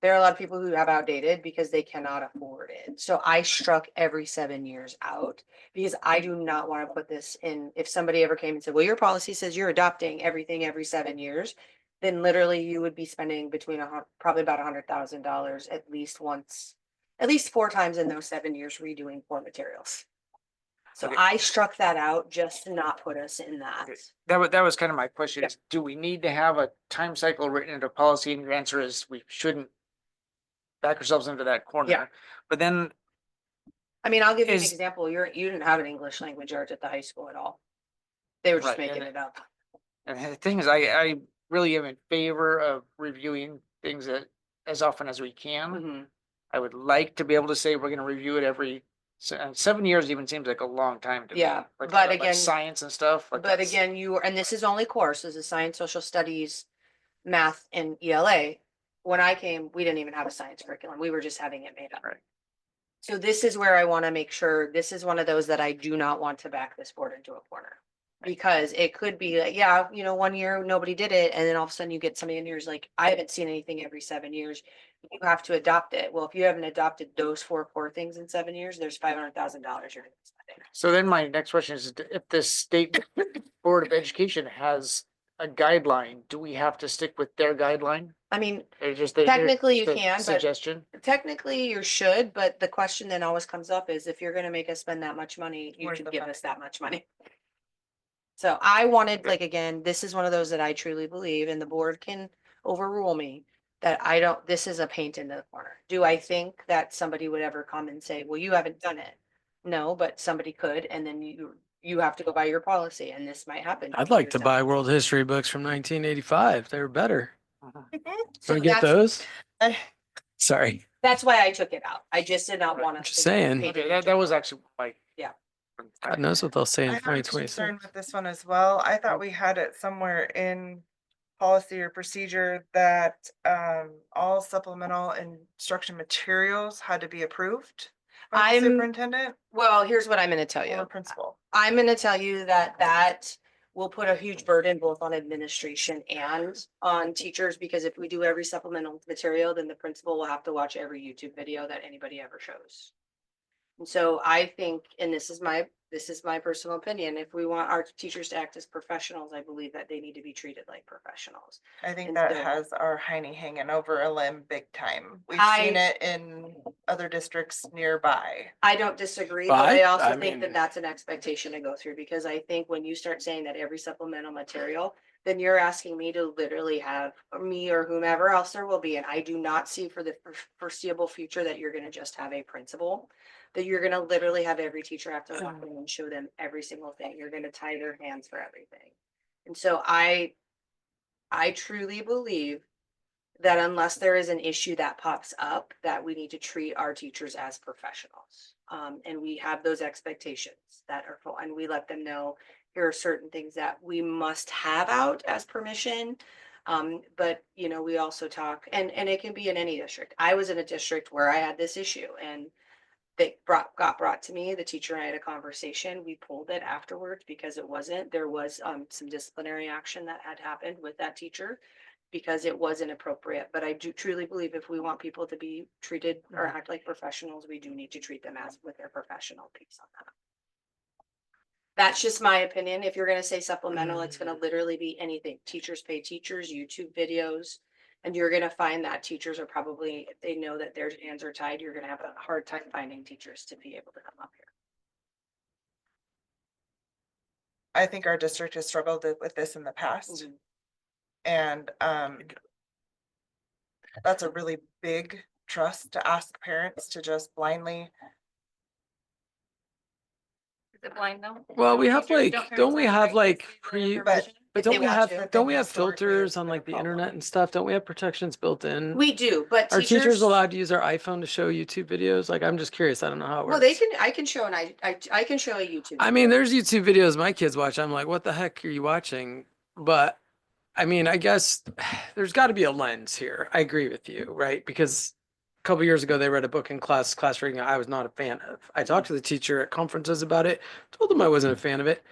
There are a lot of people who have outdated because they cannot afford it. So I struck every 7 years out because I do not want to put this in. If somebody ever came and said, well, your policy says you're adopting everything every 7 years, then literally you would be spending between probably about $100,000 at least once, at least 4 times in those 7 years redoing core materials. So Okay. I struck that out just to not put us in that. Okay. That was kind of my question is, do we need to have a time cycle written into policy? And your answer is we shouldn't back ourselves into that corner. But then I mean, I'll give you an Is- example. You didn't have an English language arts at the high school at all. They were just Right, making and- it up. And the thing is, I really am in favor of reviewing things as often as we can. Mhm. I would like to be able to say we're gonna review it every 7 years even seems like a long time to me. Yeah, Like, but like again- science and stuff. like But that's- again, and this is only courses, is science, social studies, math and ELA. When I came, we didn't even have a science curriculum. We were just having it made up. Right. So this is where I want to make sure, this is one of those that I do not want to back this board into a corner. Because it could be like, yeah, 1 year, nobody did it, and then all of a sudden you get somebody in yours like, I haven't seen anything every 7 years. You have to adopt it. Well, if you haven't adopted those 4 core things in 7 years, there's $500,000 you're gonna be spending. So then my next question is, if the state board of education has a guideline, do we have to stick with their guideline? I mean, Or just Technically you just a can, but- Suggestion? technically you should, but the question then always comes up is if you're gonna make us spend that much money, you Where's should the give funding? us that much money. So I wanted, Okay. like, again, this is one of those that I truly believe, and the board can overrule me, that I don't, this is a paint in the corner. Do I think that somebody would ever come and say, well, you haven't done it? No, but somebody could, and then you have to go by your policy, and this might happen. I'd like to buy world history books from 1985. They were better. So Wanna get that's, those? I- Sorry. that's why I took it out. I just did not Right. want to. Just saying. Okay, that was actually like. Yeah. God knows what they'll say I in have a 2026. concern with this one as well. I thought we had it somewhere in policy or procedure that all supplemental instruction materials had to be approved by the I'm- superintendent Well, here's what I'm gonna tell or you. principal. I'm gonna tell you that will put a huge burden both on administration and on teachers, because if we do every supplemental material, then the principal will have to watch every YouTube video that anybody ever shows. And so I think, and this is my personal opinion, if we want our teachers to act as professionals, I believe that they need to be treated like professionals. I think And that so- has our Heine hanging over a limb big time. We've I- seen it in other districts nearby. I don't disagree, Well, but I I also think mean- that that's an expectation to go through, because I think when you start saying that every supplemental material, then you're asking me to literally have me or whomever else there will be, and I do not see for the foreseeable future that you're gonna just have a principal, that you're gonna literally have every teacher have to walk in and show them every single thing. You're gonna tie their hands for everything. And so I truly believe that unless there is an issue that pops up, that we need to treat our teachers as professionals. And we have those expectations that are full, and we let them know here are certain things that we must have out as permission. But we also talk, and it can be in any district. I was in a district where I had this issue, and they got brought to me. The teacher and I had a conversation. We pulled it afterwards because there was some disciplinary action that had happened with that teacher because it was inappropriate. But I do truly believe if we want people to be treated or act like professionals, we do need to treat them as with their professional piece on that. That's just my opinion. If you're gonna say supplemental, it's gonna literally be anything. Teachers pay teachers, YouTube videos. And you're gonna find that teachers are probably, if they know that their hands are tied, you're gonna have a hard time finding teachers to be able to come up here. I think our district has struggled with this in the past. And that's a really big trust to ask parents to just blindly. Is it blind though? Well, we Don't have teachers- like, parents don't we have have right like to see the pre, information? but if don't they we want have, to, then don't we have historically it's filters on been a like the problem. internet and stuff? Don't we have protections built in? We do, but Are teachers teachers. allowed to use their iPhone to show YouTube videos? Like, I'm just curious. I don't know how it Well, works. I can show I can show a YouTube. I mean, there's YouTube videos my kids watch. I'm like, what the heck are you watching? But I mean, I guess there's got to be a lens here. I agree with you, right? Because a couple years ago, they read a book in class reading I was not a fan of. I talked to the teacher at conferences about it, told them I wasn't a fan of it.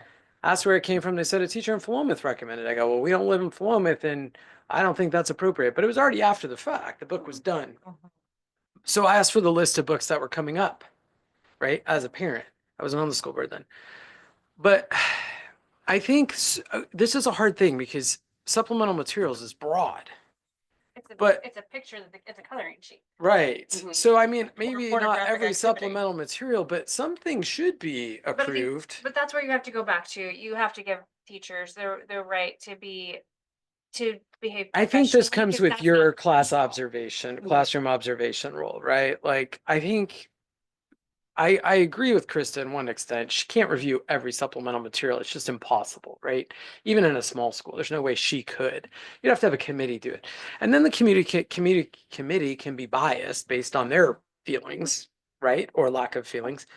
Asked where it came from. They said a teacher in Philomath recommended. I go, well, we don't live in Philomath, and I don't think that's appropriate. But it was already after the fact. The book was done. So I asked for the list of books that were coming up, right? As a parent, I wasn't on the school board then. But I think this is a hard thing because supplemental materials is broad. But- It's a picture, it's a coloring sheet. Right. Mhm. So I mean, maybe not photographic every activity. supplemental material, but some things should be But I think- approved. But that's where you have to go back to. You have to give teachers their right to behave. I think this professionally, comes because with that's your not class professional. observation, classroom observation role, right? Like, I think I agree with Krista in one extent. She can't review every supplemental material. It's just impossible, right? Even in a small school, there's no way she could. You'd have to have a committee do it. And then the committee can be biased based on their feelings, right? Or lack of feelings.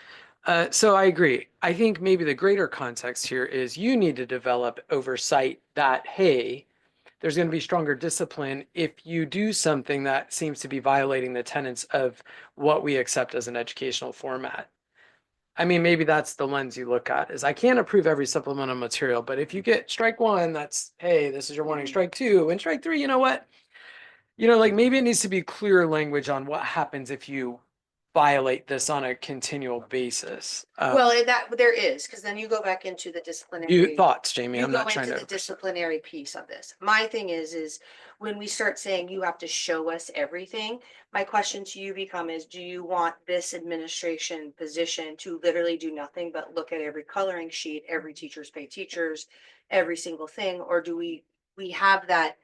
So I agree. I think maybe the greater context here is you need to develop oversight that, hey, there's going to be stronger discipline if you do something that seems to be violating the tenets of what we accept as an educational format. I mean, maybe that's the lens you look at is I can't approve every supplemental material, but if you get strike one, that's, hey, this is your warning, strike two, and strike three, you know what? Like maybe it needs to be clear language on what happens if you violate this on a continual basis. Well, there is, because then you go back into the disciplinary. Thoughts, Jamie? You I'm go not trying into to. the disciplinary piece of this. My thing is when we start saying you have to show us everything, my question to you is, do you want this administration position to literally do nothing but look at every coloring sheet, every teachers pay teachers, every single thing? Or do we have that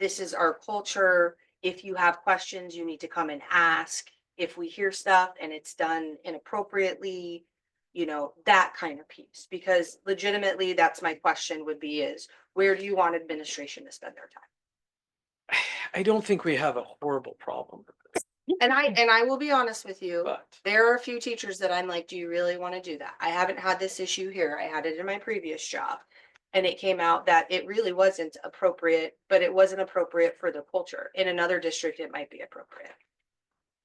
this is our culture? If you have questions, you need to come and ask. If we hear stuff and it's done inappropriately, that kind of piece, because legitimately, that's my question would be is, where do you want administration to spend their time? I don't think we have a horrible problem with this, And I will be honest with you, but there are a few teachers that I'm like, do you really want to do that? I haven't had this issue here. I had it in my previous job. And it came out that it really wasn't appropriate, but it wasn't appropriate for the culture. In another district, it might be appropriate.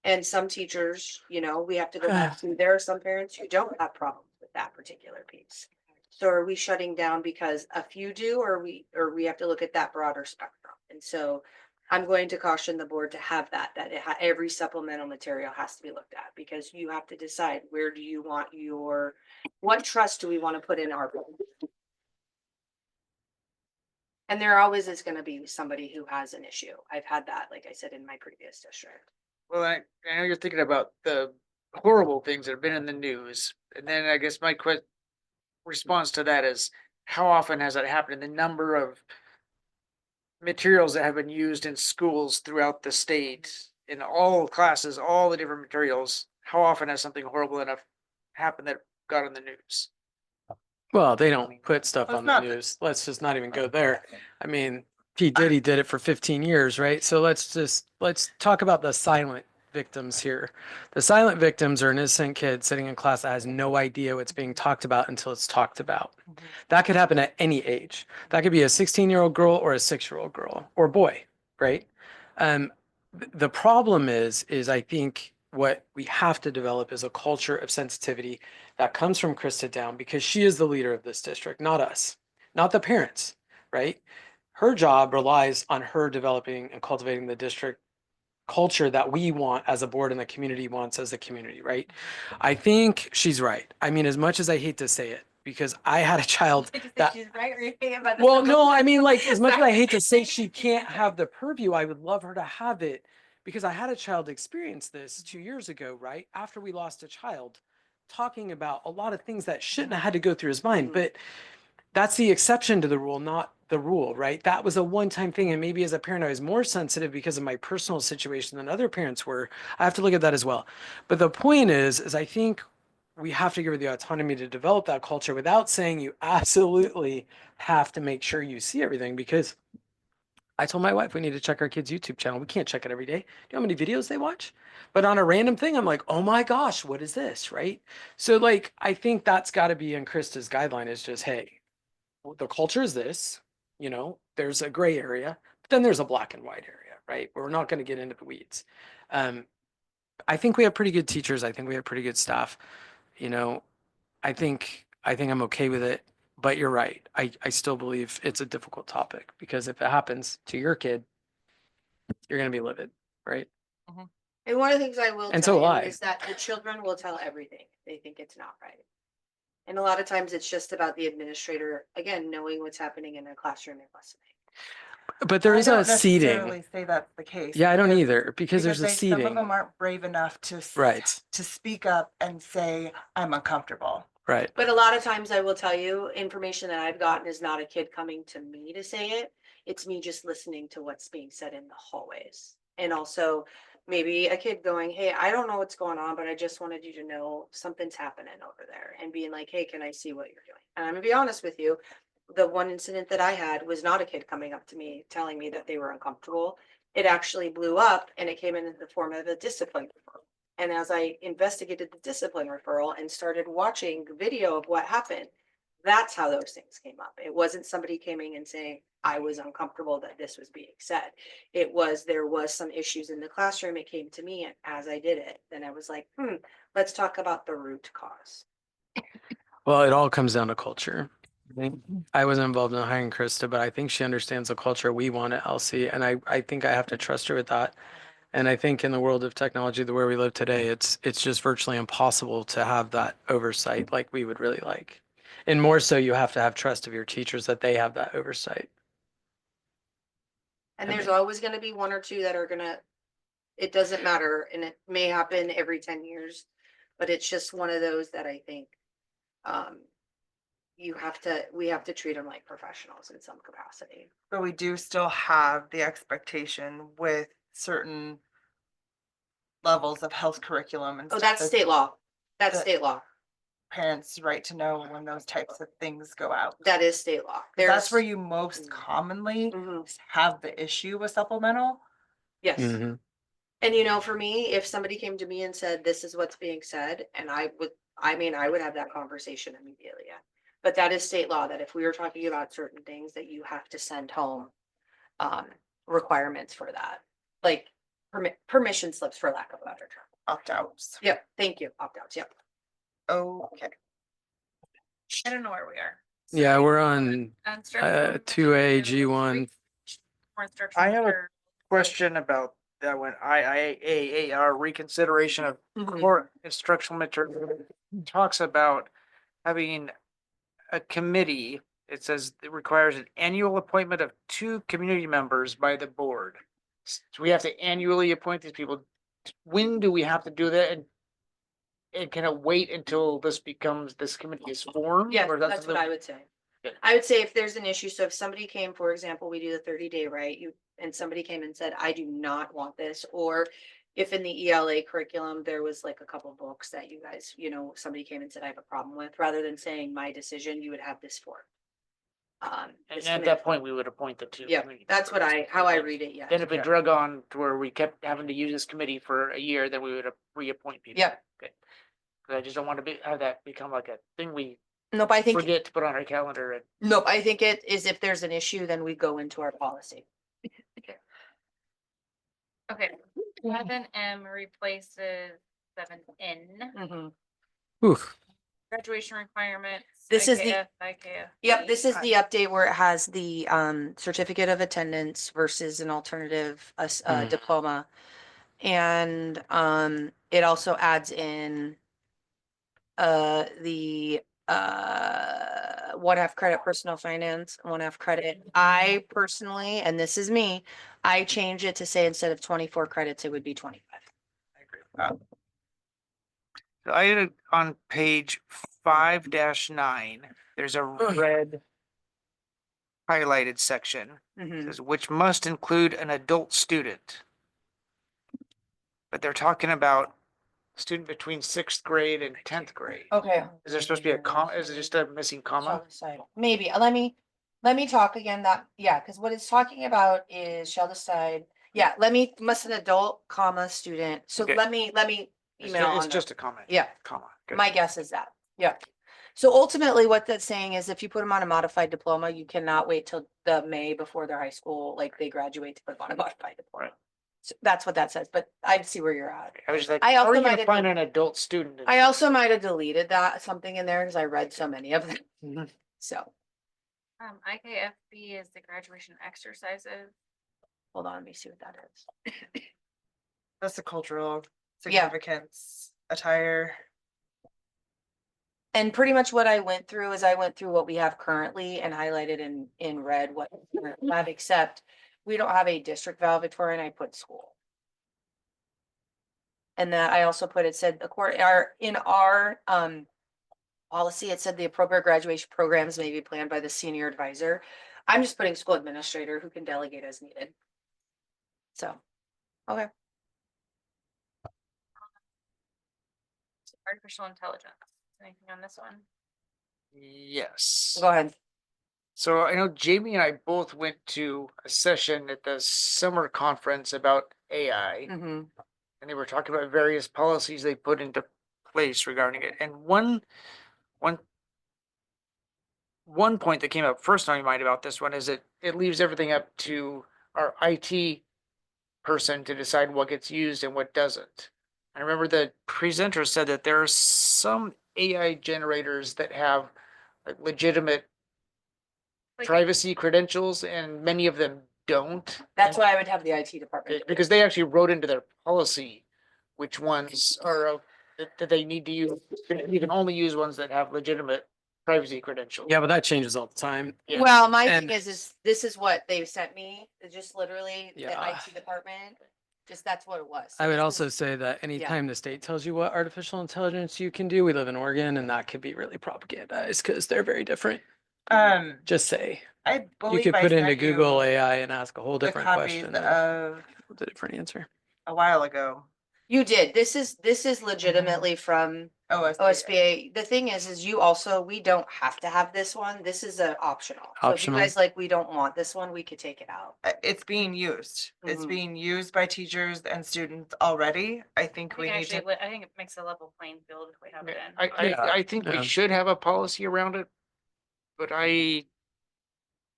And some teachers, we have to go back to, there are some parents who don't have problems with that particular piece. So are we shutting down because a few do, or we have to look at that broader spectrum? And so I'm going to caution the board to have that every supplemental material has to be looked at, because you have to decide where do you want what trust do we want to put in our program? And there always is going to be somebody who has an issue. I've had that, like I said, in my previous district. Well, I know you're thinking about the horrible things that have been in the news. And then I guess my response to that is, how often has that happened? And the number of materials that have been used in schools throughout the state, in all classes, all the different materials, how often has something horrible enough happened that got on the news? well, they don't put stuff Well, on it's the not news. Let's just not even go there. I mean, P. Diddy did it for 15 years, right? So let's talk about the silent victims here. The silent victims are an innocent kid sitting in class that has no idea what's being talked about until it's talked about. That could happen at any age. That could be a 16-year-old girl or a 6-year-old girl or boy, right? The problem is I think what we have to develop is a culture of sensitivity that comes from Krista down, because she is the leader of this district, not us, not the parents, right? Her job relies on her developing and cultivating the district culture that we want as a board and the community wants as a community, right? I think she's right. I mean, as much as I hate to say it, because I had a child Did you say that, she's right or you're thinking about the well, circle? no, I mean, like, as much as I Sorry. hate to say she can't have the purview, I would love her to have it because I had a child experience this 2 years ago, right? After we lost a child, talking about a lot of things that shouldn't have had to go through his mind, but that's the exception to the rule, not the rule, right? That was a one-time thing. And maybe as a parent, I was more sensitive because of my personal situation than other parents were. I have to look at that as well. But the point is I think we have to give her the autonomy to develop that culture without saying you absolutely have to make sure you see everything, because I told my wife we need to check our kids' YouTube channel. We can't check it every day. Do you know how many videos they watch? But on a random thing, I'm like, oh my gosh, what is this? Right. So like, I think that's got to be in Krista's guideline is just, hey, the culture is this, there's a gray area, but then there's a black and white area, right? We're not going to get into the weeds. I think we have pretty good teachers. I think we have pretty good staff. I think I'm okay with it, but you're right. I still believe it's a difficult topic because if it happens to your kid, you're going to be livid, right? And one of the things I will And tell so you will I. is that the children will tell everything if they think it's not right. And a lot of times it's just about the administrator, again, knowing what's happening in their classroom and listening. But there I is don't a seating. necessarily say that's the case. Yeah, I don't because- either because there's a Some of seating. them aren't brave enough Right, to speak up and say, I'm uncomfortable. right. But a lot of times I will tell you, information that I've gotten is not a kid coming to me to say it. It's me just listening to what's being said in the hallways. And also maybe a kid going, hey, I don't know what's going on, but I just wanted you to know something's happening over there, and being like, hey, can I see what you're doing? And I'm gonna be honest with you. The one incident that I had was not a kid coming up to me telling me that they were uncomfortable. It actually blew up and it came in the form of a discipline referral. And as I investigated the discipline referral and started watching the video of what happened, that's how those things came up. It wasn't somebody coming and saying, I was uncomfortable that this was being said. It was, there was some issues in the classroom. It came to me, and as I did it, then I was like, let's talk about the root cause. Well, it all comes down to culture. I wasn't involved in hiring Krista, but I think she understands the culture we want at LC. And I think I have to trust her with that. And I think in the world of technology, the way we live today, it's just virtually impossible to have that oversight like we would really like. And more so, you have to have trust of your teachers that they have that oversight. And there's always going to be one or two that are going to, it doesn't matter. And it may happen every 10 years, but it's just one of those that I think we have to treat them like professionals in some capacity. But we do still have the expectation with certain levels of health curriculum and Oh, stuff that's state law. That's that- state law. parents' right to know when those types of things go out. That is state law. That's where There's- you most commonly Mhm. have the issue with supplemental. Yes. Mm-hmm. And for me, if somebody came to me and said, this is what's being said, and I would have that conversation immediately. Yeah. But that is state law, that if we were talking about certain things that you have to send home, requirements for that, like permission slips, for lack of a better term. Opt-outs. Yep. Thank you. Opt-outs. Yep. Okay. I don't know where we are. Yeah, we're on Instructional 2A G1. More instructional I have a material. question about that one. IIAAR reconsideration of core instructional material talks about having a committee. It says it requires an annual appointment of 2 community members by the board. So we have to annually appoint these people. When do we have to do that? And can it wait until this committee is formed? Yeah, or that's what I would say. Good. I would say if there's an issue, so if somebody came, for example, we do the 30-day, right? And somebody came and said, I do not want this, or if in the ELA curriculum, there was like a couple books that you guys, somebody came and said, I have a problem with, rather than saying my decision, you would have this for. And this at committee. that point, we would appoint the 2. Yeah, committee that's what members. how I read it, yeah. Then if it Yeah. drug on to where we kept having to use this committee for a year, then we would reappoint people. Yep. Okay. Cause I just don't want to have that become like a thing we Nope, I think, forget to put on our calendar and. nope, I think it is, if there's an issue, then we go into our policy. Okay, 7M replaces 7N. Oof. Graduation requirements. This is the- IKF. Yep, this is the update where it has the certificate of attendance versus an alternative diploma. And it also adds in the 1/2 credit personal finance, 1/2 credit. I personally, and this is me, I change it to say instead of 24 credits, it would be 25. I agree with that. So I had on page 5-9, there's a red highlighted section. Mhm. Says, which must include an adult student. But they're talking about student between 6th grade and 10th grade. Okay. Is there supposed to be a comma? Is it just a missing comma? Shall decide. Maybe, let me talk again, that, yeah, because what it's talking about is shall decide. Yeah, must an adult, comma, student, so Okay. let me It's email on it's the- just a comment. Yeah. Comma. Good. My guess is that, yeah. So ultimately, what that's saying is if you put them on a modified diploma, you cannot wait till the May before their high school, like they graduate to put them on a modified diploma. Right. So that's what that says, but I see where you're at. I was just like, I how are also you gonna might have find done- an adult student? in I this? also might have deleted that, something in there, because I read so many of them, Mhm. so, IKFB is the graduation exercises. hold on, let me see what that is. That's the cultural Yeah. significance, attire. And pretty much what I went through is I went through what we have currently and highlighted in red what we have, except we don't have a district valedictorian, I put school. And that I also put, it said, in our policy, it said the appropriate graduation programs may be planned by the senior advisor. I'm just putting school administrator who can delegate as needed. So, okay. Artificial intelligence. Anything on this one? Yes. Go ahead. So I know Jamie and I both went to a session at the summer conference about AI, Mhm. and they were talking about various policies they put into place regarding it. And one point that came up first on my mind about this one is it leaves everything up to our IT person to decide what gets used and what doesn't. I remember the presenter said that there are some AI generators that have like, legitimate Like- privacy credentials, and many of them don't. That's why I would have the IT department. do it. Because they actually wrote into their policy which ones are that they need to use. You can only use ones that have legitimate privacy credentials. Yeah, but that changes all the time. Yeah. Well, my thing And- is this is what they sent me, it's just literally the Yeah. IT department, just that's what it was. I would This is- also say that anytime the state tells you what artificial intelligence you can do, we live in Oregon and that could be really propagandized because they're very different. Just say, I you believe could I put into sent you Google AI and ask a whole the different copies question. of With a different answer. a while ago. You did, this is legitimately from OSBA. OSBA. The thing is you also, we don't have to have this one, this is a optional. So if you Optional. guys like, we don't want this one, we could take it out. It's being used. It's Mhm. being used by teachers and students already. I think we need to. I think it makes a level playing field if we have it in. I think we Yeah. should have a policy around it, but I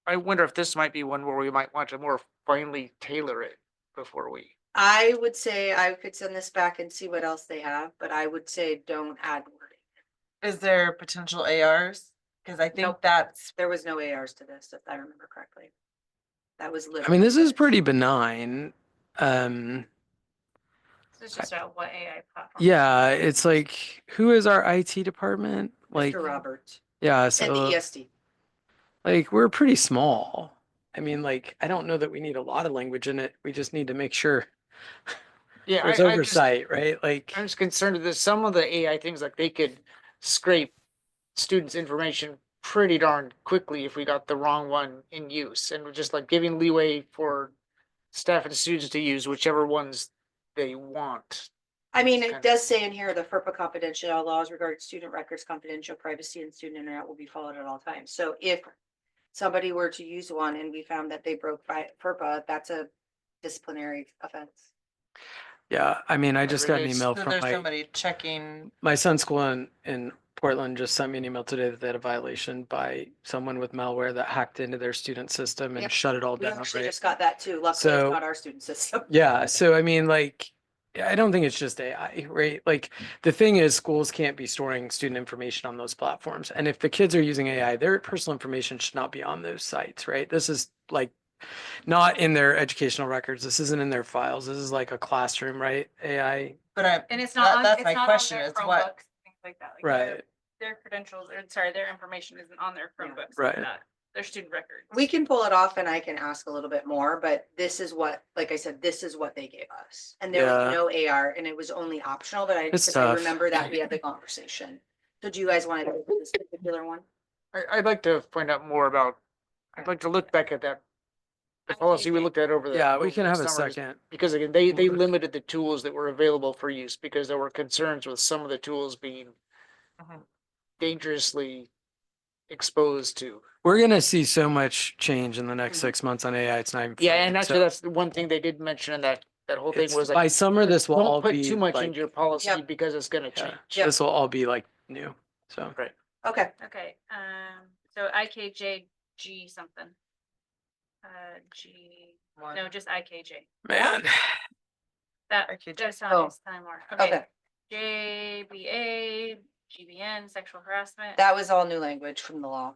wonder if this might be one where we might want to more finely tailor it before we. I would say I could send this back and see what else they have, but I would say don't add wording. Is there potential ARs? Because I think Nope. that's There was no ARs to this, if I remember correctly. That was I literally. mean, this is it. pretty benign. This is just about what AI platform. Yeah, it's like, who is our IT department? Like, Mr. Roberts yeah, and the so ESD. like we're pretty small. I mean, like, I don't know that we need a lot of language in it. We just need to make sure Yeah, there's I just, oversight, right? Like, I'm just concerned that some of the AI things, like they could scrape students' information pretty darn quickly if we got the wrong one in use, and we're just like giving leeway for staff and students to use whichever ones they want. I mean, It's it kinda- does say in here, the FERPA confidential laws regarding student records, confidential privacy and student internet will be followed at all times. So if somebody were to use one and we found that they broke FERPA, that's a disciplinary offense. yeah, I mean, I just got an really- email so from there's my somebody checking. son's school in Portland just sent me an email today that they had a violation by someone with malware that hacked into their student system and Yep. shut it all We down, actually right? just got that too. Luckily, So- it's not our student system. Yeah, so I mean, like, I don't think it's just AI, right? Like, the thing is, schools can't be storing student information on those platforms. And if the kids are using AI, their personal information should not be on those sites, right? This is like not in their educational records. This isn't in their files. This is like a classroom, right? AI, But And it's not on, that's it's my not on question their is what, Chromebooks, things like that. Like right? their credentials, or sorry, their information isn't on their Chromebooks. Right. like that. Their student records. We can pull it off and I can ask a little bit more, but this is what, like I said, this is what they gave us. And there was Yeah. no AR and it was only optional, but It's because I tough. remember that we had the conversation. So do you guys want to do this particular one? I'd like to find out more about, I'd like to look back at that. The policy we looked at over the. Yeah, we over can the have a summer, just second. Because again, they Okay. limited the tools that were available for use because there were concerns with some of the tools being dangerously exposed to. We're gonna see so much change in the next Mhm. 6 months on AI. It's not even. Yeah, funny. and actually, So that's the one thing they did mention in that whole thing it's- was by like, summer, this will all don't put be too much like, into your policy Yep. because it's gonna yeah, change. Yep. this will all be like new. So Right. Okay, Okay, so IKJG something. G, no, just IKJ. man, That, IKJ. that's Oh. not, tell me more. okay. JBA, GBN, sexual harassment. That was all new language from the law.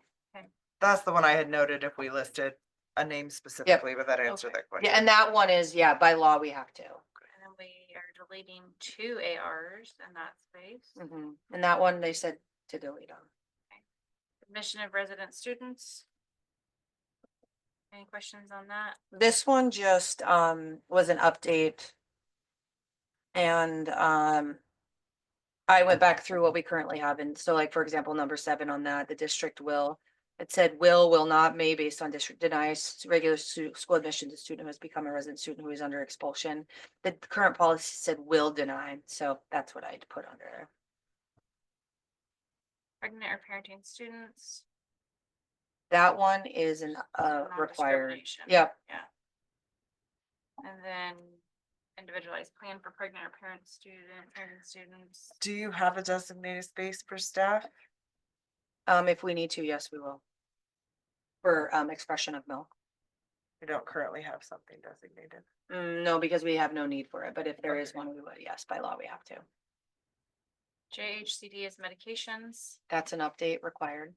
That's the one I had noted if we listed a name specifically, but that answered Okay. that question. Yeah, and that one is, yeah, by law, we have to. And then we are deleting 2 ARs in that space. Mhm. And that one, they said to delete them. Admission of resident students. Any questions on that? This one just was an update. And I went back through what we currently have, and so like, for example, number 7 on that, the district will. It said will not, may, based on district denies regular school admission to student who has become a resident student who is under expulsion. The current policy said will deny, so that's what I'd put under there. Pregnant or parenting students. That one is an required, Non-discrimination. yep. Yeah. And then individualized plan for pregnant or parent students. Do you have a designated space for staff? If we need to, yes, we will. For expression of milk. We don't currently have something designated. No, because we have no need for it, but if there is Okay. one, we would, yes, by law, we have to. JHCD is medications, That's an update required.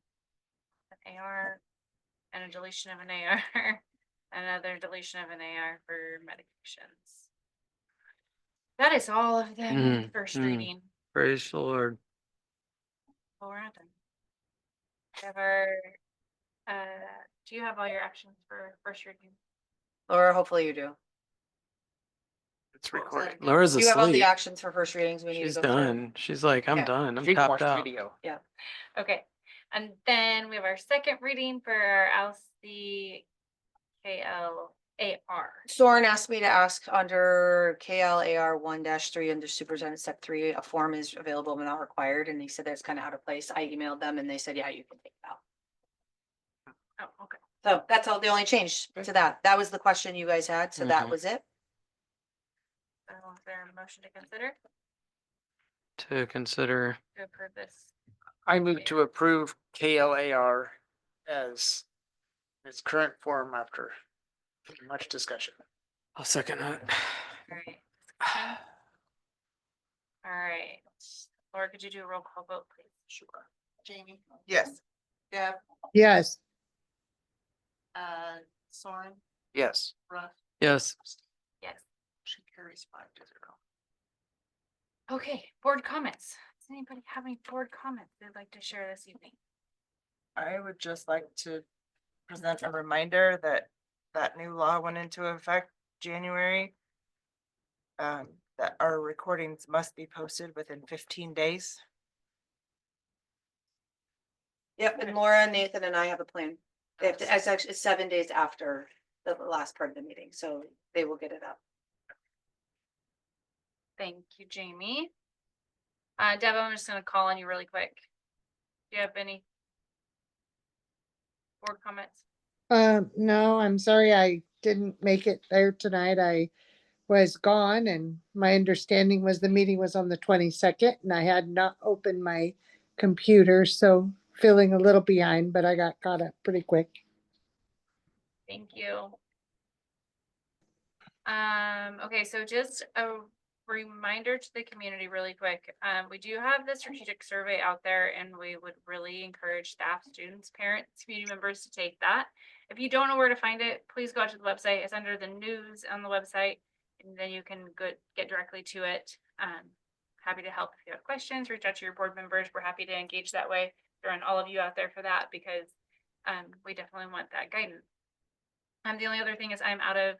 an AR, and a deletion of an AR, another deletion of an AR for medications. That is all of them in first reading. praise the Lord. Well, we're not done. We have our, do you have all your actions for first reading? Laura, hopefully you do. It's recording. Laura's Do you have all the asleep. actions for first readings we need She's to go through? done. She's like, I'm Okay. done. I'm She can tapped watch out. video. Okay, and then we have our second reading for our LCKLAR. Soren asked me to ask under KLAR 1-3 under superintendent step 3, a form is available but not required, and he said that's kind of out of place. I emailed them and they said, yeah, you can take it out. Oh, okay. So that's all, the only change to that. That was the question you guys had, so that Mhm. was it. So is there a motion to consider To consider. to approve this? I move to approve KLAR as its current form after much discussion. I'll second that. All right. discussion? All right, Laura, could you do a roll call vote, please? Sure. Jamie, Yes. Deb, Yes, Soren, Yes. Russ, Yes. Yes. she carries 5-0. Okay, board comments. Does anybody have any board comments they'd like to share this evening? I would just like to present a reminder that that new law went into effect January. That our recordings must be posted within 15 days. Yep, and Laura, Nathan and I have a plan. They have to, it's actually 7 days after the last part of the meeting, so they will get it up. Thank you, Jamie. Deb, I'm just gonna call on you really quick. Do you have any board comments? no, I'm sorry I didn't make it there tonight. I was gone and my understanding was the meeting was on the 22nd and I had not opened my computer, so feeling a little behind, but I got caught up pretty quick. Thank you. Okay, so just a reminder to the community really quick. We do have the strategic survey out there and we would really encourage staff, students, parents, community members to take that. If you don't know where to find it, please go out to the website. It's under the news on the website and then you can get directly to it. happy to help if you have questions, reach out to your board members. We're happy to engage that way. Throwing all of you out there for that because we definitely want that guidance. The only other thing is I'm out of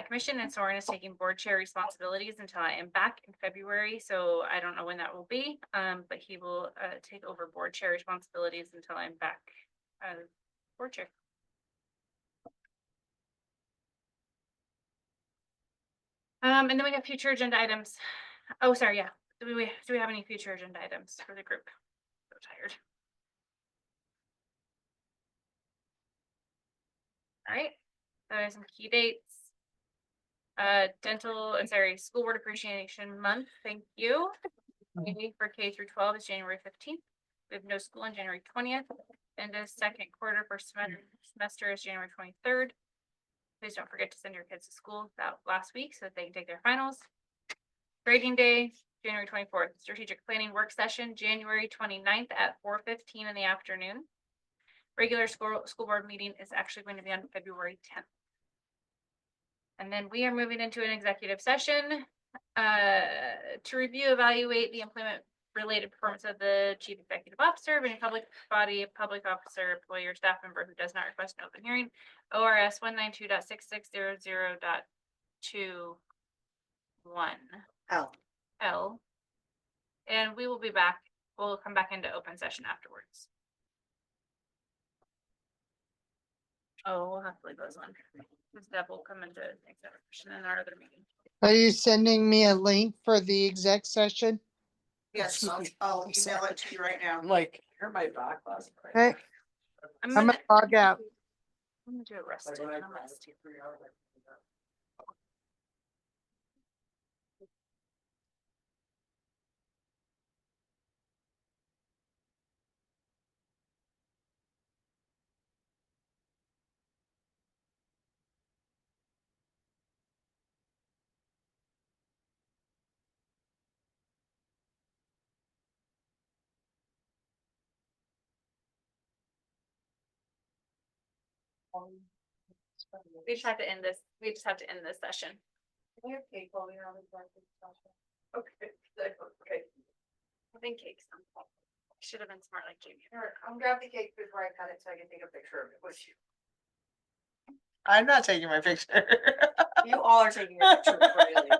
commission and Soren is taking board chair responsibilities until I am back in February. So I don't know when that will be, but he will take over board chair responsibilities until I'm back board chair. And then we have future agenda items. Oh, sorry, yeah. Do we have any future agenda items for the group? So tired. All right, so there's some key dates. School Board Appreciation Month, thank you. Maybe for K through 12 is January 15th. We have no school on January 20th. And the second quarter for semester is January 23rd. Please don't forget to send your kids to school that last week so that they can take their finals. Grading Day, January 24th. Strategic Planning Work Session, January 29th at 4:15 in the afternoon. Regular school board meeting is actually going to be on February 10th. And then we are moving into an executive session to review, evaluate the employment related performance of the chief executive officer of any public body, public officer, employee, or staff member who does not request an open hearing. ORS 192.6600.21 L. And we will be back. We'll come back into open session afterwards. Oh, we'll have to leave those on. This step will come into executive session in our other meeting. Are you sending me a link for the exec session? Yes, I'll email it to you right now. I'm like, you're my back last night. Okay, I'm I'm gonna gonna log out. do a rest. I'm gonna rest. We just have to end this. We just have to end this session. Okay. Okay. I think cake's on. Should have been smart like Jamie. Come grab the cake before I cut it so I can take a picture of it with you. I'm not taking my picture. You all are taking a picture. Really.